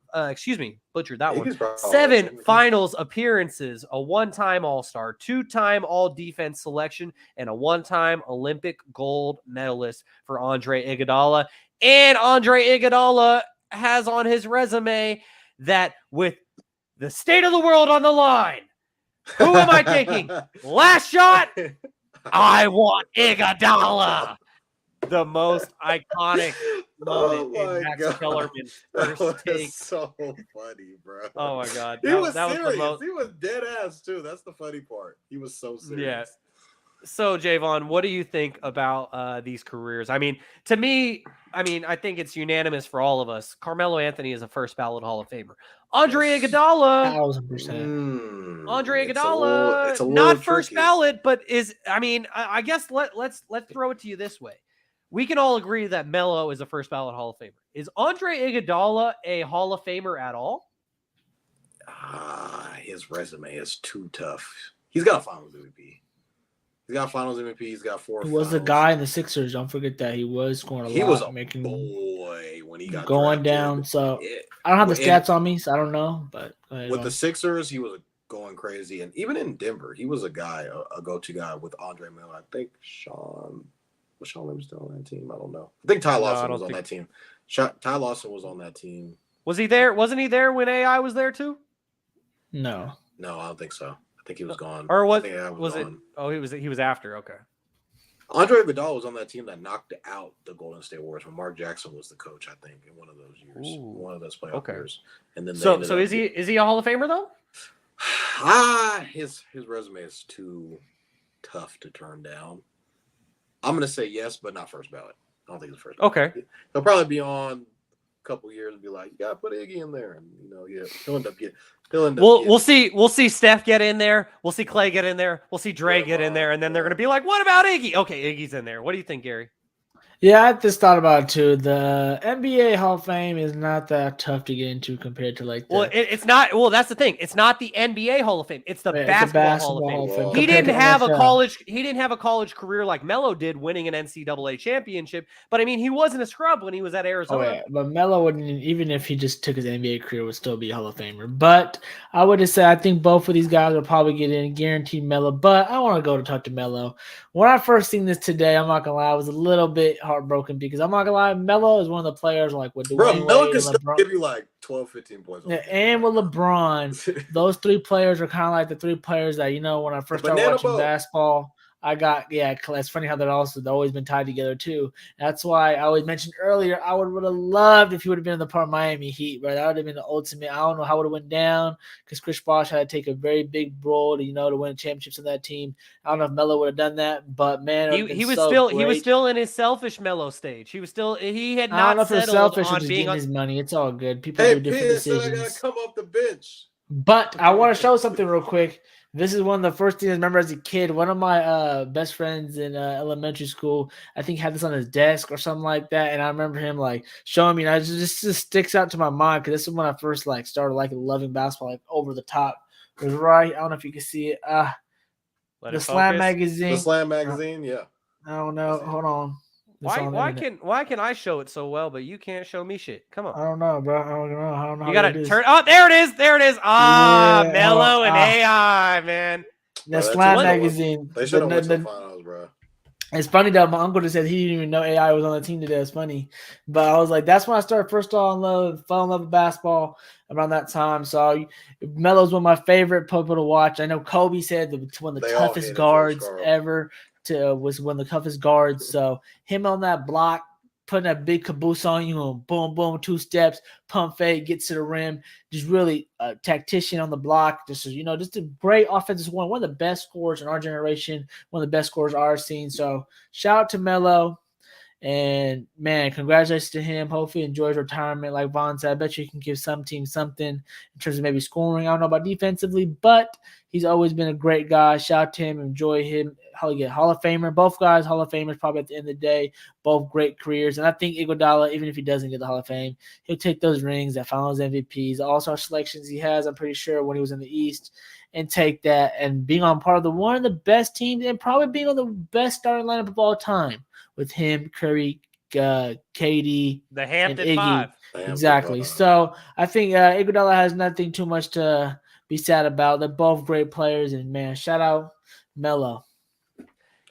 appearances, a 1-time All-Star, 2-time All-Defense selection, and a 1-time Olympic gold medalist for Andre Iguodala. And Andre Iguodala has on his resume that with the state of the world on the line, who am I taking? Last shot? I want Iguodala. The most iconic moment in Max Kellerman's first take. So funny, bro. Oh my god, He was serious. He was dead ass too. That's the funny part. He was so serious. Yeah. So Jaevon, what do you think about these careers? I mean, to me, I think it's unanimous for all of us. Carmelo Anthony is a first ballot Hall of Famer. Andre Iguodala, 1,000%. Andre Iguodala, it's a little not tricky. first ballot, but is. I guess let's throw it to you this way. We can all agree that Melo is a first ballot Hall of Famer. Is Andre Iguodala a Hall of Famer at all? His resume is too tough. He's got a finals MVP. He's got Finals MVP. He's got 4 He was the finals. guy in the Sixers. Don't forget that he was scoring a lot. He was a making boy when he got going drafted. down. So Yeah. I don't have the And stats on me, so I don't know. But with the Sixers, he was going crazy, and even in Denver, he was a guy, a go-to guy with Andre Miller. I think Sean was still on that team. I don't know. I think Ty Lawson was on that team. Ty Lawson was on that team. Was he there? Wasn't he there when AI was there too? No, I don't think so. I think he was gone. Or was gone. it? Oh, he was after. Okay. Andre Iguodala was on that team that knocked out the Golden State Warriors when Mark Jackson was the coach, I think, in one of those years, one of those playoff years. And then so is he a Hall of Famer though? His resume is too tough to turn down. I'm gonna say yes, but not first ballot. I don't think it's first ballot. Okay. He'll probably be on a couple years and be like, "You gotta put Iggy in there," and he'll end up getting. We'll see. We'll see Steph get in there. We'll see Clay get in there. We'll see Dre get in there, and then they're gonna be like, "What about Iggy?" Okay, Iggy's in there. What do you think, Gary? Yeah, I just thought about it too. The NBA Hall of Fame is not that tough to get into compared to like. It's not. Well, that's the thing. It's not the NBA Hall of Fame. It's the basketball Hall of Fame. He didn't have a college. He didn't have a college career like Melo did, winning an NCAA championship. But I mean, he wasn't a scrub when he was at Arizona. Oh, yeah. But Melo wouldn't, even if he just took his NBA career, would still be a Hall of Famer. But I would just say I think both of these guys will probably get in, guaranteed Melo. But I want to go to talk to Melo. When I first seen this today, I'm not gonna lie, I was a little bit heartbroken because I'm not gonna lie, Melo is one of the players like with Dwayne Melo can still give you like 12, 15 points. Yeah, and with LeBron, those three players are kind of like the three players that when I first started watching basketball. It's funny how they've always been tied together too. That's why I always mentioned earlier, I would have loved if he would have been in the part of Miami Heat, bro. That would have been the ultimate. I don't know how it would have went down because Chris Bosh had to take a very big role to win championships in that team. I don't know if Melo would have done that, but man, he was still in his selfish Melo stage. He had not. I don't know if it's selfish or just getting his money. It's all good. People do different decisions. I gotta come off the bench. But I want to show something real quick. This is one of the first things I remember as a kid. One of my best friends in elementary school, I think, had this on his desk or something like that. And I remember him like showing me. And it just sticks out to my mind because this is when I first started loving basketball over the top. It was right. I don't know if you can see it. The Slam magazine. The Slam magazine, yeah. I don't know. Hold on. Why can I show it so well, but you can't show me shit? Come on. I don't know, bro. I don't know. You gotta turn. Oh, there it is. Yeah, Melo and AI, man. The Slam magazine. They should have won some finals, bro. It's funny that my uncle just said he didn't even know AI was on the team today. It's funny, but I was like, that's when I started fell in love with basketball around that time. So Melo's one of my favorite people to watch. I know Kobe said one of the toughest guards ever. Was one of the toughest guards. So him on that block, putting that big caboose on you, boom, boom, 2 steps, pump fake, gets to the rim. Just really a tactician on the block. Just a great offensive one of the best scorers in our generation, one of the best scorers I've seen. So shout out to Melo. And man, congratulations to him. Hopefully he enjoys retirement. Like Vaughn said, I bet you can give some teams something in terms of maybe scoring. I don't know about defensively, but he's always been a great guy. Shout out to him. Enjoy him. Hall of Famer. Both guys, Hall of Famers probably at the end of the day. Both great careers. And I think Iguodala, even if he doesn't get the Hall of Fame, he'll take those rings, that Finals MVPs, the All-Star selections he has, I'm pretty sure, when he was in the East, and take that and being on part of one of the best teams and probably being on the best starting lineup of all time with him, Curry, KD, the Hampton and Iggy. Five. Exactly. So I think Iguodala has nothing too much to be sad about. They're both great players, and man, shout out Melo.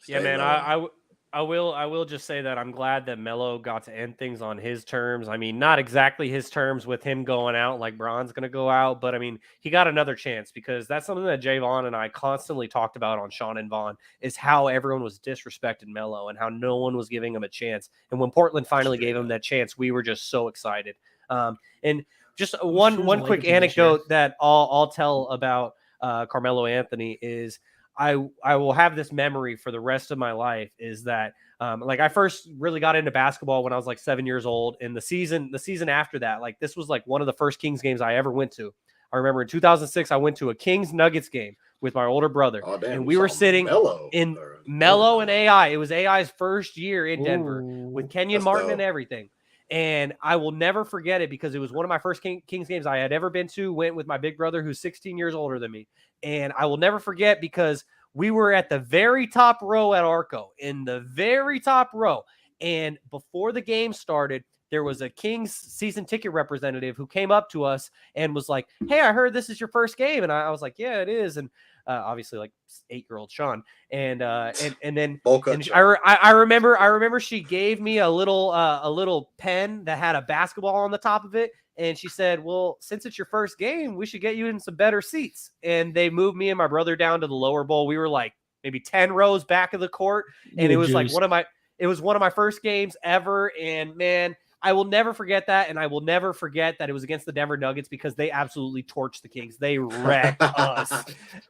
Yeah, man, I will just say that I'm glad that Melo got to end things on his terms. I mean, not exactly his terms with him going out like Bron's going to go out, but I mean, he got another chance because that's something that Jaevon and I constantly talked about on Shaun and Vaughn is how everyone was disrespecting Melo and how no one was giving him a chance. And when Portland finally gave him that chance, we were just so excited. And just one quick anecdote that I'll tell about Carmelo Anthony is I will have this memory for the rest of my life is that I first really got into basketball when I was like 7 years old. And the season after that, this was like one of the first Kings games I ever went to. I remember in 2006, I went to a Kings Nuggets game with my older brother. Oh, damn, and we were sitting in Melo and AI. It was AI's first year in Denver with Kenyon Martin and everything. And I will never forget it because it was one of my first Kings games I had ever been to. Went with my big brother who's 16 years older than me. And I will never forget because We were at the very top row at Arco, in the very top row. And before the game started, there was a Kings season ticket representative who came up to us and was like, "Hey, I heard this is your first game." And I was like, "Yeah, it is." And obviously, like 8-year-old Shaun. And then I remember she gave me a little pen that had a basketball on the top of it. And she said, "Well, since it's your first game, we should get you in some better seats." And they moved me and my brother down to the lower bowl. We were like maybe 10 rows back of the court. And it was like one of my first games ever. And man, I will never forget that. And I will never forget that it was against the Denver Nuggets because they absolutely torched the Kings. They wrecked us.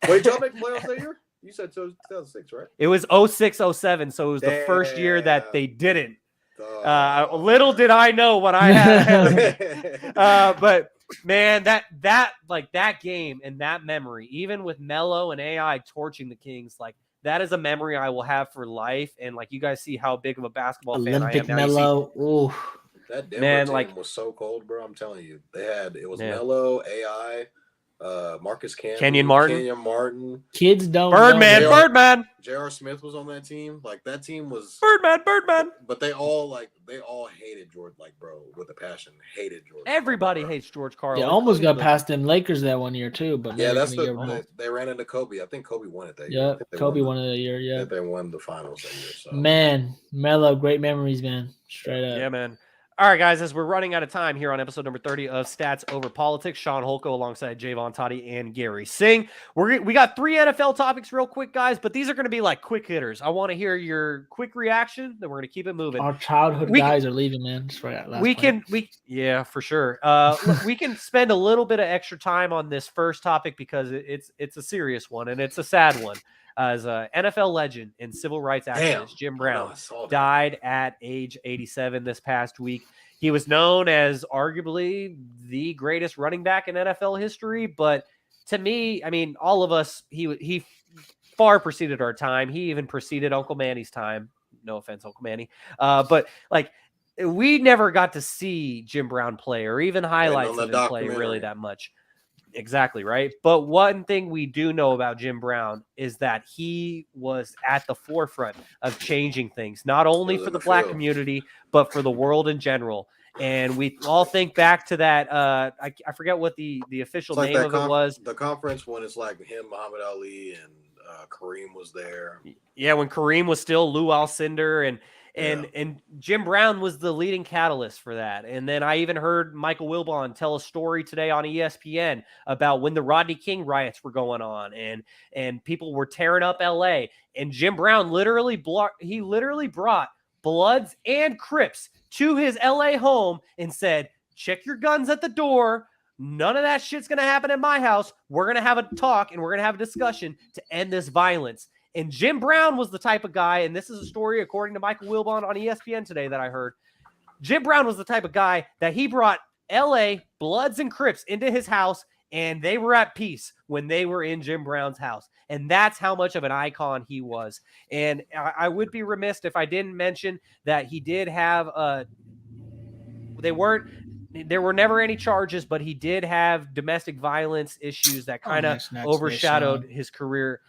Wait, y'all make playoffs that year? You said 2006, right? It was 06-07. So it was the first year that they didn't. Little did I know what I had. But man, that game and that memory, even with Melo and AI torching the Kings, like that is a memory I will have for life. And like you guys see how big of a basketball fan I am now. Melo, that Denver team was so cold, bro. I'm telling you, it was Melo, AI. Marcus Kenyon Martin. Kids don't Birdman. J.R. Smith was on that team. Like that team was Birdman. But they all hated George, like bro, with a passion. Hated George. Everybody hates George Karl. They almost got past them Lakers that one year too. But yeah, they ran into Kobe. I think Kobe won it that year. Yeah, Kobe won it that year. Yeah, they won the finals that year. So. Man, Melo, great memories, man. Straight up. Yeah, man. All right, guys, as we're running out of time here on episode number 30 of Stats Over Politics, Sean Holko alongside Jaevon, Toddy, and Gary Singh. We got 3 NFL topics real quick, guys, but these are going to be like quick hitters. I want to hear your quick reaction, then we're going to keep it moving. Our childhood guys are leaving, man. Just yeah, for sure. We can spend a little bit of extra time on this first topic because it's a serious one, and it's a sad one. As an NFL legend and civil rights activist, Jim Brown died at age 87 this past week. He was known as arguably the greatest running back in NFL history, but to me, I mean, all of us, he far preceded our time. He even preceded Uncle Manny's time. No offense, Uncle Manny. But like, we never got to see Jim Brown play or even highlights of him play really that much. Exactly, right? But one thing we do know about Jim Brown is that he was at the forefront of changing things, not only for the black community, but for the world in general. And we all think back to that. I forget what the official name of it was. The conference when it's like him, Muhammad Ali, and Kareem was there. Yeah, when Kareem was still Lou Alcindor and Jim Brown was the leading catalyst for that. And then I even heard Michael Wilbon tell a story today on ESPN about when the Rodney King riots were going on and people were tearing up LA. And Jim Brown literally brought Bloods and Crips to his LA home and said, "Check your guns at the door. None of that shit's going to happen in my house. We're going to have a talk and we're going to have a discussion to end this violence." And Jim Brown was the type of guy, and this is a story according to Michael Wilbon on ESPN today that I heard. Jim Brown was the type of guy that he brought LA Bloods and Crips into his house, and they were at peace when they were in Jim Brown's house. And that's how much of an icon he was. And I would be remiss if I didn't mention that he did have there were never any charges, but he did have domestic violence issues that kind of overshadowed his career.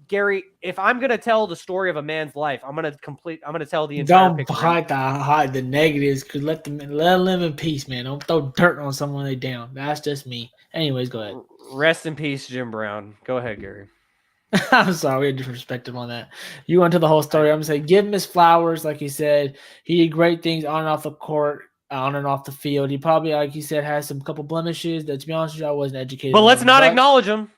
Gary, if I'm going to tell the story of a man's life, I'm going to tell the entire picture. Don't hide the negatives, because let them live in peace, man. Don't throw dirt on someone they down. That's just me. Anyways, go ahead. Rest in peace, Jim Brown. Go ahead, Gary. I'm sorry, we disrespected him on that. You went to the whole story. I'm going to say, give him his flowers. Like he said, he did great things on and off the court, on and off the field. He probably, like he said, has some couple blemishes that, to be honest with you, I wasn't educated on. But let's not acknowledge him.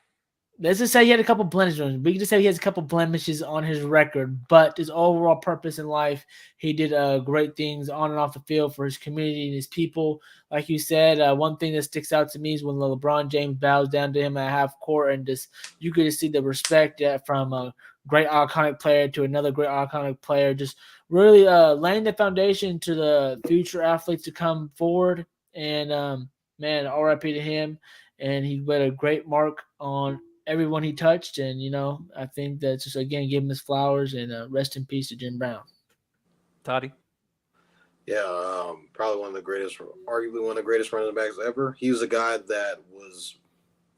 Let's just say he had a couple blemishes. We can just say he has a couple blemishes on his record, but his overall purpose in life, he did great things on and off the field for his community and his people. Like you said, one thing that sticks out to me is when LeBron James bows down to him at half court, and just you could see the respect from a great iconic player to another great iconic player, just really laying the foundation to the future athletes to come forward. And man, RIP to him, and he made a great mark on everyone he touched. And, you know, I think that's just, again, give him his flowers, and rest in peace to Jim Brown. Toddy? Yeah, probably arguably one of the greatest running backs ever. He was a guy that was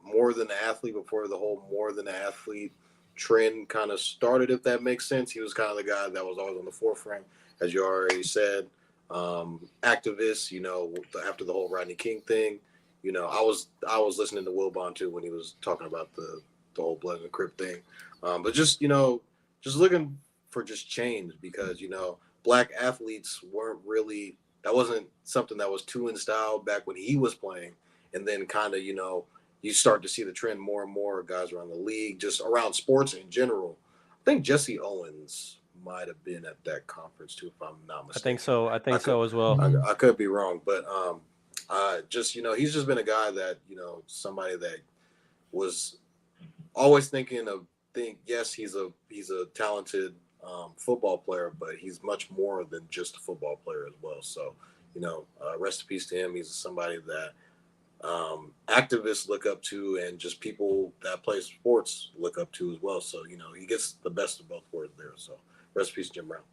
more than an athlete before the whole more than an athlete trend kind of started, if that makes sense. He was kind of the guy that was always on the forefront, as you already said. Activist, after the whole Rodney King thing, I was listening to Wilbon too when he was talking about the whole Blood and the Crip thing. But just looking for just change, because black athletes weren't really, that wasn't something that was too in style back when he was playing. And then kind of, you start to see the trend more and more guys around the league, just around sports in general. I think Jesse Owens might have been at that conference too, if I'm not mistaken. I think so. I think so as well. I could be wrong, but he's just been a guy that, somebody that was always yes, he's a talented football player, but he's much more than just a football player as well. So, rest in peace to him. He's somebody that activists look up to, and just people that play sports look up to as well. So, he gets the best of both worlds there. So, rest in peace, Jim Brown.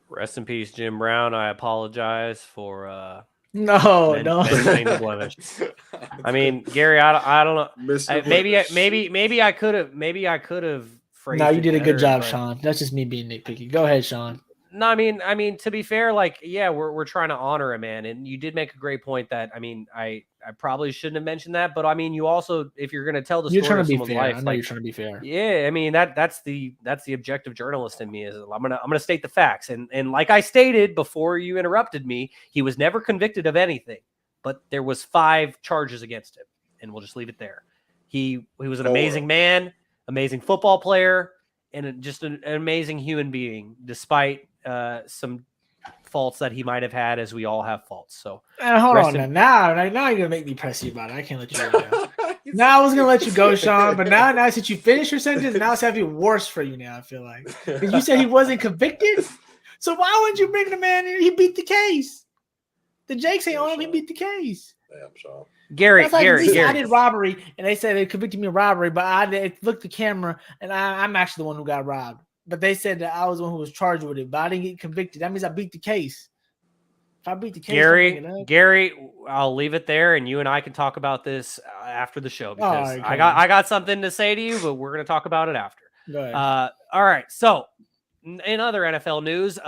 Rest in peace, Jim Brown. I apologize for mentioning the blemish. I mean, Gary, I don't know. Maybe I could have phrased. No, you did a good job, but... Sean. That's just me being nitpicky. Go ahead, Sean. No, I mean, to be fair, we're trying to honor a man, and you did make a great point that, I probably shouldn't have mentioned that, but you also, if you're going to tell the story of someone's life, I know you're trying to be fair. Yeah, that's the objective journalist in me. Is I'm gonna state the facts, and like I stated before you interrupted me, he was never convicted of anything, but there was 5 charges against him, and we'll just leave it there. He was an amazing man, amazing football player, and just an amazing human being, despite some faults that he might have had, as we all have faults. So hold on now you're gonna make me press you about it. I can't let you go now. Now I was gonna let you go, Sean, but now since you finished your sentence, now it's having worse for you now. I feel like, because you said he wasn't convicted, so why wouldn't you bring the man in? He beat the case. The Jakes ain't on him. He beat the case. Damn, Sean. Gary, I did robbery, and they said they convicted me of robbery, but I looked the camera, and I'm actually the one who got robbed. But they said that I was the one who was charged with it, but I didn't get convicted. That means I beat the case. If I beat the case, Gary, I'll leave it there, and you and I can talk about this after the show, because right, I got something to say to you, but we're going to talk about it after. Go ahead. All right. So, in other NFL news,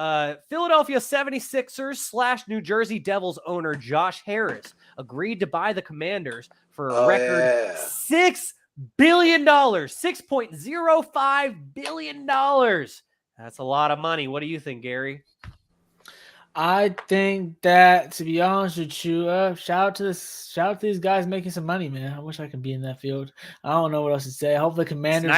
Philadelphia 76ers / New Jersey Devils owner Josh Harris agreed to buy the Commanders for a record $6 billion, $6.05 billion. That's a lot of money. What do you think, Gary? I think that, to be honest with you, shout out to these guys making some money, man. I wish I could be in that field. I don't know what else to say. Hopefully, Commanders.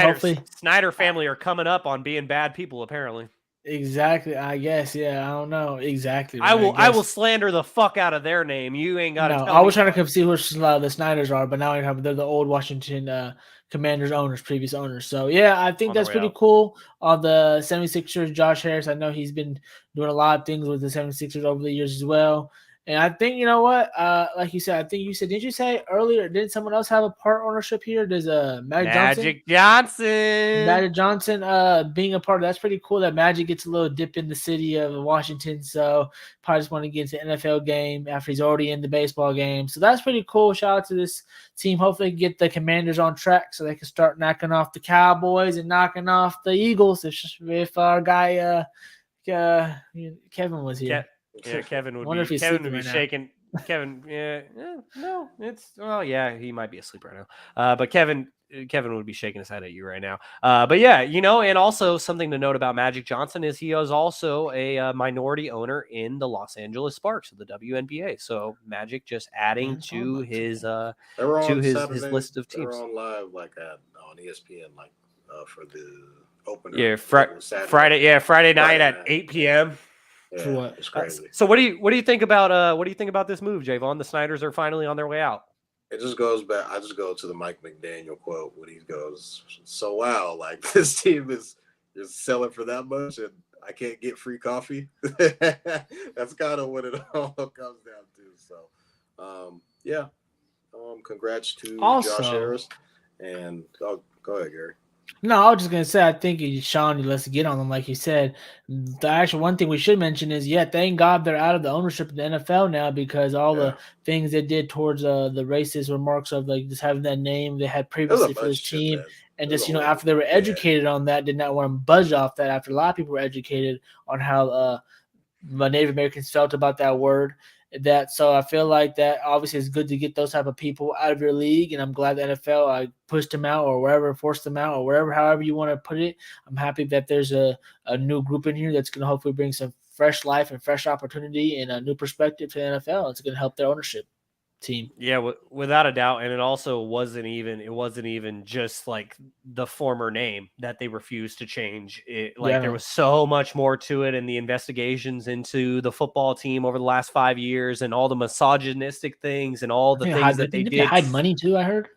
Snyder family are coming up on being bad people, apparently. Exactly. I guess. Yeah. I don't know exactly. I will slander the fuck out of their name. You ain't got to. No, I was trying to see who the Snyders are, but now they're the old Washington Commanders owners, previous owners. So yeah, I think that's pretty cool. The 76ers, Josh Harris, I know he's been doing a lot of things with the 76ers over the years as well. And I think, you know what, like you said, didn't you say earlier, didn't someone else have a part ownership here? There's Magic Johnson being a part of that's pretty cool that Magic gets a little dip in the city of Washington. So probably just want to get into the NFL game after he's already in the baseball game. So that's pretty cool. Shout out to this team. Hopefully get the Commanders on track so they can start knocking off the Cowboys and knocking off the Eagles if our guy Kevin was here. Yeah, Kevin would be shaking. Kevin, he might be asleep right now. But Kevin would be shaking his head at you right now. But yeah, and also something to note about Magic Johnson is he is also a minority owner in the Los Angeles Sparks of the WNBA. So Magic just adding to his list of teams. They're on live on ESPN for the opener. Yeah, Friday night at 8 p.m. Yeah, it's crazy. So what do you think about this move, Jaevon? The Snyders are finally on their way out. It just goes back. I just go to the Mike McDaniel quote when he goes, "So wow, this team is selling for that much, and I can't get free coffee." That's kind of what it all comes down to. So, congrats to Josh Harris, and go ahead, Gary. No, I was just gonna say I think Shaun, let's get on them, like you said. The actual one thing we should mention is, thank God they're out of the ownership of the NFL now because all the things they did towards the racist remarks of like just having that name they had There's a previously for bunch this of shit, team, man. and There's just a whole- after they were educated on that, did not want to budge off that. After a lot of people were educated on how Native Americans felt about that word. So I feel like that obviously is good to get those type of people out of your league, and I'm glad the NFL pushed them out or wherever, forced them out or wherever, however you want to put it. I'm happy that there's a new group in here that's going to hopefully bring some fresh life and fresh opportunity and a new perspective to the NFL. It's going to help their ownership team. Yeah, without a doubt. And it also wasn't even just like the former name that they refused to change. There was so much more to it, and the investigations into the football team over the last 5 years and all the misogynistic things and all the things that they did. Hide money too, I heard.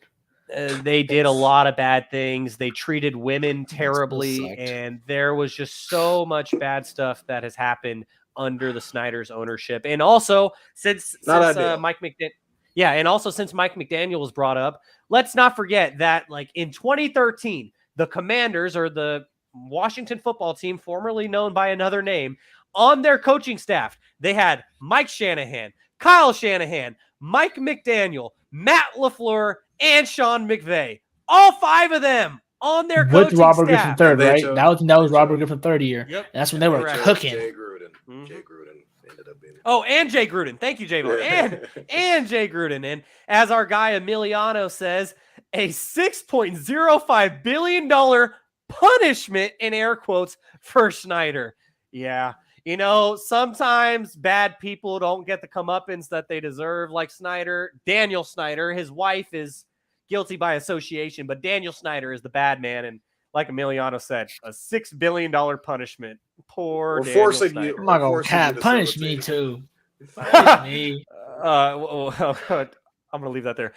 They did a lot of bad things. They treated women terribly, and there was just so much bad stuff that has happened under the Snyder's ownership. And also since Mike McDaniel. Yeah, and also since Mike McDaniel was brought up, let's not forget that like in 2013, the Commanders, or the Washington football team, formerly known by another name, on their coaching staff, they had Mike Shanahan, Kyle Shanahan, Mike McDaniel, Matt LaFleur, and Sean McVay. All 5 of them on their coaching with Robert staff. Griffin III, right? That was Robert Griffin third year. Yep. And that's when they were cooking. Jay Gruden. Jay Gruden ended up being. Oh, and Jay Gruden. Thank you, Jaevon. And Jay Gruden. And as our guy Emiliano says, a $6.05 billion punishment, in air quotes, for Snyder. Yeah. You know, sometimes bad people don't get the comeuppance that they deserve, like Snyder. Daniel Snyder, his wife is guilty by association, but Daniel Snyder is the bad man. And like Emiliano said, a $6 billion punishment. Poor Daniel Snyder. I'm not going to punish me too. Punish me. I'm going to leave that there.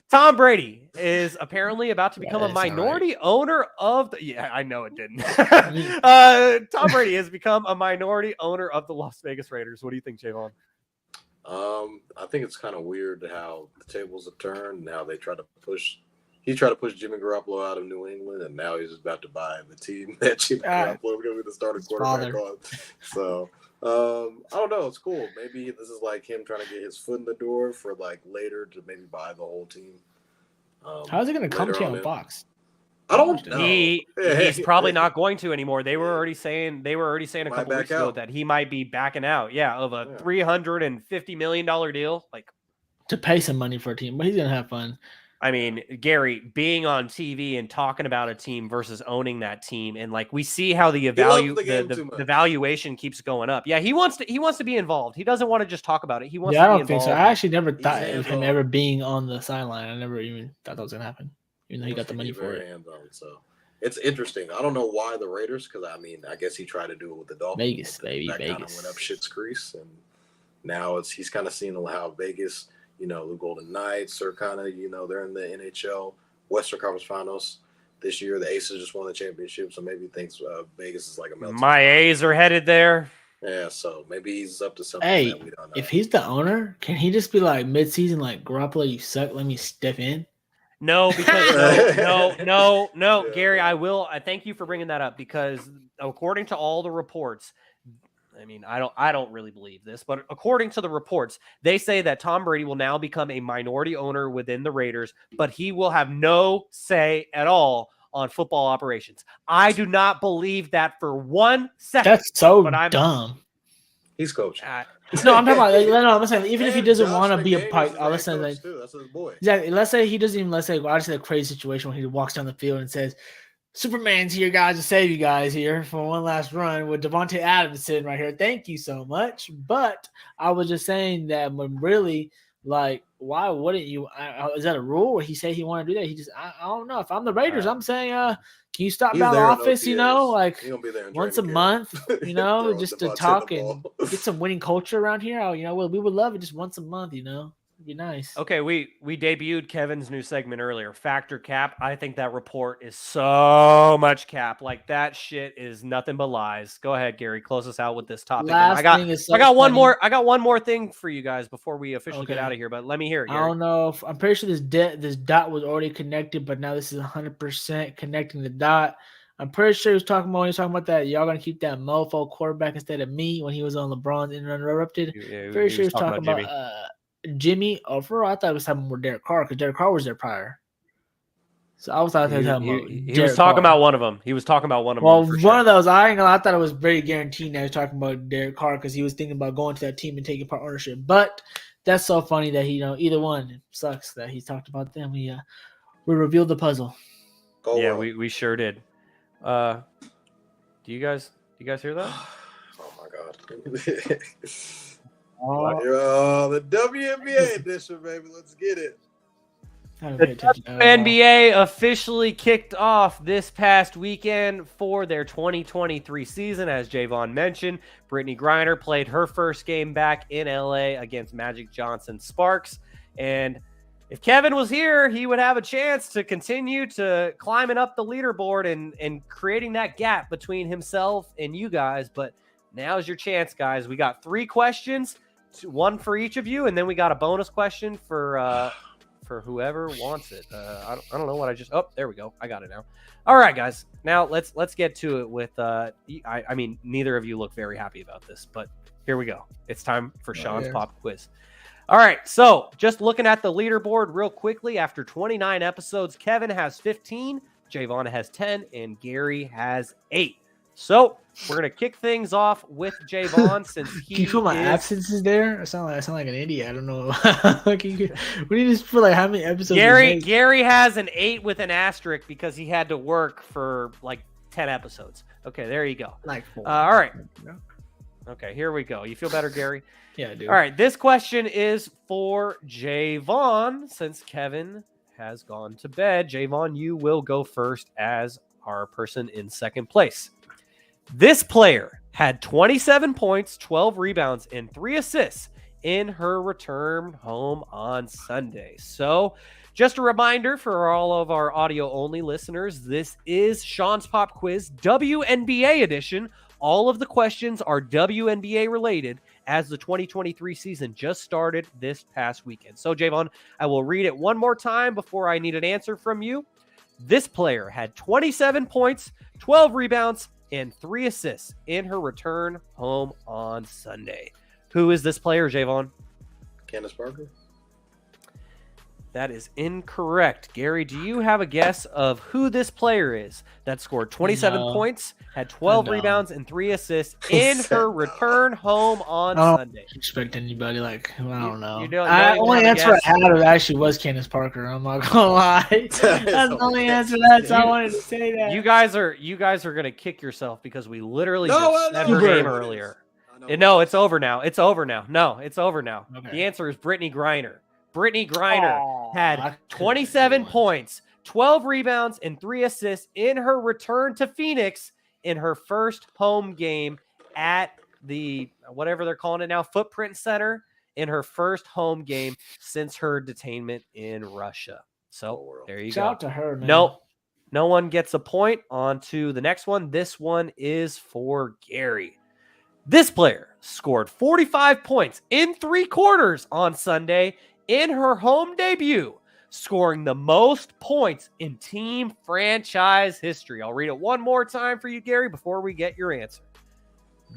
Tom Brady is apparently about to become a minority owner of the... Yeah, I know it didn't. Tom Brady has become a minority owner of the Las Vegas Raiders. What do you think, Jaevon? I think it's kind of weird how the tables have turned and how they try to push... He tried to push Jimmy Garoppolo out of New England, and now he's about to buy the team that Jimmy Garoppolo is going to be the starting quarterback on. So... I don't know. It's cool. Maybe this is like him trying to get his foot in the door for like later to maybe buy the whole team. How is it going to come to on Fox? I don't know. He's probably not going to anymore. They were already saying a couple weeks ago that he might be backing out. Yeah, of a $350 million deal, like to pay some money for a team, but he's going to have fun. I mean, Gary, being on TV and talking about a team versus owning that team, and like we see how the valuation keeps going up. Yeah, he wants to be involved. He doesn't want to just talk about it. He wants to be involved. I don't think so. I actually never thought of him ever being on the sideline. I never even thought that was gonna happen, even though he got the money for it. So it's interesting. I don't know why the Raiders, because I mean, I guess he tried to do it with the Dolphins. Vegas, baby, that Vegas. Kind of went up shit's crease, and now he's kind of seeing how Vegas. You know, the Golden Knights are kind of, they're in the NHL Western Conference Finals this year. The Aces just won the championship, so maybe he thinks Vegas is like a melting. My A's are headed there. Yeah, so maybe he's up to something that we don't know. If he's the owner, can he just be like mid-season, like, Garoppolo, you suck, let me step in? No, because no, Gary, I thank you for bringing that up, because according to all the reports, I mean, I don't really believe this, but according to the reports, they say that Tom Brady will now become a minority owner within the Raiders, but he will have no say at all on football operations. I do not believe that for 1 second. That's so dumb. He's coaching. No, I'm talking about. I'm saying even if he doesn't want to be a part, that's his boy. Exactly. Let's say he doesn't even. I just had a crazy situation when he walks down the field and says, Superman's here, guys, to save you guys here for one last run with Devontae Adams sitting right here. Thank you so much. But I was just saying that when really, like, why wouldn't you? Is that a rule where he said he wanted to do that? I don't know. If I'm the Raiders, I'm saying, can you stop by the office, like once a month, just to talk and get some winning culture around here? We would love it just once a month, It'd be nice. Okay, we debuted Kevin's new segment earlier, Factor Cap. I think that report is so much cap. Like that shit is nothing but lies. Go ahead, Gary. Close us out with this topic. Last thing is so I got one funny. more. I got one more thing for you guys before we officially get Okay. out of here. But let me hear it, I Gary. don't know. I'm pretty sure this dot was already connected, but now this is 100% connecting the dot. I'm pretty sure he was talking about that. Y'all gonna keep that mofo quarterback instead of me when he was on LeBron's Uninterrupted. Pretty sure he was talking about Jimmy. Oh, for real, I thought he was talking about Derek Carr because Derek Carr was there prior. So I was talking about he was talking about one of them. He was talking about one of them. Well, for one sure. of those, I ain't gonna lie, I thought it was very guaranteed that he was talking about Derek Carr because he was thinking about going to that team and taking part ownership. But that's so funny that he, either one, it sucks that he talked about them. We revealed the puzzle. Yeah, we sure did. Do you guys hear that? Oh my god. The WNBA edition, baby. Let's get it. The WNBA officially kicked off this past weekend for their 2023 season. As Jaevon mentioned, Brittany Griner played her first game back in LA against Magic Johnson Sparks. And if Kevin was here, he would have a chance to continue to climbing up the leaderboard and creating that gap between himself and you guys. But now's your chance, guys. We got 3 questions, one for each of you, and then we got a bonus question for whoever wants it. I don't know what I just. Oh, there we go. I got it now. All right, guys. Now let's get to it with. I mean, neither of you look very happy about this, but here we go. It's time for Shaun's pop quiz. All right, so just looking at the leaderboard real quickly, after 29 episodes, Kevin has 15, Jaevon has 10, and Gary has 8. So we're gonna kick things off with Jaevon since he. Can you put my absences there? I sound like an idiot. I don't know. We need to just put like how many episodes. Gary has an 8 with an asterisk because he had to work for like 10 episodes. Okay, there you go. Like 4. All right. Okay, here we go. You feel better, Gary? Yeah, I do. All right, this question is for Jaevon since Kevin has gone to bed. Jaevon, you will go first as our person in second place. This player had 27 points, 12 rebounds, and 3 assists in her return home on Sunday. So just a reminder for all of our audio-only listeners, this is Shaun's Pop Quiz, WNBA edition. All of the questions are WNBA related as the 2023 season just started this past weekend. So, Jaevon, I will read it one more time before I need an answer from you. This player had 27 points, 12 rebounds, and 3 assists in her return home on Sunday. Who is this player, Jaevon? Candace Parker. That is incorrect. Gary, do you have a guess of who this player is that scored 27 points, had 12 rebounds, and 3 assists in her return home on Sunday? Expect anybody like, I don't know. The only answer I had actually was Candace Parker. I'm not gonna lie. That's the only answer so I wanted to say that. You guys are gonna kick yourself because we literally just said her name earlier. No, it's over now. It's over now. No, it's over now. Okay. The answer is Brittany Griner. Brittany Griner had 27 points, 12 rebounds, and 3 assists in her return to Phoenix in her first home game at the, whatever they're calling it now, Footprint Center, in her first home game since her detainment in Russia. So there you go. Shout out to her, man. No one gets a point. On to the next one. This one is for Gary. This player scored 45 points in 3 quarters on Sunday in her home debut, scoring the most points in team franchise history. I'll read it one more time for you, Gary, before we get your answer.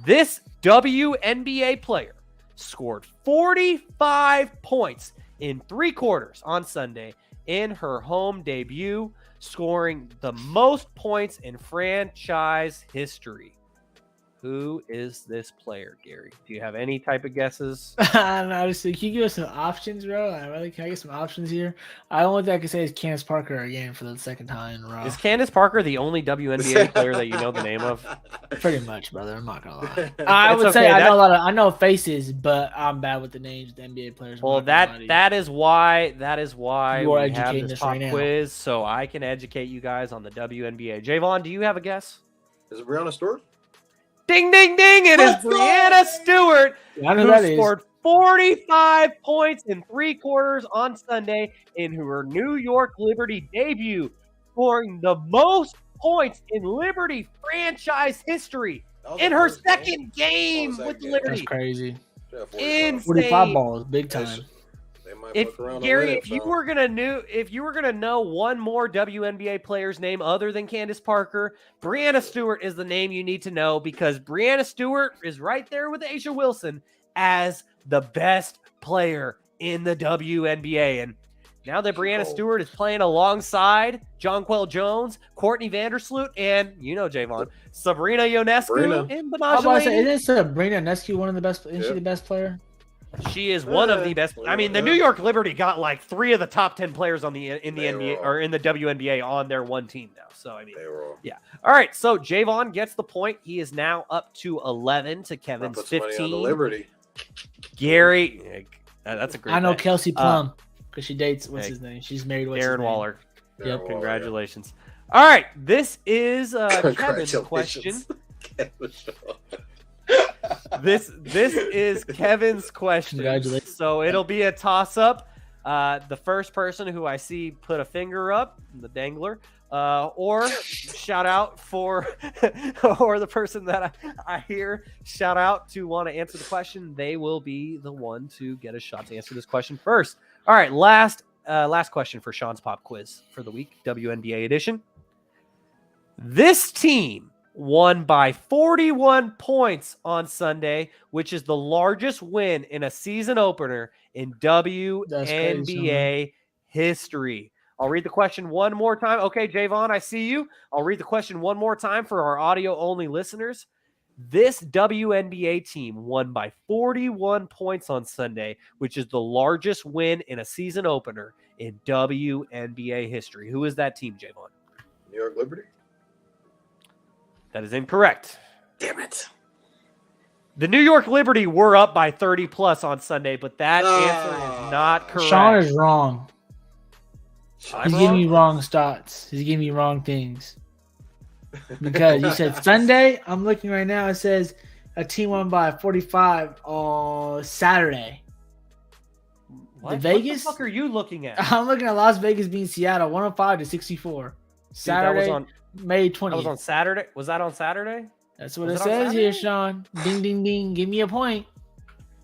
This WNBA player scored 45 points in 3 quarters on Sunday in her home debut, scoring the most points in franchise history. Who is this player, Gary? Do you have any type of guesses? Honestly, can you give us some options, bro? Can I get some options here? The only thing I can say is Candace Parker again for the second time in a row. Is Candace Parker the only WNBA player that you know the name of? Pretty much, brother. I'm not gonna lie. I would say I know faces, but I'm bad with the names of the NBA players. Well, that is why we have this pop quiz, so I can educate you guys on the WNBA. Jaevon, do you have a guess? Is it Breanna Stewart? Ding, ding, ding. It is Breanna Stewart, who scored 45 points in 3 quarters on Sunday in her New York Liberty debut, scoring the most points in Liberty franchise history in her second game with Liberty. That's crazy. Insane. 45 balls, big time. If Gary, if you were gonna know one more WNBA player's name other than Candace Parker, Breanna Stewart is the name you need to know, because Breanna Stewart is right there with Asia Wilson as the best player in the WNBA. And now that Breanna Stewart is playing alongside Jonquel Jones, Courtney Vandersloot, and Jaevon, Sabrina Ionescu, and isn't Sabrina Ionescu one of the best? Isn't she the best player? She is one of the best. I mean, the New York Liberty got like 3 of the top 10 players in the NBA or in the WNBA on their one team now. So I mean, yeah. All right. So Jaevon gets the point. He is now up to 11 to Kevin's 15. On the Liberty. Gary, that's a great. I know bet. Kelsey Plum because she dates what's his name. She's married. Darren Waller. Yep. Congratulations. Yeah. All right. This is Kevin's question. This is Kevin's question. So it'll be a toss-up. The first person who I see put a finger up, the dangler, or shout out for, or the person that I hear shout out to want to answer the question, they will be the one to get a shot to answer this question first. All right, last question for Sean's Pop Quiz for the week, WNBA edition. This team won by 41 points on Sunday, which is the largest win in a season opener in WNBA history. I'll read the question one more time. Okay, Jaevon, I see you. I'll read the question one more time for our audio-only listeners. This WNBA team won by 41 points on Sunday, which is the largest win in a season opener in WNBA history. Who is that team, Jaevon? New York Liberty. That is incorrect. Damn it. The New York Liberty were up by 30 plus on Sunday, but that answer is not correct. Sean is wrong. He's giving me wrong stats. He's giving me wrong things. Because you said Sunday. I'm looking right now. It says a team won by 45 on Saturday. What? Vegas? What the fuck are you looking at? I'm looking at Las Vegas beating Seattle 105-64. Saturday. That was on May 20th. That was on Saturday. Was that on Saturday? That's what it says here, Sean. Ding, ding, ding. Give me a point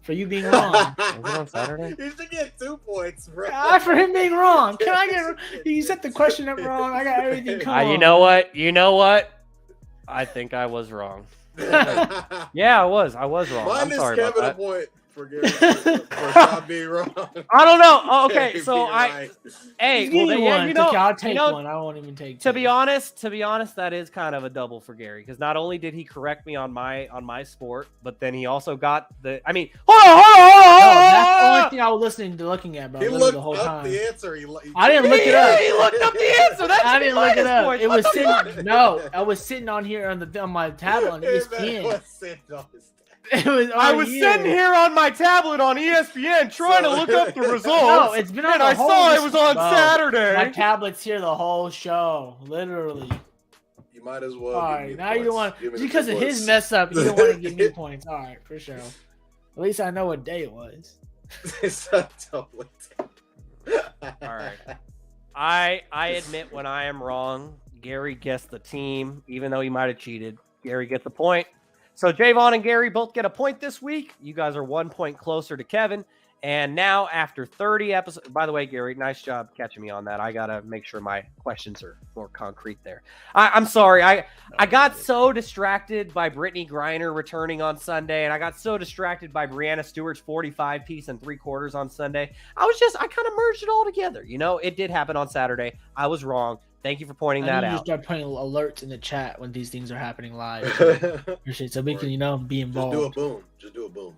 for you being wrong. Was it on Saturday? You should get 2 points, bro. For him being wrong. Can I get? You set the question up wrong. I got everything. Come on. You know what? I think I was wrong. Yeah, I was wrong. I'm sorry about that. A point for not being wrong. I don't know. Oh, okay, so I'll take one. I won't even take. To be honest, that is kind of a double for Gary, because not only did he correct me on my sport, but then he also got the. I mean, hold on. That's the only thing I was looking at, bro. He looked the whole up time. the answer. I didn't look it up. He looked up the answer. I didn't look it up. It was sitting. No, I was sitting on here on my tablet on ESPN. I was sitting here on my tablet on ESPN trying to look up the results. No, it's been on and I saw it was on Saturday. My tablet's here the whole show, literally. You might as well. All right, now you don't want because of his mess up. You don't want to give me points. All right, for sure. At least I know what day it was. All right. I admit when I am wrong. Gary guessed the team, even though he might have cheated. Gary gets the point. So Jaevon and Gary both get a point this week. You guys are 1 point closer to Kevin. And now after 30 episodes, by the way, Gary, nice job catching me on that. I got to make sure my questions are more concrete there. I'm sorry. I got so distracted by Brittany Griner returning on Sunday, and I got so distracted by Breanna Stewart's 45 piece and 3 quarters on Sunday. I kind of merged it all together. It did happen on Saturday. I was wrong. Thank you for pointing that out. You start putting alerts in the chat when these things are happening live. Appreciate so we can, be involved. Just do a boom.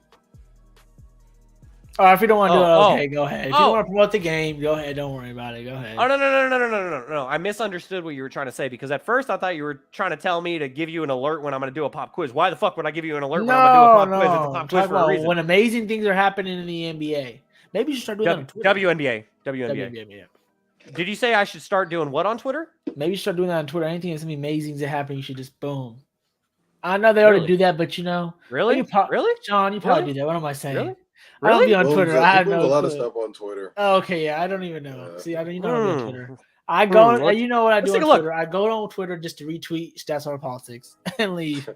All right, if you don't want to do it, okay, go ahead. If you want to promote the game, go ahead. Don't worry about it. Go ahead. Oh, no. I misunderstood what you were trying to say, because at first I thought you were trying to tell me to give you an alert when I'm going to do a pop quiz. Why the fuck would I give you an alert when I'm going to do a pop quiz? It's a pop quiz for a reason. When amazing things are happening in the NBA. Maybe you should start doing that on Twitter. WNBA. Did you say I should start doing what on Twitter? Maybe you should start doing that on Twitter. Anything that's amazing that happen, you should just boom. I know they already do that, but Really? Really? Sean, you probably do that. What am I saying? Really? I don't be on Well, Twitter. he I have moves no a lot of clue. stuff on Twitter. Oh, okay, yeah, I don't even know. See, I don't be on Twitter. I Hmm, go, let's- you know what I let's do take on a look. Twitter? I go on Twitter just to retweet stats on politics and leave.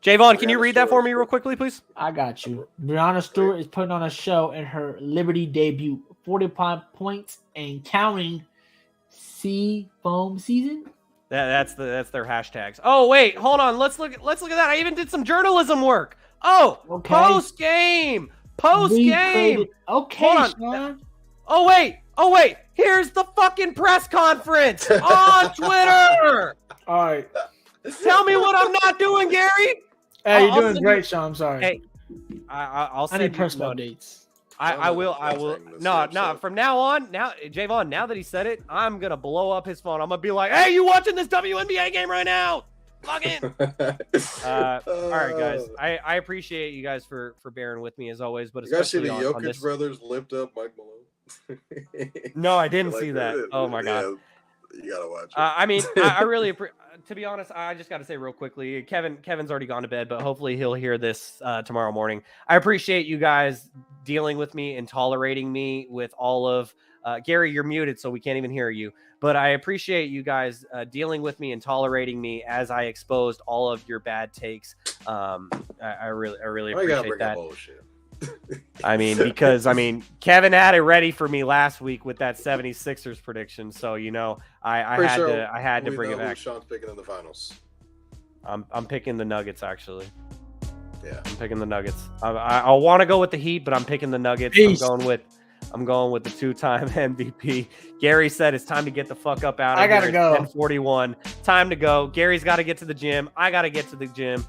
Javon, can you Brianna read that for Stewart. me real quickly, please? I got you. Brianna Stewart is putting on a show in her Liberty debut. 45 points and counting. Sea foam season. That's their hashtags. Oh wait, hold on. Let's look at that. I even did some journalism work. Oh, Okay. post game. Okay, Hold on. Sean. Oh wait. Here's the fucking press conference on Twitter. All right. Tell me what I'm not doing, Gary. Hey, you're I'll doing send great, you- Sean. I'm sorry. Hey, I'll I send need you personal no, updates. I will. No. So- From now on, Jaevon. Now that he said it, I'm gonna blow up his phone. I'm gonna be like, "Hey, you watching this WNBA game right now? Log in." All right, guys. I appreciate you guys for bearing with me as always. But You guys see especially the on Jokic this. brothers lift up Mike Malone? No, I didn't Like see that. Oh my god. Yeah, you gotta watch it. I mean, I really, to be honest, I just got to say real quickly, Kevin's already gone to bed, but hopefully he'll hear this tomorrow morning. I appreciate you guys dealing with me and tolerating me with all of, Gary, you're muted, so we can't even hear you. But I appreciate you guys dealing with me and tolerating me as I exposed all of your bad takes. I really Why you gotta appreciate bring that. up bullshit? I mean, because Kevin had it ready for me last week with that 76ers prediction. So, I Pretty had sure to we bring know it who back. Sean's picking in the finals. I'm picking the Nuggets, actually. Yeah. I'm picking the Nuggets. I want to go with the Heat, but I'm picking the Nuggets. Peace. I'm going with the 2-time MVP. Gary said it's time to get the fuck up out of I here. gotta go. 10:41. Time to go. Gary's got to get to the gym. I got to get to the gym.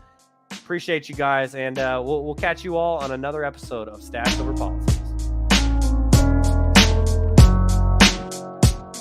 Appreciate you guys, and we'll catch you all on another episode of Stats Over Politics.